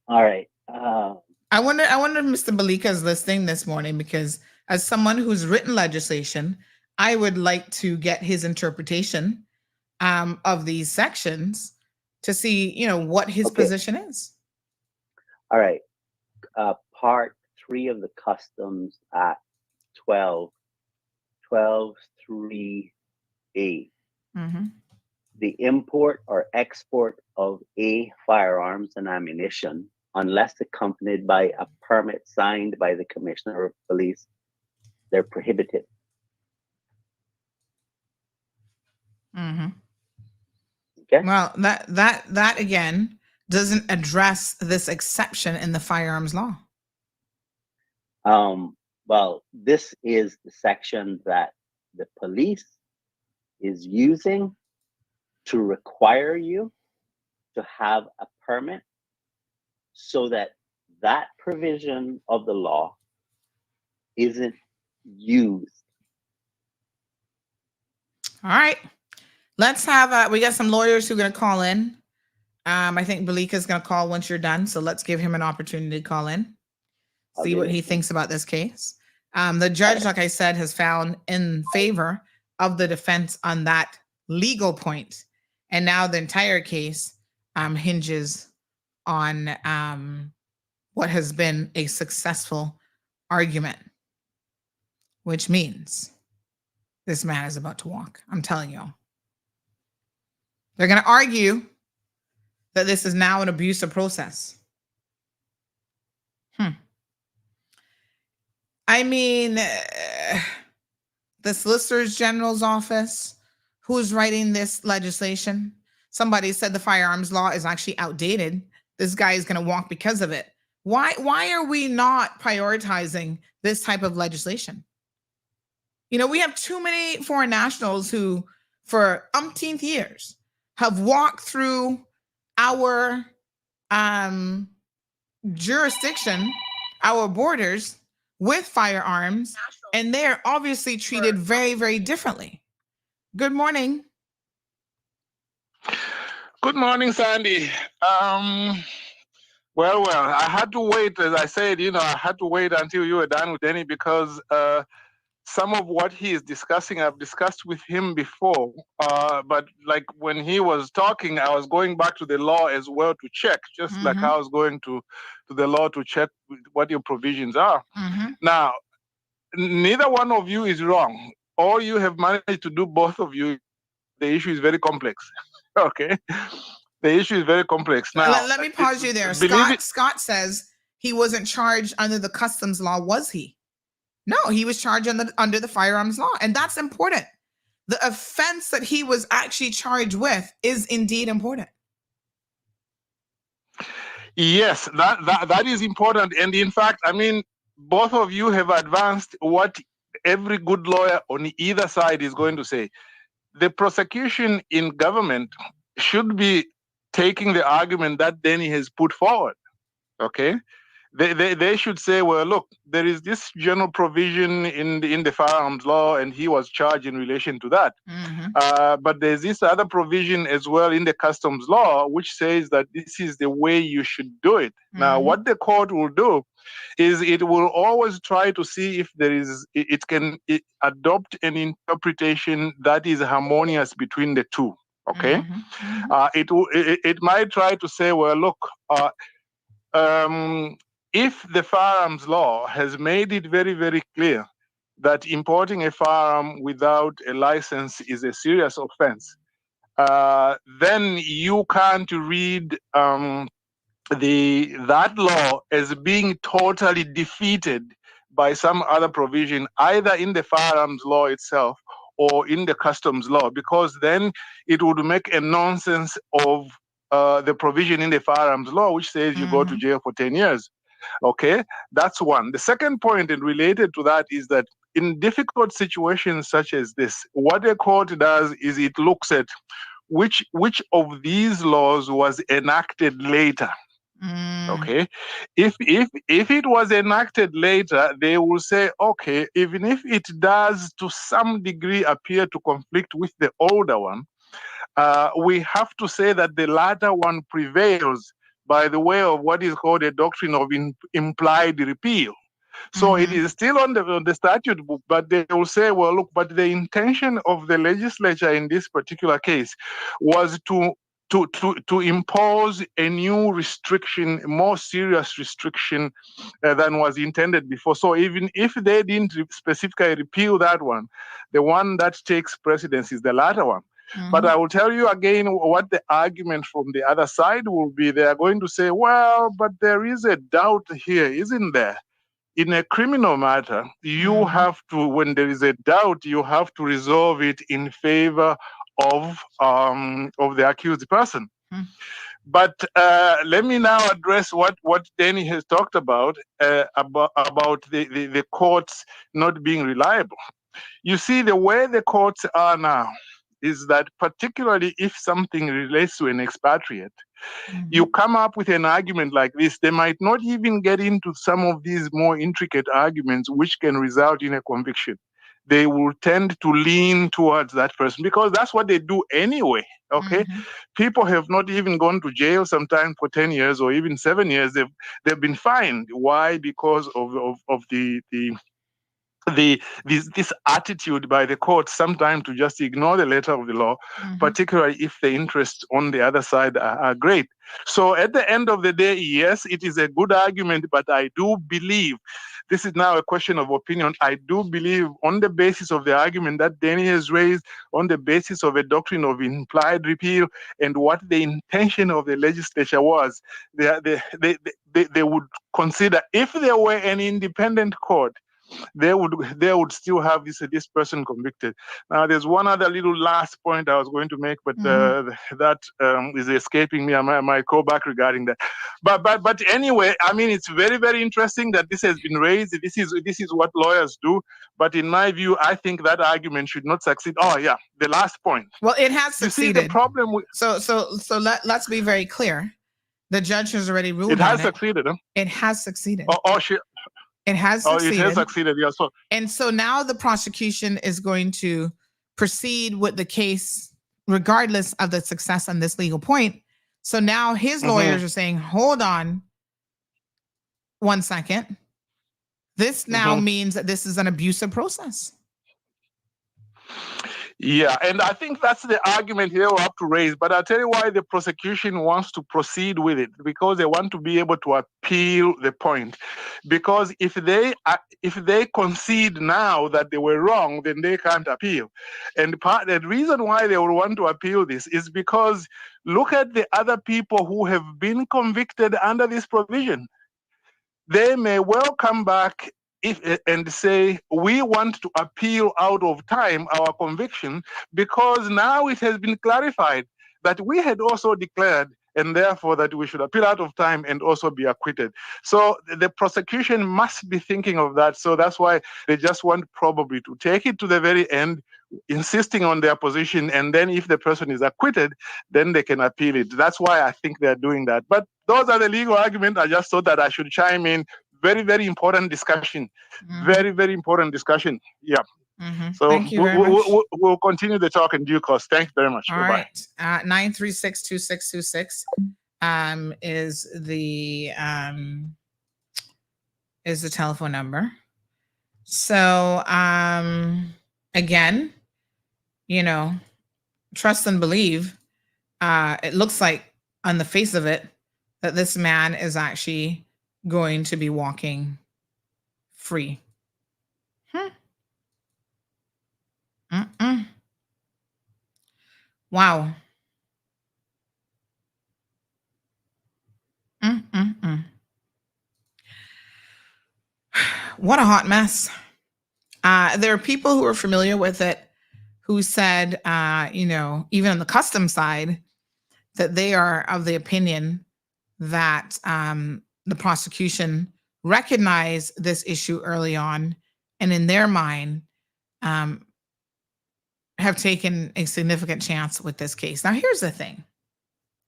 All right. I wonder if Mr. Balika is listening this morning, because as someone who's written legislation, I would like to get his interpretation of these sections to see, what his position is. All right. Part 3 of the Customs Act 12.3a. The import or export of firearms and ammunition, unless accompanied by a permit signed by the Commissioner of Police, they're prohibited. Okay. Well, that again doesn't address this exception in the firearms law. Well, this is the section that the police is using to require you to have a permit, so that provision of the law isn't used. All right. Let's have, we got some lawyers who are going to call in. I think Balika is going to call once you're done. So let's give him an opportunity to call in, see what he thinks about this case. The judge, like I said, has found in favor of the defense on that legal point. And now the entire case hinges on what has been a successful argument, which means this man is about to walk. I'm telling y'all. They're going to argue that this is now an abusive process. I mean, the Solicitor General's office, who's writing this legislation, somebody said the firearms law is actually outdated. This guy is going to walk because of it. Why are we not prioritizing this type of legislation? We have too many foreign nationals who, for umpteenth years, have walked through our jurisdiction, our borders, with firearms, and they're obviously treated very, very differently. Good morning. Good morning, Sandy. Well, I had to wait, as I said, I had to wait until you were done with Denny, because some of what he is discussing, I've discussed with him before. But like when he was talking, I was going back to the law as well to check, just like I was going to the law to check what your provisions are. Now, neither one of you is wrong. All you have managed to do, both of you, the issue is very complex. Okay? The issue is very complex. Now, let me pause you there. Scott says he wasn't charged under the customs law, was he? No, he was charged under the firearms law, and that's important. The offense that he was actually charged with is indeed important. Yes, that is important. And in fact, I mean, both of you have advanced what every good lawyer on either side is going to say. The prosecution in government should be taking the argument that Denny has put forward. Okay? They should say, well, look, there is this general provision in the firearms law, and he was charged in relation to that. But there's this other provision as well in the customs law, which says that this is the way you should do it. Now, what the court will do is it will always try to see if it can adopt an interpretation that is harmonious between the two. Okay, it might try to say, well, look, if the firearms law has made it very, very clear that importing a firearm without a license is a serious offense, then you can't read that law as being totally defeated by some other provision, either in the firearms law itself or in the customs law, because then it would make a nonsense of the provision in the firearms law, which says you go to jail for 10 years. Okay, that's one. The second point, and related to that, is that in difficult situations such as this, what the court does is it looks at which of these laws was enacted later. Okay, if it was enacted later, they will say, okay, even if it does to some degree appear to conflict with the older one, we have to say that the latter one prevails by the way of what is called a doctrine of implied repeal. So it is still on the statute book, but they will say, well, look, but the intention of the legislature in this particular case was to impose a new restriction, a more serious restriction than was intended before. So even if they didn't specifically repeal that one, the one that takes precedence is the latter one. But I will tell you again what the argument from the other side will be. They are going to say, well, but there is a doubt here, isn't there? In a criminal matter, you have to, when there is a doubt, you have to resolve it in favor of the accused person. But let me now address what Danny has talked about the courts not being reliable. You see, the way the courts are now is that particularly if something relates to an expatriate, you come up with an argument like this, they might not even get into some of these more intricate arguments which can result in a conviction. They will tend to lean towards that person because that's what they do anyway. Okay, people have not even gone to jail sometimes for 10 years or even 7 years. They've been fined. Why? Because of this attitude by the court sometimes to just ignore the letter of the law, particularly if the interests on the other side are great. So at the end of the day, yes, it is a good argument, but I do believe, this is now a question of opinion, I do believe on the basis of the argument that Danny has raised, on the basis of a doctrine of implied repeal and what the intention of the legislature was, they would consider, if there were an independent court, they would still have this person convicted. Now, there's one other little last point I was going to make, but that is escaping me. I might go back regarding that. But anyway, I mean, it's very, very interesting that this has been raised. This is what lawyers do. But in my view, I think that argument should not succeed. Oh yeah, the last point. Well, it has succeeded. You see, the problem with let's be very clear. The judge has already ruled. It has succeeded. Huh? It has succeeded. It has succeeded. It has succeeded, yeah. And so now the prosecution is going to proceed with the case regardless of the success on this legal point. So now his lawyers are saying, hold on 1 second. This now means that this is an abusive process. Yeah, and I think that's the argument here we have to raise. But I'll tell you why the prosecution wants to proceed with it, because they want to be able to appeal the point. Because if they concede now that they were wrong, then they can't appeal. And the reason why they will want to appeal this is because look at the other people who have been convicted under this provision. They may well come back and say, we want to appeal out of time our conviction, because now it has been clarified that we had also declared and therefore that we should appeal out of time and also be acquitted. So the prosecution must be thinking of that. So that's why they just want probably to take it to the very end, insisting on their position, and then if the person is acquitted, then they can appeal it. That's why I think they're doing that. But those are the legal arguments. I just thought that I should chime in. Very, very important discussion. Very, very important discussion. Yeah. So Thank you very much. We'll continue the talk in due course. Thanks very much. All Bye-bye. right. 936-2626 is the telephone number. So again, trust and believe. It looks like on the face of it that this man is actually going to be walking free. Wow. What a hot mess. There are people who are familiar with it who said, even on the customs side, that they are of the opinion that the prosecution recognized this issue early on and in their mind have taken a significant chance with this case. Now, here's the thing,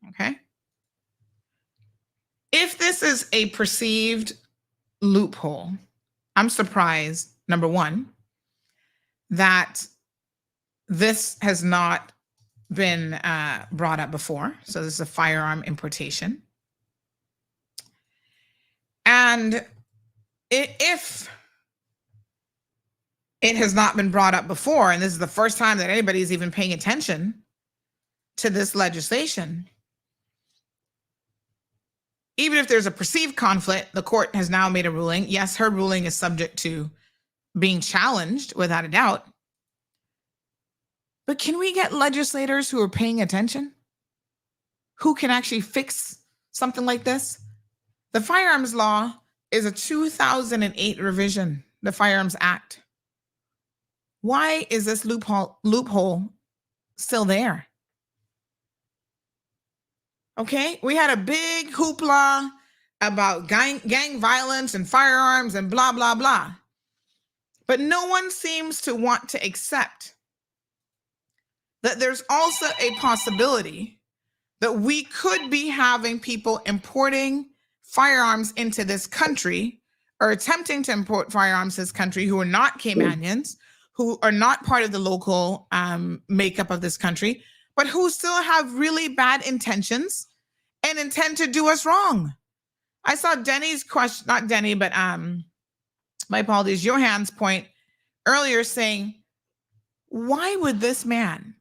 okay? If this is a perceived loophole, I'm surprised, number one, that this has not been brought up before. So this is a firearm importation. And if it has not been brought up before, and this is the first time that anybody's even paying attention to this legislation, even if there's a perceived conflict, the court has now made a ruling. Yes, her ruling is subject to being challenged without a doubt. But can we get legislators who are paying attention, who can actually fix something like this? The firearms law is a 2008 revision, the Firearms Act. Why is this loophole still there? Okay, we had a big hoopla about gang violence and firearms and blah, blah, blah. But no one seems to want to accept that there's also a possibility that we could be having people importing firearms into this country or attempting to import firearms to this country who are not Caymanians, who are not part of the local makeup of this country, but who still have really bad intentions and intend to do us wrong. I saw Denny's question, not Denny, but my apologies, Johan's point earlier saying, why would this man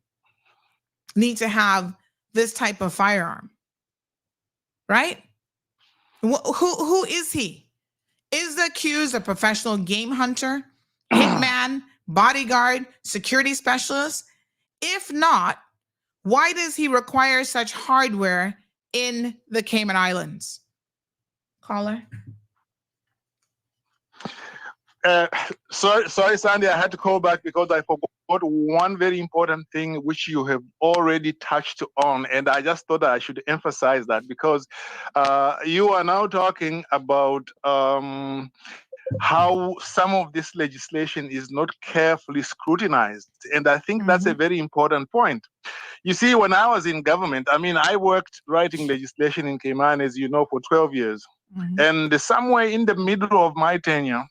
need to have this type of firearm? Right? Who is he? Is the accused a professional game hunter, hitman, bodyguard, security specialist? If not, why does he require such hardware in the Cayman Islands? Caller. Sorry, Sandy, I had to call back because I forgot one very important thing which you have already touched on, and I just thought that I should emphasize that because you are now talking about how some of this legislation is not carefully scrutinized, and I think that's a very important point. You see, when I was in government, I worked writing legislation in Cayman, as you know, for 12 years, and somewhere in the middle of my tenure,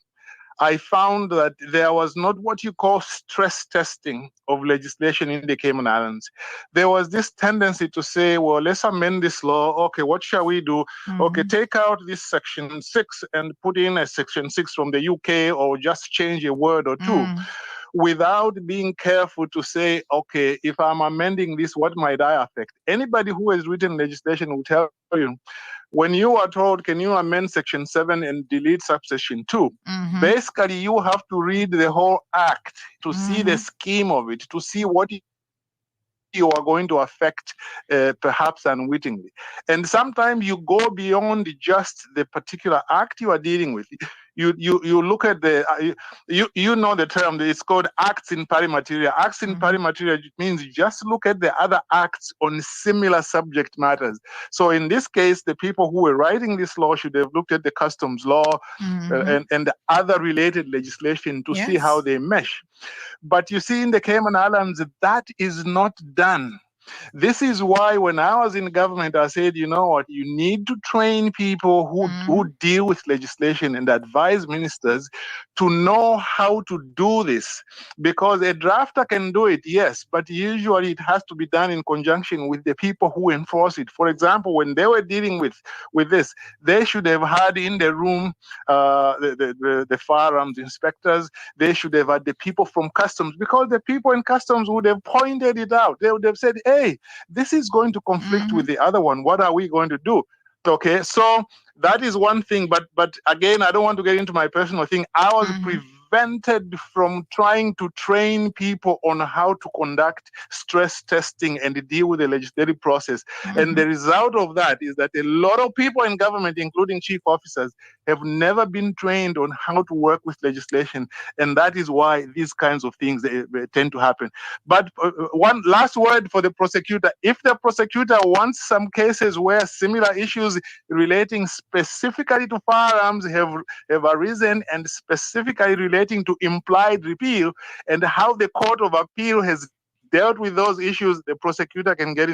I found that there was not what you call stress testing of legislation in the Cayman Islands. There was this tendency to say, well, let's amend this law. Okay, what shall we do? Okay, take out this section 6 and put in a section 6 from the UK, or just change a word or two, without being careful to say, okay, if I'm amending this, what might I affect? Anybody who has written legislation will tell you, when you are told, can you amend section 7 and delete subsection 2? Basically, you have to read the whole act to see the scheme of it, to see what you are going to affect, perhaps unwittingly. And sometimes you go beyond just the particular act you are dealing with. you look at the you know the term. It's called acts in pari materia. Acts in pari materia means you just look at the other acts on similar subject matters. So in this case, the people who were writing this law should have looked at the customs law and the other related legislation to see how they mesh. But you see, in the Cayman Islands, that is not done. This is why when I was in government, I said, you know what, you need to train people who deal with legislation and advise ministers to know how to do this. Because a drafter can do it, yes, but usually it has to be done in conjunction with the people who enforce it. For example, when they were dealing with this, they should have had in the room the firearms inspectors. They should have had the people from customs, because the people in customs would have pointed it out. They would have said, hey, this is going to conflict with the other one. What are we going to do? Okay, so that is one thing. But again, I don't want to get into my personal thing. I was prevented from trying to train people on how to conduct stress testing and deal with the legislative process. And the result of that is that a lot of people in government, including chief officers, have never been trained on how to work with legislation. And that is why these kinds of things they tend to happen. But one last word for the prosecutor. If the prosecutor wants some cases where similar issues relating specifically to firearms have arisen, and specifically relating to implied repeal, and how the Court of Appeal has dealt with those issues, the prosecutor can get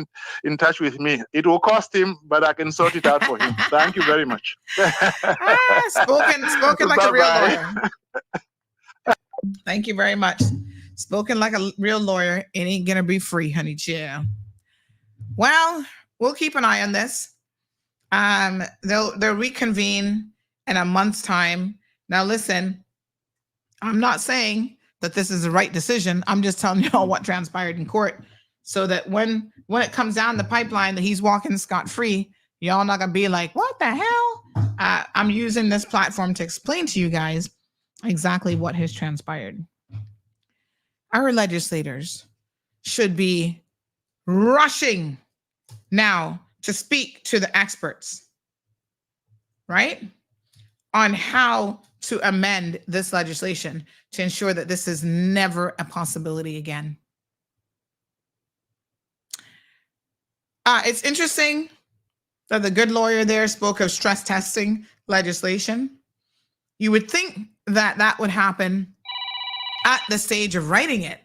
in touch with me. It will cost him, but I can sort it out for him. Thank you very much. Spoken like a real lawyer. Thank you very much. Spoken like a real lawyer. It ain't gonna be free, honey chill. Well, we'll keep an eye on this. They'll reconvene in a month's time. Now, listen, I'm not saying that this is the right decision. I'm just telling you all what transpired in court, so that when it comes down the pipeline that he's walking scot-free, y'all not gonna be like, what the hell? I'm using this platform to explain to you guys exactly what has transpired. Our legislators should be rushing now to speak to the experts, right, on how to amend this legislation to ensure that this is never a possibility again. It's interesting that the good lawyer there spoke of stress testing legislation. You would think that that would happen at the stage of writing it,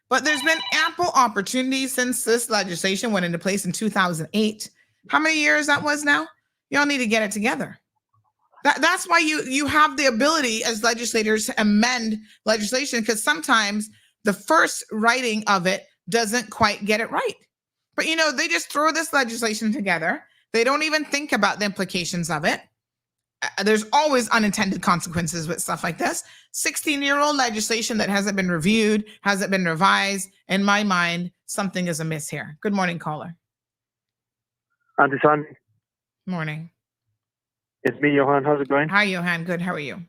but there's been ample opportunity since this legislation went into place in 2008. How many years that was now? Y'all need to get it together. That's why you have the ability as legislators to amend legislation, because sometimes the first writing of it doesn't quite get it right. But, you know, they just throw this legislation together. They don't even think about the implications of it. There's always unintended consequences with stuff like this. 16-year-old legislation that hasn't been reviewed, hasn't been revised. In my mind, something is amiss here. Good morning, caller. Auntie Sandy. Morning. It's me, Johan. How's it going? Hi, Johan. Good. How are you?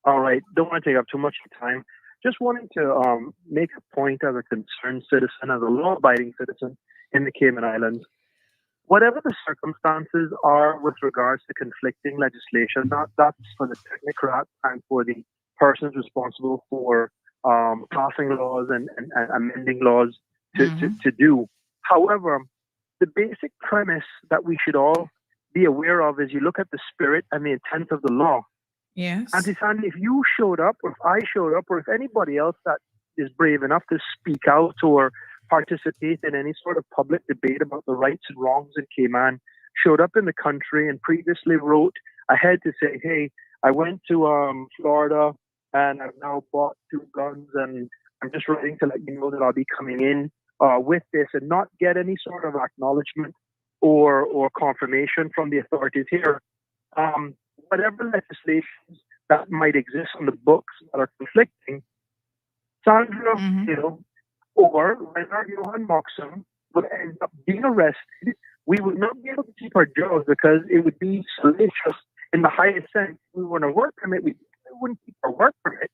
All right. Don't want to take up too much time. Just wanting to make a point as a concerned citizen, as a law-abiding citizen in the Cayman Islands. Whatever the circumstances are with regards to conflicting legislation, that's for the technocrat and for the persons responsible for passing laws and amending laws to do. However, the basic premise that we should all be aware of is you look at the spirit and the intent of the law. Yes. Auntie Sandy, if you showed up, or if I showed up, or if anybody else that is brave enough to speak out or participate in any sort of public debate about the rights and wrongs in Cayman showed up in the country and previously wrote ahead to say, hey, I went to Florida and I've now bought 2 guns and I'm just writing to let you know that I'll be coming in with this, and not get any sort of acknowledgement or confirmation from the authorities here. Whatever legislations that might exist on the books that are conflicting, Sandra Hill or Leonard Johan Moxham would end up being arrested. We would not be able to keep our jobs because it would be salacious in the highest sense. We were on a work permit, we wouldn't keep our work permit.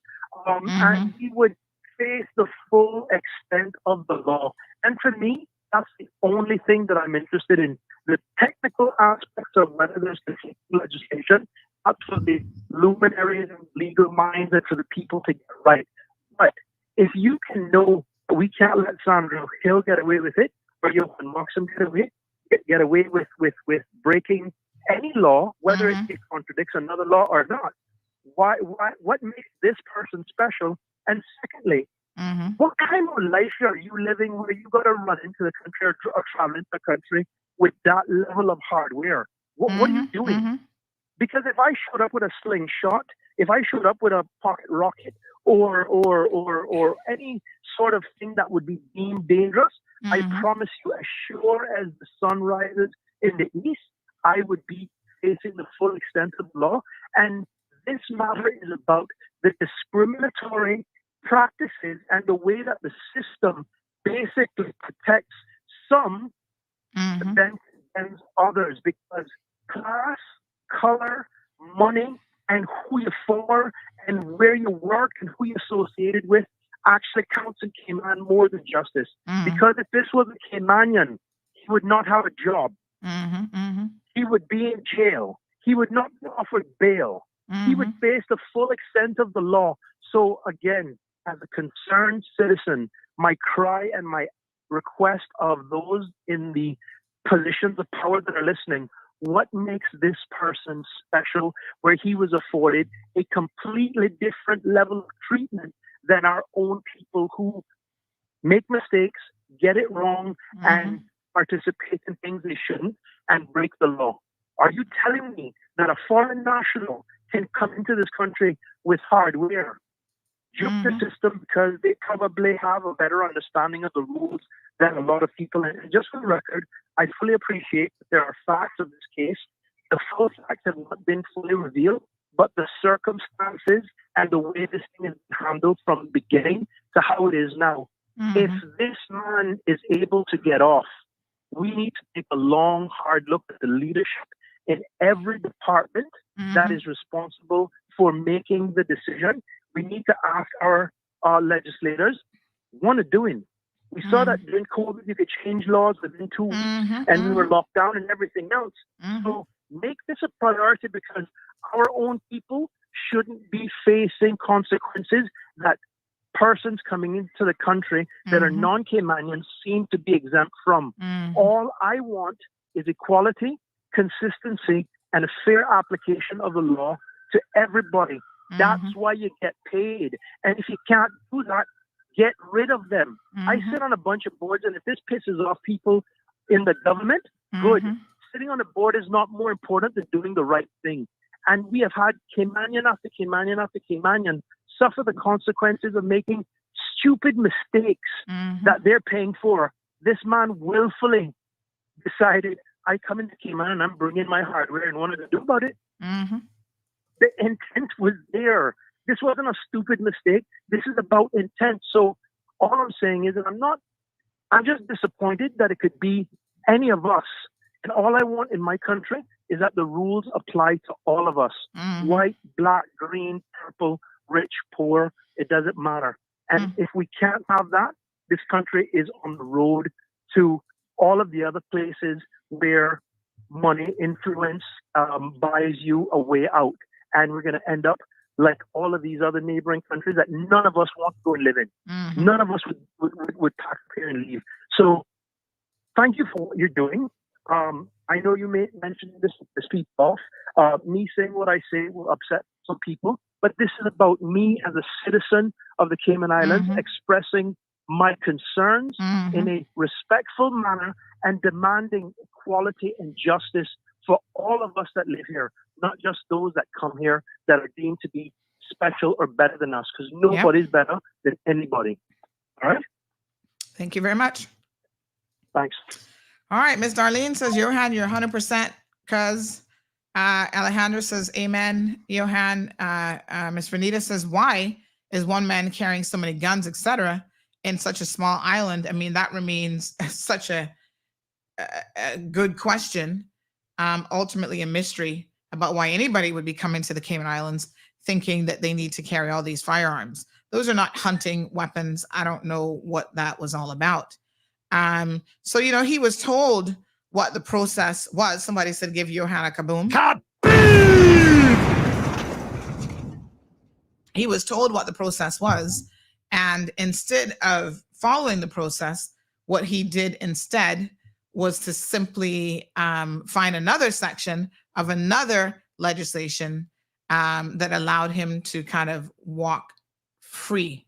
And we would face the full extent of the law. And for me, that's the only thing that I'm interested in. The technical aspects of whether there's conflicting legislation, absolutely luminaries and legal minds and for the people to get right. But if you can know that we can't let Sandra Hill get away with it, or Johan Moxham get away with breaking any law, whether it contradicts another law or not, what makes this person special? And secondly, what kind of life are you living where you got to run into the country or travel into the country with that level of hardware? What are you doing? Because if I showed up with a slingshot, if I showed up with a pocket rocket or any sort of thing that would be deemed dangerous, I promise you, as sure as the sun rises in the east, I would be facing the full extent of the law. And this matter is about the discriminatory practices and the way that the system basically protects some but then condemns others, because class, color, money, and who you're for and where you work and who you're associated with actually counts in Cayman more than justice. Because if this was a Caymanian, he would not have a job. He would be in jail. He would not be offered bail. He would face the full extent of the law. So again, as a concerned citizen, my cry and my request of those in the positions of power that are listening, what makes this person special where he was afforded a completely different level of treatment than our own people who make mistakes, get it wrong, and participate in things they shouldn't and break the law? Are you telling me that a foreign national can come into this country with hardware, jump the system because they probably have a better understanding of the rules than a lot of people? And just for the record, I fully appreciate that there are facts of this case. The full facts have not been fully revealed, but the circumstances and the way this thing is handled from the beginning to how it is now. If this man is able to get off, we need to take a long, hard look at the leadership in every department that is responsible for making the decision. We need to ask our legislators, what are doing? We saw that during COVID, you could change laws within 2 weeks, and we were locked down and everything else. So make this a priority, because our own people shouldn't be facing consequences that persons coming into the country that are non-Caymanians seem to be exempt from. All I want is equality, consistency, and a fair application of the law to everybody. That's why you get paid. And if you can't do that, get rid of them. I sit on a bunch of boards, and if this pisses off people in the government, good. Sitting on a board is not more important than doing the right thing. And we have had Caymanian after Caymanian after Caymanian suffer the consequences of making stupid mistakes that they're paying for. This man willfully decided, I come into Cayman and I'm bringing my hardware and wanted to do about it. The intent was there. This wasn't a stupid mistake. This is about intent. So all I'm saying is that I'm just disappointed that it could be any of us. And all I want in my country is that the rules apply to all of us. White, black, green, purple, rich, poor, it doesn't matter. And if we can't have that, this country is on the road to all of the other places where money, influence buys you a way out. And we're going to end up like all of these other neighboring countries that none of us want to go and live in. None of us would pack up here and leave. So thank you for what you're doing. I know you may mention this speak off. Me saying what I say will upset some people, but this is about me as a citizen of the Cayman Islands expressing my concerns in a respectful manner and demanding equality and justice for all of us that live here, not just those that come here that are deemed to be special or better than us, because nobody's better than anybody. All right? Thank you very much. Thanks. All right. Miss Darlene says, Johan, you're 100%, because Alejandro says, amen. Johan, Miss Renita says, why is one man carrying so many guns, etc., in such a small island? I mean, that remains such a good question. Ultimately a mystery about why anybody would be coming to the Cayman Islands thinking that they need to carry all these firearms. Those are not hunting weapons. I don't know what that was all about. So, he was told what the process was. Somebody said, give Johan a kaboom. Kaboom! He was told what the process was, and instead of following the process, what he did instead was to simply find another section of another legislation that allowed him to kind of walk free.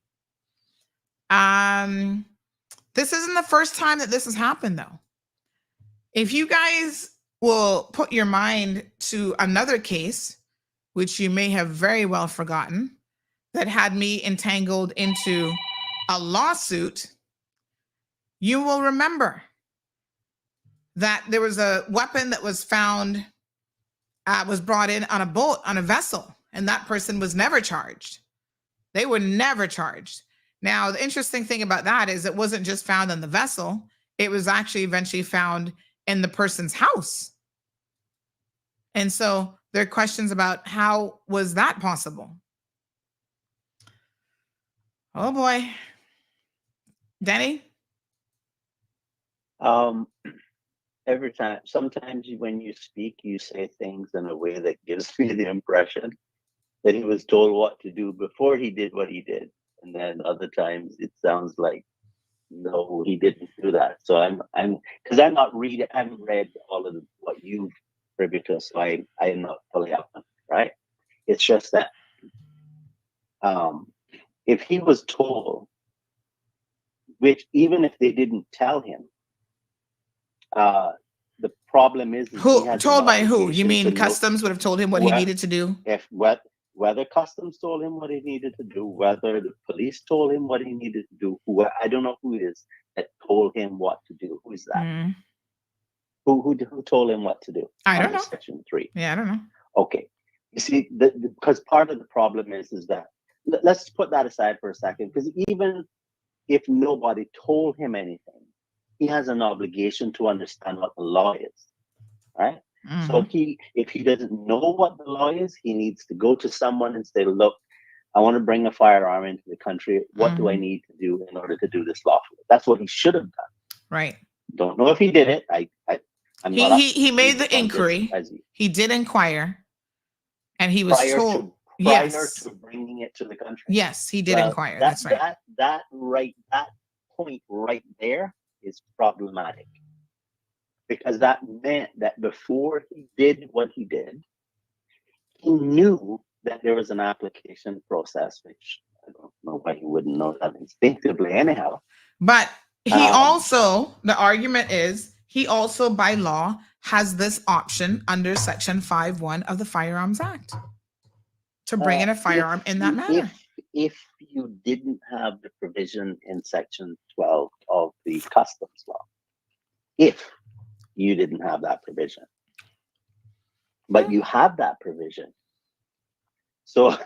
This isn't the first time that this has happened, though. If you guys will put your mind to another case, which you may have very well forgotten, that had me entangled into a lawsuit, you will remember that there was a weapon that was found, was brought in on a boat, on a vessel, and that person was never charged. They were never charged. Now, the interesting thing about that is it wasn't just found on the vessel, it was actually eventually found in the person's house. And so there are questions about how was that possible? Oh boy. Denny? Every time, sometimes when you speak, you say things in a way that gives me the impression that he was told what to do before he did what he did. And then other times it sounds like, no, he didn't do that. So because I haven't read all of what you've privy to, so I am not fully up on it, right? It's just that if he was told, which even if they didn't tell him, the problem is who told by who? You mean customs would have told him what he needed to do? Whether customs told him what he needed to do, whether the police told him what he needed to do, I don't know who it is that told him what to do. Who is that? Mm. Who told him what to do? I don't know. Section 3. Yeah, I don't know. Okay. You see, because part of the problem is that, let's put that aside for a second, because even if nobody told him anything, he has an obligation to understand what the law is, right? Mm-hmm. So if he doesn't know what the law is, he needs to go to someone and say, look, I want to bring a firearm into the country. What do I need to do in order to do this lawfully? That's what he should have done. Right. Don't know if he did it. He made the inquiry. He did inquire, and he was told prior to bringing it to the country. Yes, he did inquire. That's right. That point right there is problematic, because that meant that before he did what he did, he knew that there was an application process, which I don't know why he wouldn't know that instinctively anyhow. But he also, the argument is, he also by law has this option under Section 5.1 of the Firearms Act to bring in a firearm in that manner. If you didn't have the provision in Section 12 of the Customs Law, if you didn't have that provision, but you have that provision. So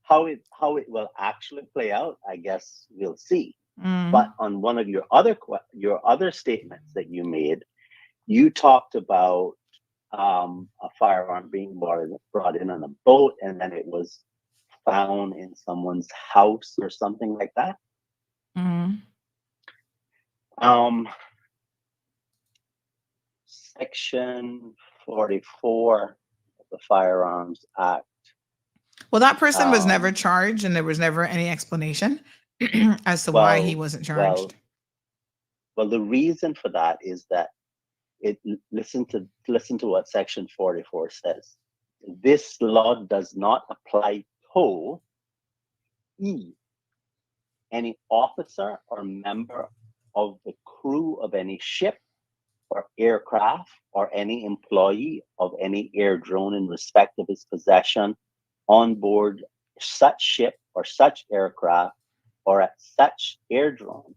how it will actually play out, I guess we'll see. But on one of your other statements that you made, you talked about a firearm being brought in on a boat, and then it was found in someone's house or something like that. Section 44 of the Firearms Act. Well, that person was never charged, and there was never any explanation as to why he wasn't charged. Well, the reason for that is that listen to what Section 44 says. This law does not apply to any officer or member of the crew of any ship or aircraft, or any employee of any air drone in respect of his possession on board such ship or such aircraft, or at such air drone,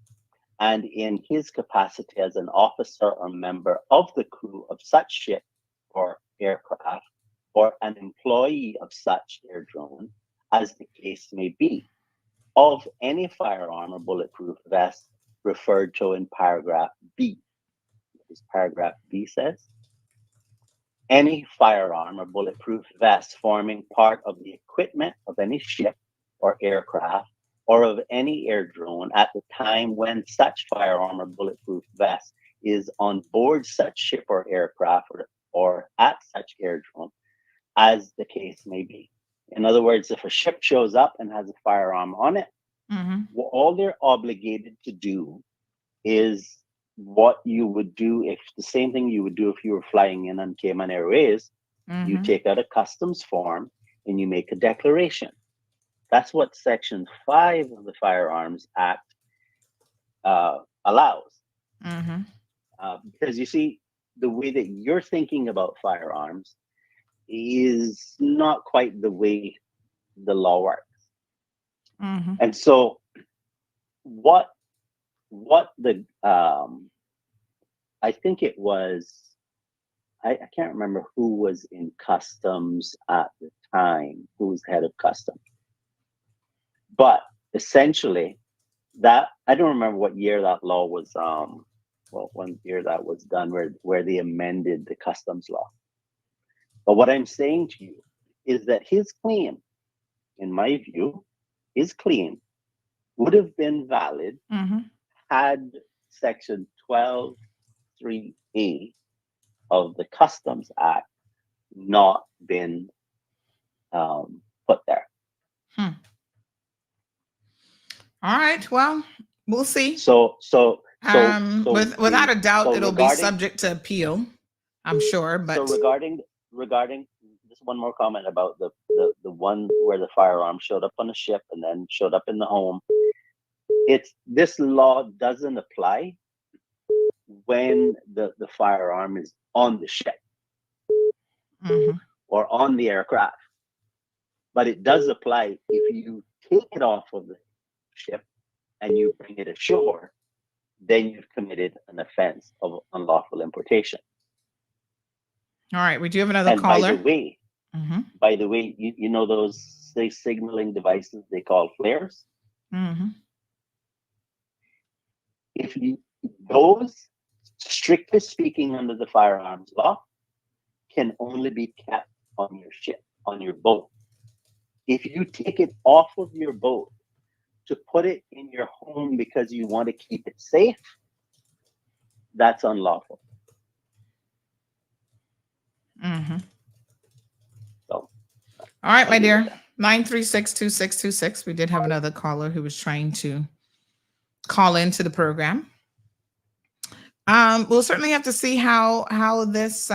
and in his capacity as an officer or member of the crew of such ship or aircraft, or an employee of such air drone, as the case may be, of any firearm or bulletproof vest referred to in paragraph B. As paragraph B says, any firearm or bulletproof vest forming part of the equipment of any ship or aircraft, or of any air drone at the time when such firearm or bulletproof vest is on board such ship or aircraft, or at such air drone, as the case may be. In other words, if a ship shows up and has a firearm on it, well, all they're obligated to do is what you would do if the same thing you would do if you were flying in on Cayman Airways. You take out a customs form and you make a declaration. That's what Section 5 of the Firearms Act allows. Because you see, the way that you're thinking about firearms is not quite the way the law works. And so what the I think it was, I can't remember who was in customs at the time, who was head of customs. But essentially, that I don't remember what year that law was. One year that was done where they amended the customs law. But what I'm saying to you is that his claim, in my view, his claim would have been valid had Section 12(3)(a) of the Customs Act not been put there. All right. Well, we'll see. Without a doubt, it'll be subject to appeal, I'm sure. But so regarding just one more comment about the one where the firearm showed up on a ship and then showed up in the home. This law doesn't apply when the firearm is on the ship or on the aircraft, but it does apply if you take it off of the ship and you bring it ashore. Then you've committed an offense of unlawful importation. All right, we do have another caller. By the way, you know those signaling devices they call flares? If those, strictly speaking under the firearms law, can only be kept on your ship, on your boat. If you take it off of your boat to put it in your home because you want to keep it safe, that's unlawful. So, all right, my dear. 936-2626. We did have another caller who was trying to call into the program. We'll certainly have to see how this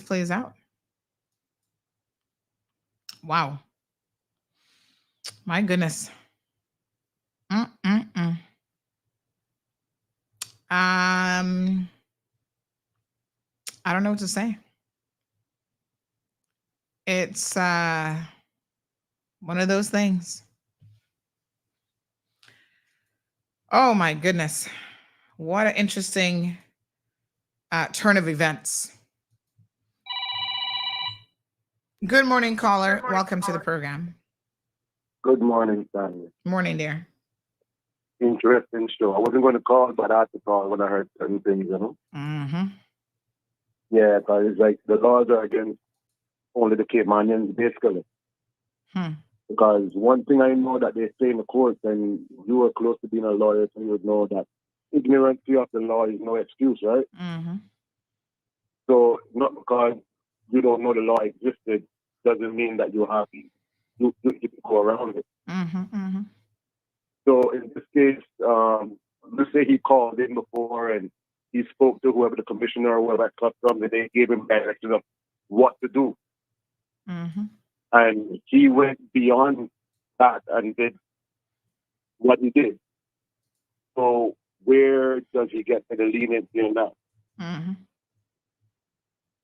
plays out. Wow. My goodness. I don't know what to say. It's one of those things. Oh my goodness. What an interesting turn of events. Good morning, caller. Welcome to the program. Good morning, Tanya. Morning, dear. Interesting show. I wasn't going to call, but I had to call when I heard certain things, you know? Yeah, because it's like the laws are against only the Caymanians, basically. Because one thing I know that they say in the courts, and you were close to being a lawyer, so you would know that ignorance of the law is no excuse, right? So not because you don't know the law existed doesn't mean that you're happy. You can go around it. So in this case, let's say he called in before and he spoke to whoever the commissioner or whoever at customs, and they gave him directions of what to do. And he went beyond that and did what he did. So where does he get to the leniency in that?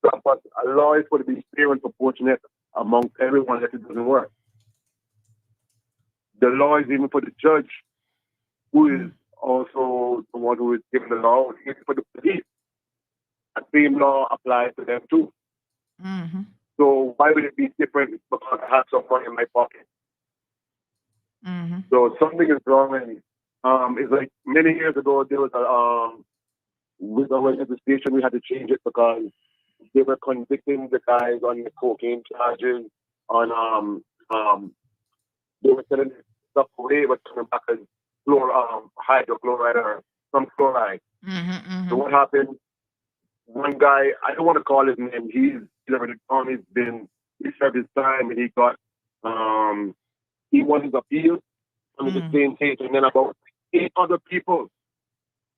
But a law is going to be fair and proportionate amongst everyone that it doesn't work. The law is even for the judge, who is also the one who is given the law, even for the police. The same law applies to them too. So why would it be different because I have some money in my pocket? So something is wrong. And it's like many years ago, there was with our legislation, we had to change it because they were convicting the guys on the cocaine charges, on they were selling stuff away, but coming back as hydrochloride or some chloride. So what happened? One guy, I don't want to call his name, he's been He served his time and he got he won his appeal under the same case, and then about 8 other people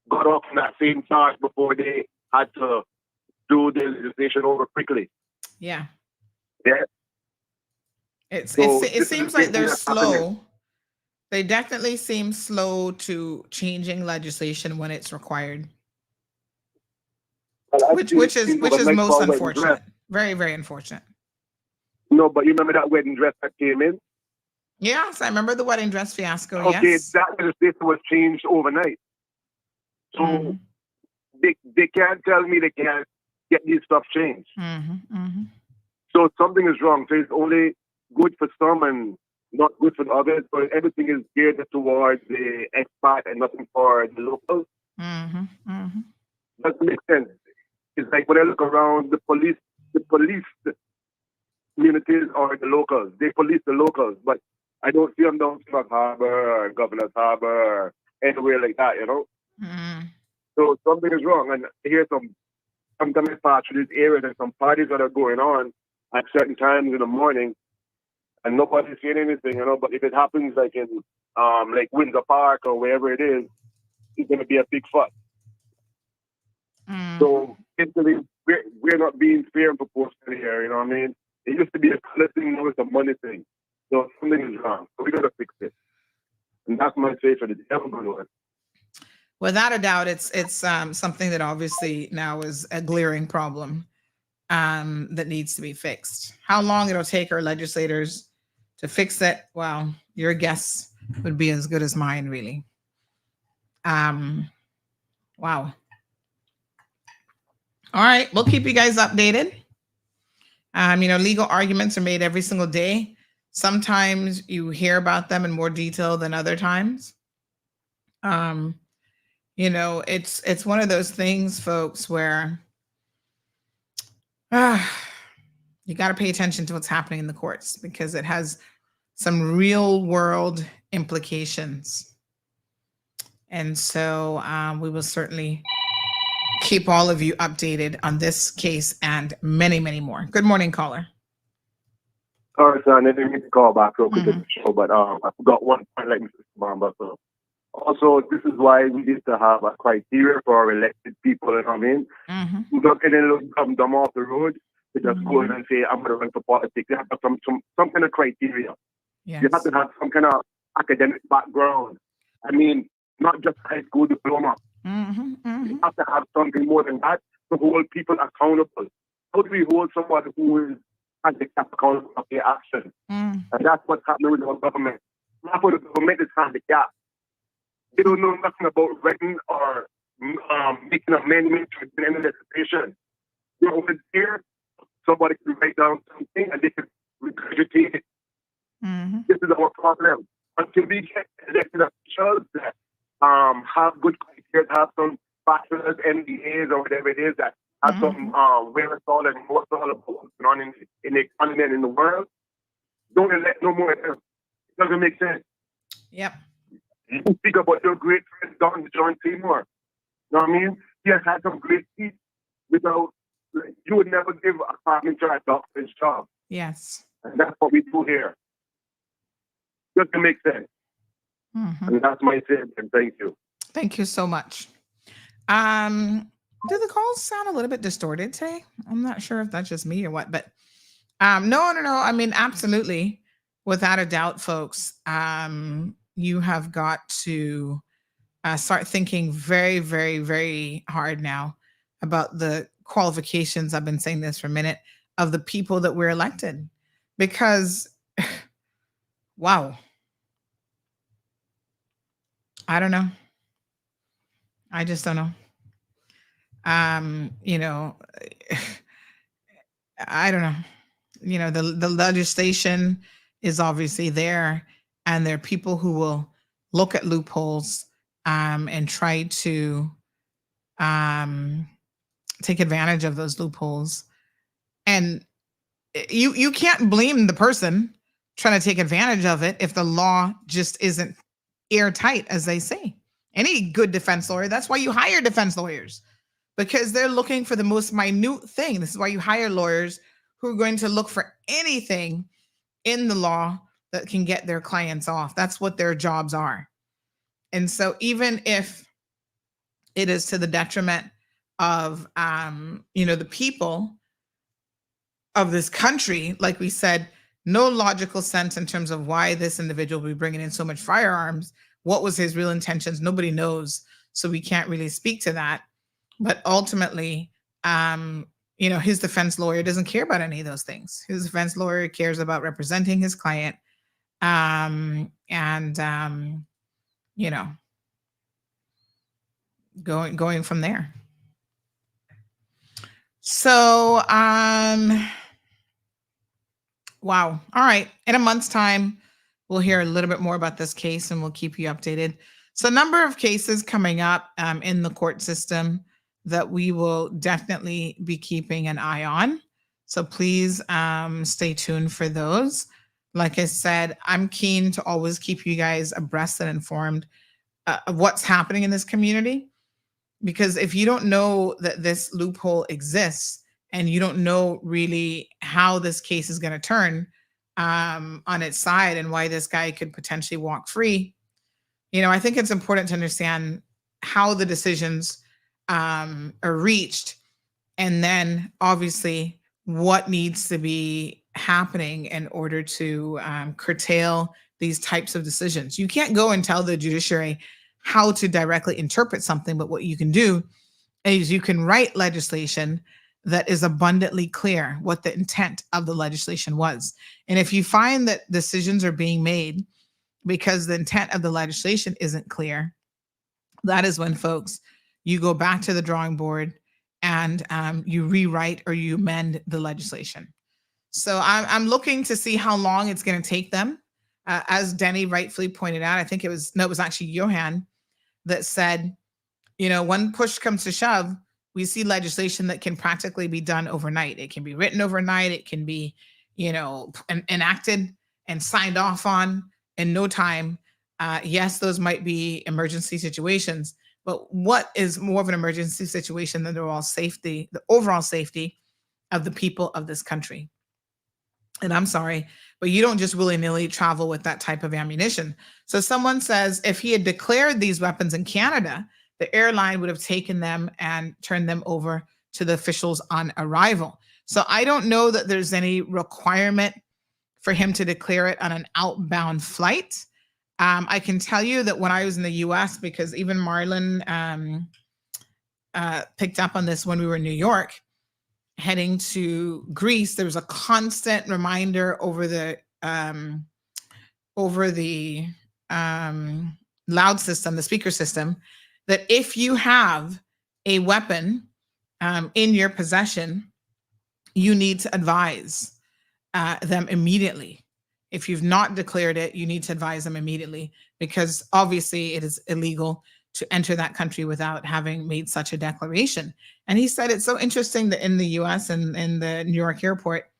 got off on that same charge before they had to do the legislation over quickly. Yeah. Yeah. It this seems is like the they're thing that's happening. slow. They definitely seem slow to changing legislation when it's required. Which is most unfortunate. Very, very unfortunate. No, but you remember that wedding dress that came in? Yes, I remember the wedding dress fiasco. Okay, Yes. that legislation was changed overnight. So they can't tell me they can't get these stuff changed. So something is wrong. So it's only good for some and not good for the others. But everything is geared towards the expat and nothing for the locals. Doesn't make sense. It's like when I look around, the police communities are the locals. They police the locals, but I don't see them down Smug Harbor or Governor's Harbor or anywhere like that, you know? So something is wrong. And here's sometimes I pass through this area, there's some parties that are going on at certain times in the morning, and nobody's saying anything, you know? But if it happens like in like Windsor Park or wherever it is, it's going to be a big fuss. So basically, we're not being fair and proportional here, you know what I mean? It used to be a color thing, now it's a money thing. So something is wrong. So we got to fix it. And that's my say for the day. Have a good one. Without a doubt, it's something that obviously now is a glaring problem that needs to be fixed. How long it'll take our legislators to fix it, well, your guess would be as good as mine, really. Wow. All right, we'll keep you guys updated. Legal arguments are made every single day. Sometimes you hear about them in more detail than other times. It's one of those things, folks, where you got to pay attention to what's happening in the courts because it has some real world implications. And so we will certainly keep all of you updated on this case and many, many more. Good morning, caller. All right, son. I didn't mean to call back real quick to the show, but I forgot one point like Mr. Bamba. So also, this is why we need to have a criteria for our elected people, you know what I mean? You don't get any little dumb off the road to just go in and say, I'm going to run for politics. You have to have some kind of criteria. Yes. You have to have some kind of academic background. I mean, not just high school diploma. You have to have something more than that to hold people accountable. How do we hold somebody who is handicapped accountable for their actions? And that's what's happening with our government. Half of the government is handicapped. They don't know nothing about writing or making amendments to any legislation. You know, over here, somebody can write down something and they can regurgitate it. This is our problem. Until we get elected officials that have good criteria, have some bachelor's, MBAs, or whatever it is, that have some wherewithal and whatsoever about what's going on in the economy and in the world, don't elect no more of them. It doesn't make sense. Yep. You can speak about your great friend, John Seymour. You know what I mean? He has had some great speech without, you would never give a carpenter a doctor's job. Yes. And that's what we do here. Doesn't make sense. And that's my saying. Thank you. Thank you so much. Do the calls sound a little bit distorted today? I'm not sure if that's just me or what, but no. I mean, absolutely. Without a doubt, folks, you have got to start thinking very, very, very hard now about the qualifications. I've been saying this for a minute of the people that we're elected because, wow. I don't know. I just don't know. I don't know. The legislation is obviously there, and there are people who will look at loopholes and try to take advantage of those loopholes. And you can't blame the person trying to take advantage of it if the law just isn't airtight, as they say. Any good defense lawyer, that's why you hire defense lawyers, because they're looking for the most minute thing. This is why you hire lawyers who are going to look for anything in the law that can get their clients off. That's what their jobs are. And so even if it is to the detriment of, the people of this country, like we said, no logical sense in terms of why this individual will be bringing in so much firearms. What was his real intentions? Nobody knows. So we can't really speak to that. But ultimately, his defense lawyer doesn't care about any of those things. His defense lawyer cares about representing his client, going from there. So, wow. All right. In a month's time, we'll hear a little bit more about this case and we'll keep you updated. So, a number of cases coming up in the court system that we will definitely be keeping an eye on. So please stay tuned for those. Like I said, I'm keen to always keep you guys abreast and informed of what's happening in this community. Because if you don't know that this loophole exists and you don't know really how this case is going to turn on its side and why this guy could potentially walk free, I think it's important to understand how the decisions are reached, and then obviously what needs to be happening in order to curtail these types of decisions. You can't go and tell the judiciary how to directly interpret something, but what you can do is you can write legislation that is abundantly clear what the intent of the legislation was. And if you find that decisions are being made because the intent of the legislation isn't clear, that is when, folks, you go back to the drawing board and you rewrite or you amend the legislation. So I'm looking to see how long it's going to take them. As Denny rightfully pointed out, I think it was actually Johan that said, when push comes to shove, we see legislation that can practically be done overnight. It can be written overnight. It can be, enacted and signed off on in no time. Yes, those might be emergency situations, but what is more of an emergency situation than the overall safety of the people of this country? And I'm sorry, but you don't just willy-nilly travel with that type of ammunition. So someone says if he had declared these weapons in Canada, the airline would have taken them and turned them over to the officials on arrival. So I don't know that there's any requirement for him to declare it on an outbound flight. I can tell you that when I was in the US, because even Marlon picked up on this when we were in New York, heading to Greece, there was a constant reminder over the loud system, the speaker system, that if you have a weapon in your possession, you need to advise them immediately. If you've not declared it, you need to advise them immediately, because obviously it is illegal to enter that country without having made such a declaration. And he said it's so interesting that in the US and in the New York airport,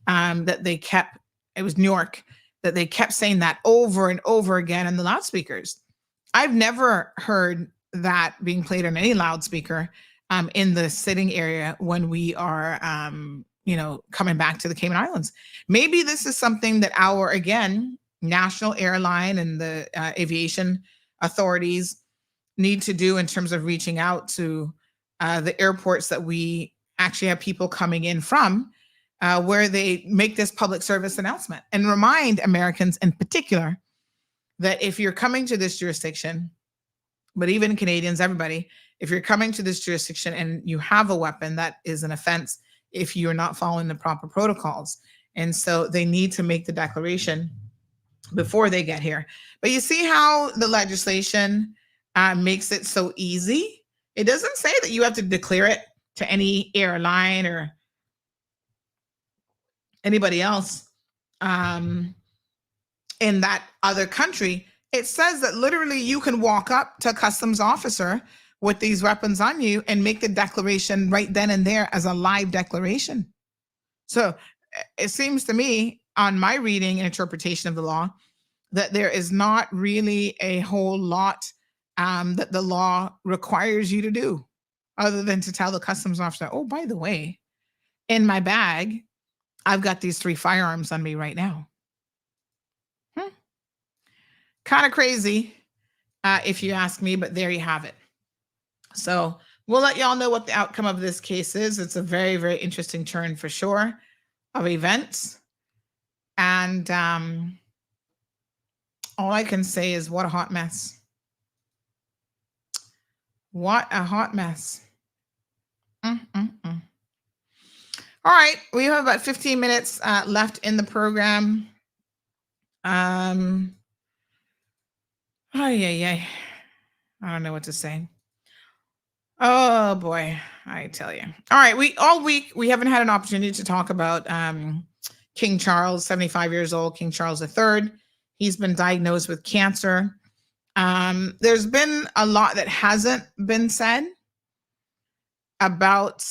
that they kept saying that over and over again in the loudspeakers. I've never heard that being played on any loudspeaker in the sitting area when we are coming back to the Cayman Islands. Maybe this is something that our, again, national airline and the aviation authorities need to do in terms of reaching out to the airports that we actually have people coming in from, where they make this public service announcement and remind Americans in particular that if you're coming to this jurisdiction, but even Canadians, everybody, if you're coming to this jurisdiction and you have a weapon, that is an offense if you're not following the proper protocols. And so they need to make the declaration before they get here. But you see how the legislation makes it so easy? It doesn't say that you have to declare it to any airline or anybody else in that other country. It says that literally you can walk up to a customs officer with these weapons on you and make the declaration right then and there as a live declaration. So it seems to me, on my reading and interpretation of the law, that there is not really a whole lot that the law requires you to do, other than to tell the customs officer, oh, by the way, in my bag, I've got these 3 firearms on me right now. Kind of crazy, if you ask me, but there you have it. So we'll let y'all know what the outcome of this case is. It's a very, very interesting turn for sure of events. And all I can say is what a hot mess. What a hot mess. All right, we have about 15 minutes left in the program. I don't know what to say. Oh boy, I tell you. All right, all week we haven't had an opportunity to talk about King Charles, 75 years old, King Charles III. He's been diagnosed with cancer. There's been a lot that hasn't been said about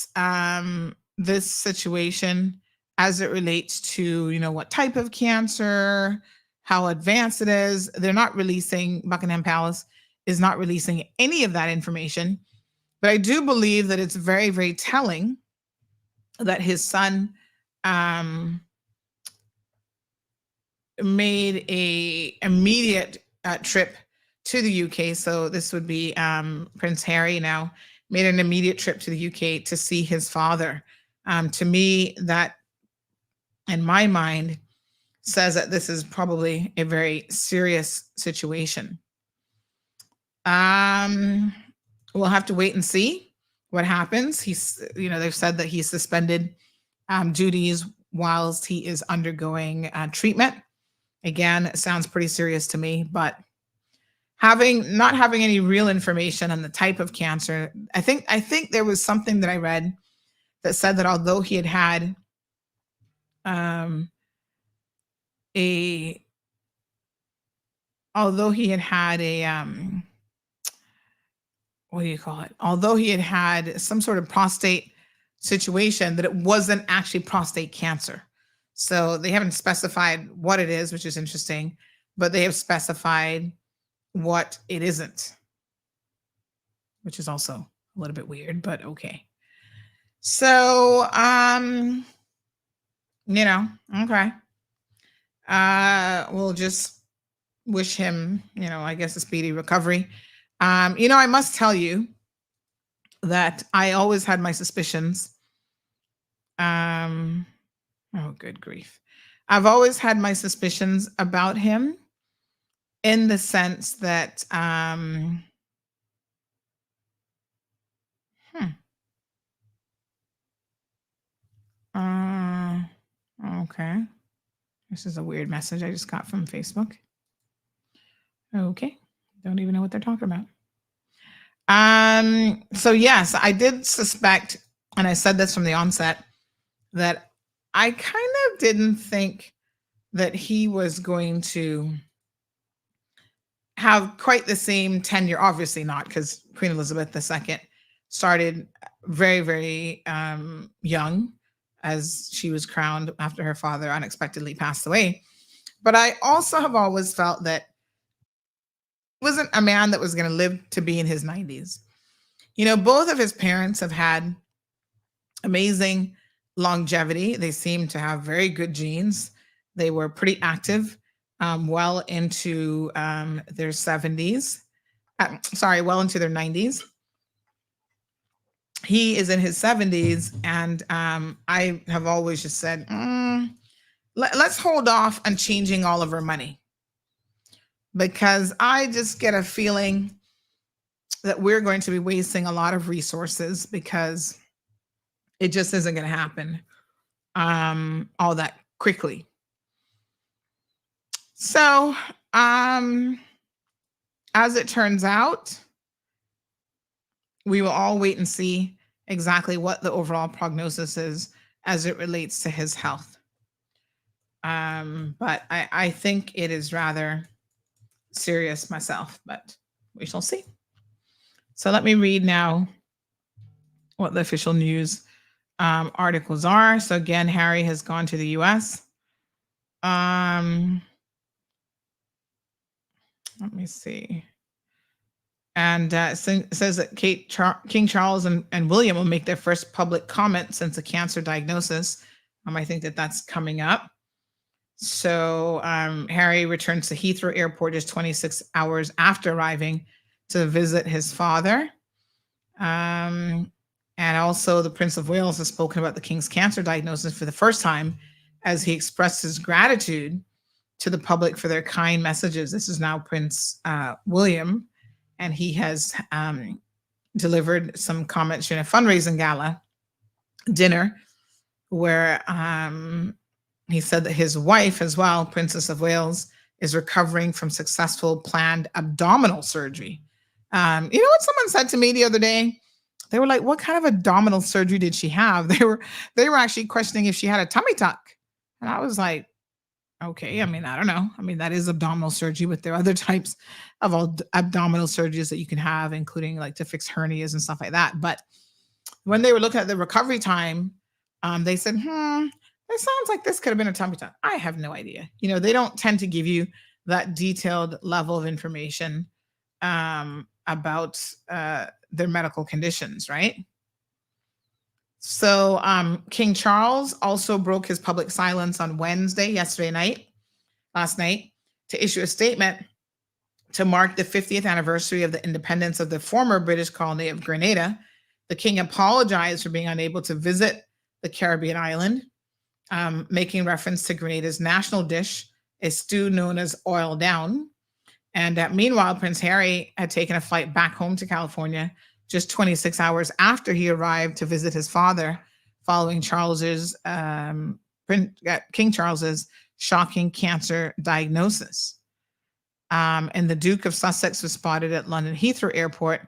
this situation as it relates to, what type of cancer, how advanced it is. They're not releasing, Buckingham Palace is not releasing any of that information. But I do believe that it's very, very telling that his son made a immediate trip to the UK. So this would be Prince Harry now made an immediate trip to the UK to see his father. To me, that in my mind says that this is probably a very serious situation. We'll have to wait and see what happens. They've said that he's suspended duties whilst he is undergoing treatment. Again, it sounds pretty serious to me, but not having any real information on the type of cancer, I think there was something that I read that said that although he had although he had some sort of prostate situation, that it wasn't actually prostate cancer. So they haven't specified what it is, which is interesting, but they have specified what it isn't, which is also a little bit weird, but okay. So, okay. We'll just wish him, I guess, a speedy recovery. I must tell you that I always had my suspicions. Oh, good grief. I've always had my suspicions about him in the sense that, okay. This is a weird message I just got from Facebook. Okay. Don't even know what they're talking about. So yes, I did suspect, and I said this from the onset, that I kind of didn't think that he was going to have quite the same tenure. Obviously not, because Queen Elizabeth II started very, very young, as she was crowned after her father unexpectedly passed away. But I also have always felt that he wasn't a man that was going to live to be in his 90s. Both of his parents have had amazing longevity. They seem to have very good genes. They were pretty active well into their 70s. Well into their 90s. He is in his 70s, and I have always just said, let's hold off on changing all of our money, because I just get a feeling that we're going to be wasting a lot of resources, because it just isn't going to happen all that quickly. So, as it turns out, we will all wait and see exactly what the overall prognosis is as it relates to his health. But I think it is rather serious myself, but we shall see. So let me read now what the official news articles are. So again, Harry has gone to the US. Let me see. And it says that King Charles and William will make their first public comment since a cancer diagnosis. I think that's coming up. So Harry returns to Heathrow Airport just 26 hours after arriving to visit his father. And also the Prince of Wales has spoken about the King's cancer diagnosis for the first time as he expressed his gratitude to the public for their kind messages. This is now Prince William, and he has delivered some comments during a fundraising gala dinner where he said that his wife as well, Princess of Wales, is recovering from successful planned abdominal surgery. You know what someone said to me the other day? They were like, what kind of abdominal surgery did she have? They were actually questioning if she had a tummy tuck. And I was like, okay, I mean, I don't know. I mean, that is abdominal surgery, but there are other types of abdominal surgeries that you can have, including like to fix hernias and stuff like that. But when they were looking at the recovery time, they said, it sounds like this could have been a tummy tuck. I have no idea. You know, they don't tend to give you that detailed level of information about their medical conditions, right? So King Charles also broke his public silence on last night, to issue a statement to mark the 50th anniversary of the independence of the former British colony of Grenada. The king apologized for being unable to visit the Caribbean island, making reference to Grenada's national dish, a stew known as oil down. And meanwhile, Prince Harry had taken a flight back home to California just 26 hours after he arrived to visit his father, following King Charles's shocking cancer diagnosis. And the Duke of Sussex was spotted at London Heathrow Airport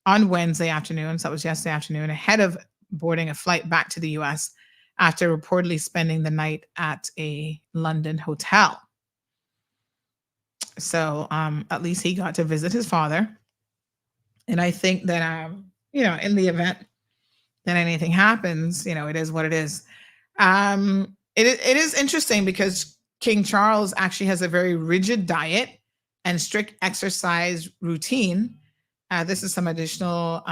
on Wednesday afternoon, so that was yesterday afternoon, ahead of boarding a flight back to the US after reportedly spending the night at a London hotel. So at least he got to visit his father. And I think that, in the event that anything happens, it is what it is. It is interesting because King Charles actually has a very rigid diet and strict exercise routine. This is some additional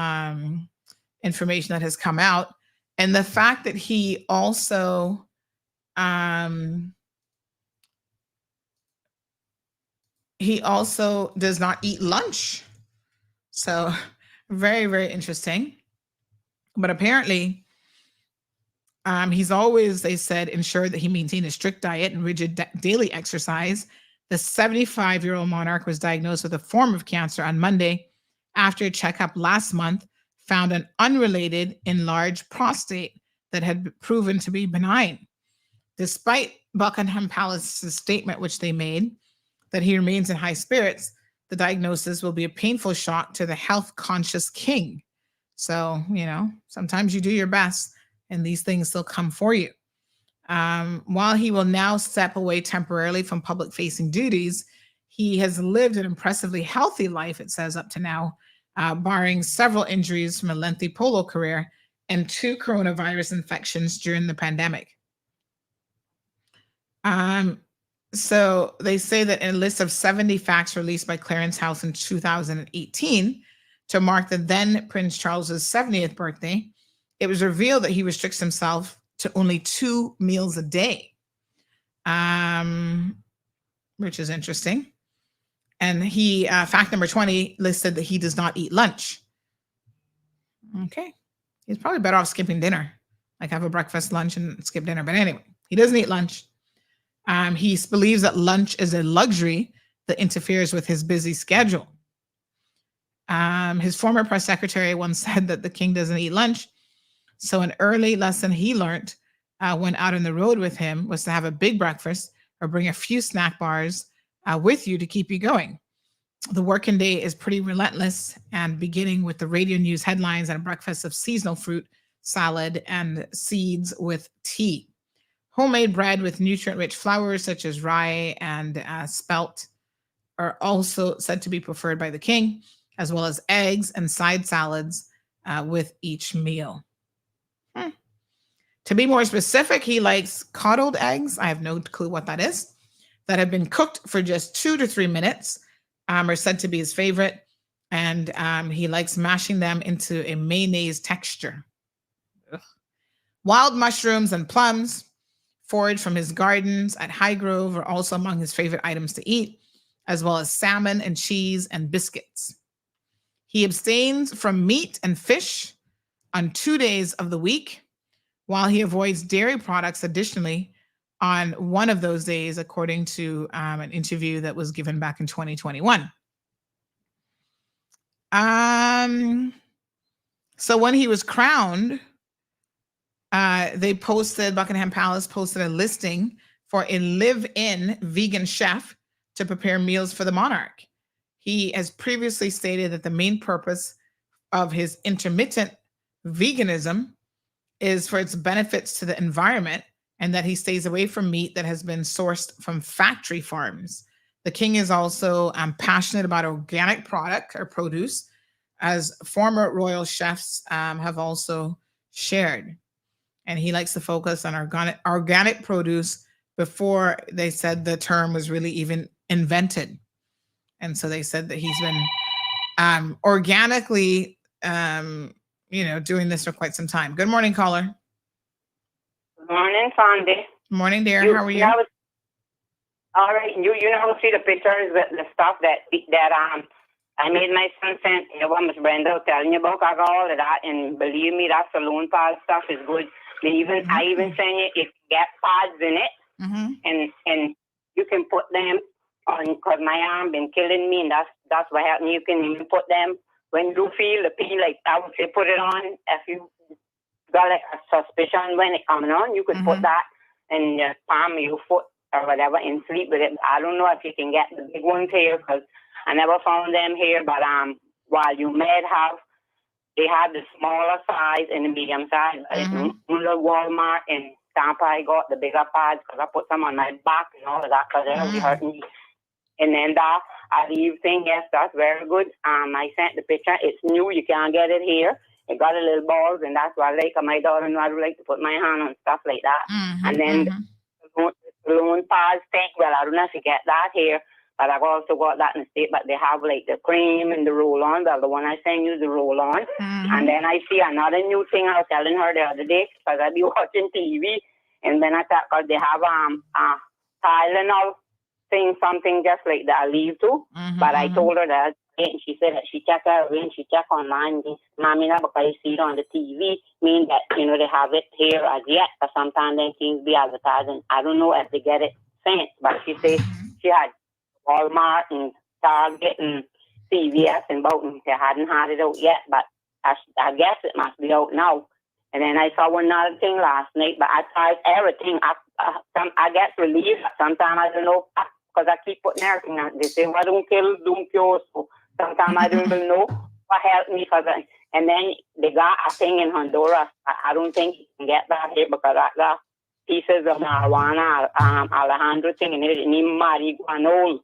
information that has come out. And the fact that he also does not eat lunch. So very, very interesting. But apparently, he's always, they said, ensured that he maintained a strict diet and rigid daily exercise. The 75-year-old monarch was diagnosed with a form of cancer on Monday after a checkup last month found an unrelated enlarged prostate that had proven to be benign. Despite Buckingham Palace's statement, which they made, that he remains in high spirits, the diagnosis will be a painful shock to the health-conscious king. So, sometimes you do your best and these things still come for you. While he will now step away temporarily from public-facing duties, he has lived an impressively healthy life, it says, up to now, barring several injuries from a lengthy polo career and 2 coronavirus infections during the pandemic. So they say that in a list of 70 facts released by Clarence House in 2018 to mark the then Prince Charles's 70th birthday, it was revealed that he restricts himself to only 2 meals a day, which is interesting. And he, fact number 20, listed that he does not eat lunch. Okay. He's probably better off skipping dinner, like have a breakfast, lunch, and skip dinner. But anyway, he doesn't eat lunch. He believes that lunch is a luxury that interferes with his busy schedule. His former press secretary once said that the king doesn't eat lunch. So an early lesson he learned when out on the road with him was to have a big breakfast or bring a few snack bars with you to keep you going. The working day is pretty relentless, and beginning with the radio news headlines and a breakfast of seasonal fruit, salad, and seeds with tea. Homemade bread with nutrient-rich flours such as rye and spelt are also said to be preferred by the king, as well as eggs and side salads with each meal. To be more specific, he likes coddled eggs. I have no clue what that is. That have been cooked for just 2 to 3 minutes are said to be his favorite. And he likes mashing them into a mayonnaise texture. Ugh. Wild mushrooms and plums forage from his gardens at Highgrove are also among his favorite items to eat, as well as salmon and cheese and biscuits. He abstains from meat and fish on 2 days of the week, while he avoids dairy products additionally on one of those days, according to an interview that was given back in 2021. So when he was crowned, Buckingham Palace posted a listing for a live-in vegan chef to prepare meals for the monarch. He has previously stated that the main purpose of his intermittent veganism is for its benefits to the environment, and that he stays away from meat that has been sourced from factory farms. The king is also passionate about organic product or produce, as former royal chefs have also shared. And he likes to focus on organic produce before they said the term was really even invented. And so they said that he's been organically, doing this for quite some time. Good morning, caller. Good morning, Sandy. Morning, dear. How are you? All right. You see the pictures, the stuff that I made my son send. What Miss Brenda was telling you about, I got all of that, and believe me, that saloon pad stuff is good. I even send you if you get pads in it, and you can put them on, because my arm been killing me, and that's what happened. You can even put them when you feel the pain, like I would say, put it on. If you got like a suspicion when it coming on, you could put that in your palm of your foot or whatever and sleep with it. I don't know if you can get the big ones here, because I never found them here. But while you may have, they have the smaller size and the medium size. In Walmart and Tampa, I got the bigger pads because I put some on my back and all of that, because it was hurting me. And then that Aleve thing, yes, that's very good. I sent the picture. It's new. You can't get it here. It got a little balls, and that's why I like my daughter-in-law would like to put my hand on stuff like that. And then the balloon pads thing, well, I don't know if you get that here, but I've also got that in the State, but they have like the cream and the roll-on. Well, the one I sent you is the roll-on. And then I see another new thing I was telling her the other day, because I be watching TV, and then I thought, because they have Tylenol thing, something just like the Aleve too. But I told her that, and she said that she checked out and she checked online. Mommy, not because you see it on the TV, mean that, they have it here as yet, but sometimes they things be advertising. I don't know if they get it sent, but she said she had Walmart and Target and CVS and Boughton. They hadn't had it out yet, but I guess it must be out now. And then I saw one other thing last night, but I tried everything. I get relieved. Sometimes I don't know, because I keep putting everything on. They say, well, don't kill, don't cure. So sometimes I don't even know what helped me. And then they got a thing in Honduras. I don't think you can get that here, because I got pieces of marijuana, Alejandro thing, and it named marijuana.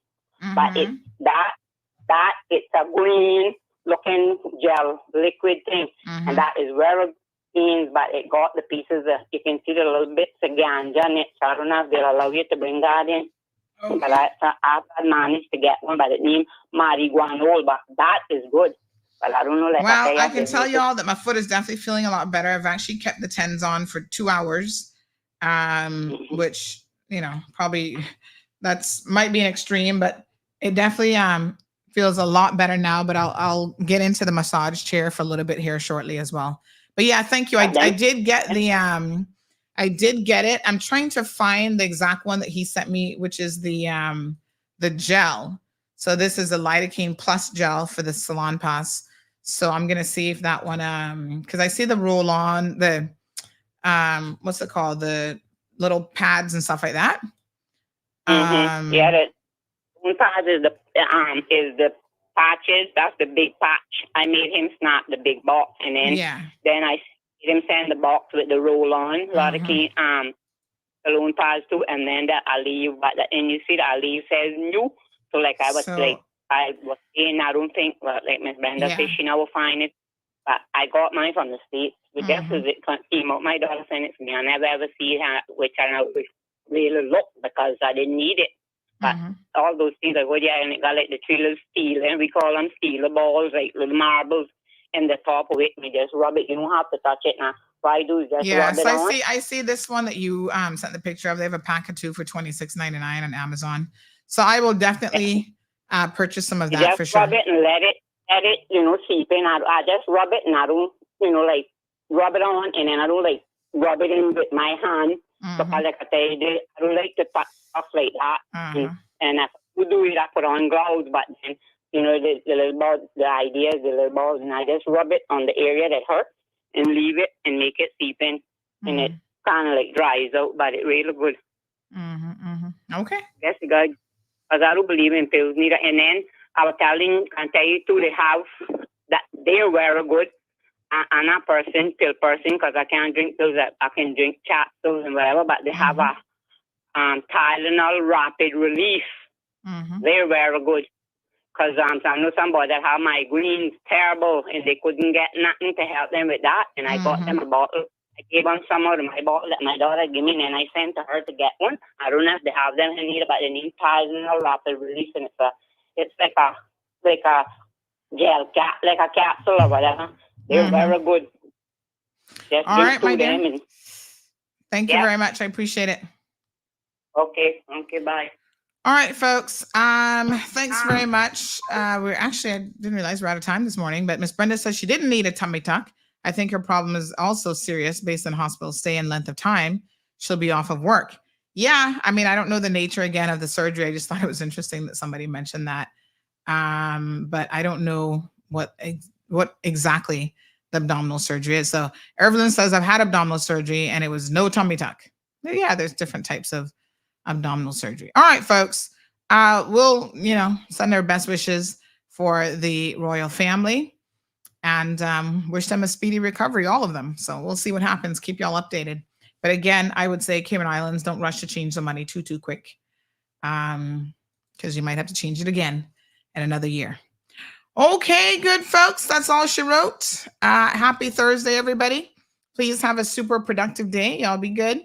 But it's a green looking gel liquid thing, and that is very green, but it got the pieces you can see the little bits of ganja in it. So I don't know if they'll allow you to bring that in. But I've managed to get one by the name marijuana, but that is good. But I don't know. I can tell you all that my foot is definitely feeling a lot better. I've actually kept the TENS on for 2 hours, which, probably might be an extreme, but it definitely feels a lot better now. But I'll get into the massage chair for a little bit here shortly as well. But yeah, thank you. I did get I did get it. I'm trying to find the exact one that he sent me, which is the gel. So this is a lidocaine plus gel for the Salon Pass. So I'm gonna see if that one, because I see the roll on, the what's it called, the little pads and stuff like that. Yeah, the pads is the patches. That's the big patch. I made him snap the big box, and then I made him send the box with the roll on, lidocaine balloon pads too, and then the Aleve. And you see the Aleve says new. So I was saying, I don't think, like Miss Brenda said, she never find it. But I got mine from the States. Just as it came out, my daughter sent it to me. I never ever see it, which I know really look, because I didn't need it. But all those things are good, and it got like the 3 little steel, and we call them steel balls, like little marbles in the top of it. We just rub it. You don't have to touch it now. What I do is just rub it on. I see this one that you sent the picture of. They have a pack of 2 for $26.99 on Amazon. So I will definitely purchase some of that just for sure. Rub it and let it, seep in. I just rub it and I don't, like rub it on, and then I don't like rub it in with my hand. Because like I say, I don't like to touch stuff like that. And if I do it, I put on gloves, but then, the little balls, the idea is the little balls, and I just rub it on the area that hurts and leave it and make it seep in. And it kind of like dries out, but it really good. Okay. That's good. Because I don't believe in pills neither. And then I tell you too, they have that they're very good. I'm not pill person, because I can't drink pills. I can drink capsules and whatever, but they have a Tylenol Rapid Relief. They're very good. Because I know somebody that have migraines terrible, and they couldn't get nothing to help them with that. And I got them a bottle. I gave them some out of my bottle that my daughter gave me, and I sent to her to get one. I don't know if they have them in either, but they need Tylenol Rapid Relief, and it's like a gel cap, like a capsule or whatever. They're very good. Just all right, my dear. Thank you Yeah. very much. I appreciate it. Okay, bye. All right, folks. Thanks very much. I didn't realize we're out of time this morning, but Miss Brenda says she didn't need a tummy tuck. I think her problem is also serious based on hospital stay and length of time. She'll be off of work. Yeah, I mean, I don't know the nature again of the surgery. I just thought it was interesting that somebody mentioned that. But I don't know what exactly the abdominal surgery is. So Evelyn says, I've had abdominal surgery and it was no tummy tuck. But yeah, there's different types of abdominal surgery. All right, folks. We'll, send our best wishes for the royal family and wish them a speedy recovery, all of them. So we'll see what happens. Keep y'all updated. But again, I would say Cayman Islands, don't rush to change the money too quick, because you might have to change it again in another year. Okay, good folks. That's all she wrote. Happy Thursday, everybody. Please have a super productive day. Y'all be good.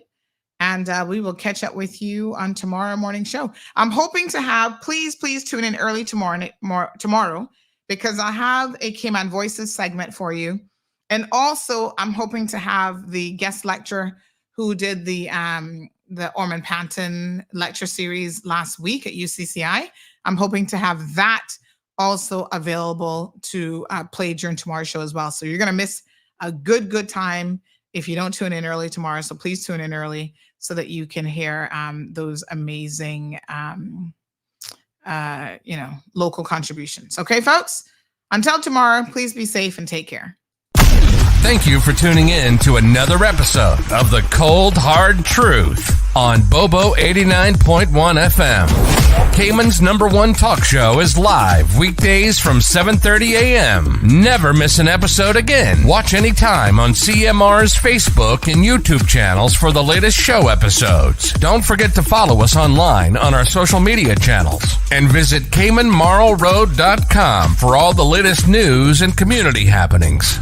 And we will catch up with you on tomorrow morning show. I'm hoping to have, please tune in early tomorrow, because I have a Cayman Voices segment for you. And also I'm hoping to have the guest lecturer who did the Ormond Panton lecture series last week at UCCI. I'm hoping to have that also available to play during tomorrow's show as well. So you're going to miss a good time if you don't tune in early tomorrow. So please tune in early so that you can hear those amazing, local contributions. Okay, folks? Until tomorrow, please be safe and take care. Thank you for tuning in to another episode of The Cold Hard Truth on Bobo 89.1 FM. Cayman's #1 talk show is live weekdays from 7:30 a.m. Never miss an episode again. Watch anytime on CMR's Facebook and YouTube channels for the latest show episodes. Don't forget to follow us online on our social media channels. And visit CaymanMarlRoad.com for all the latest news and community happenings.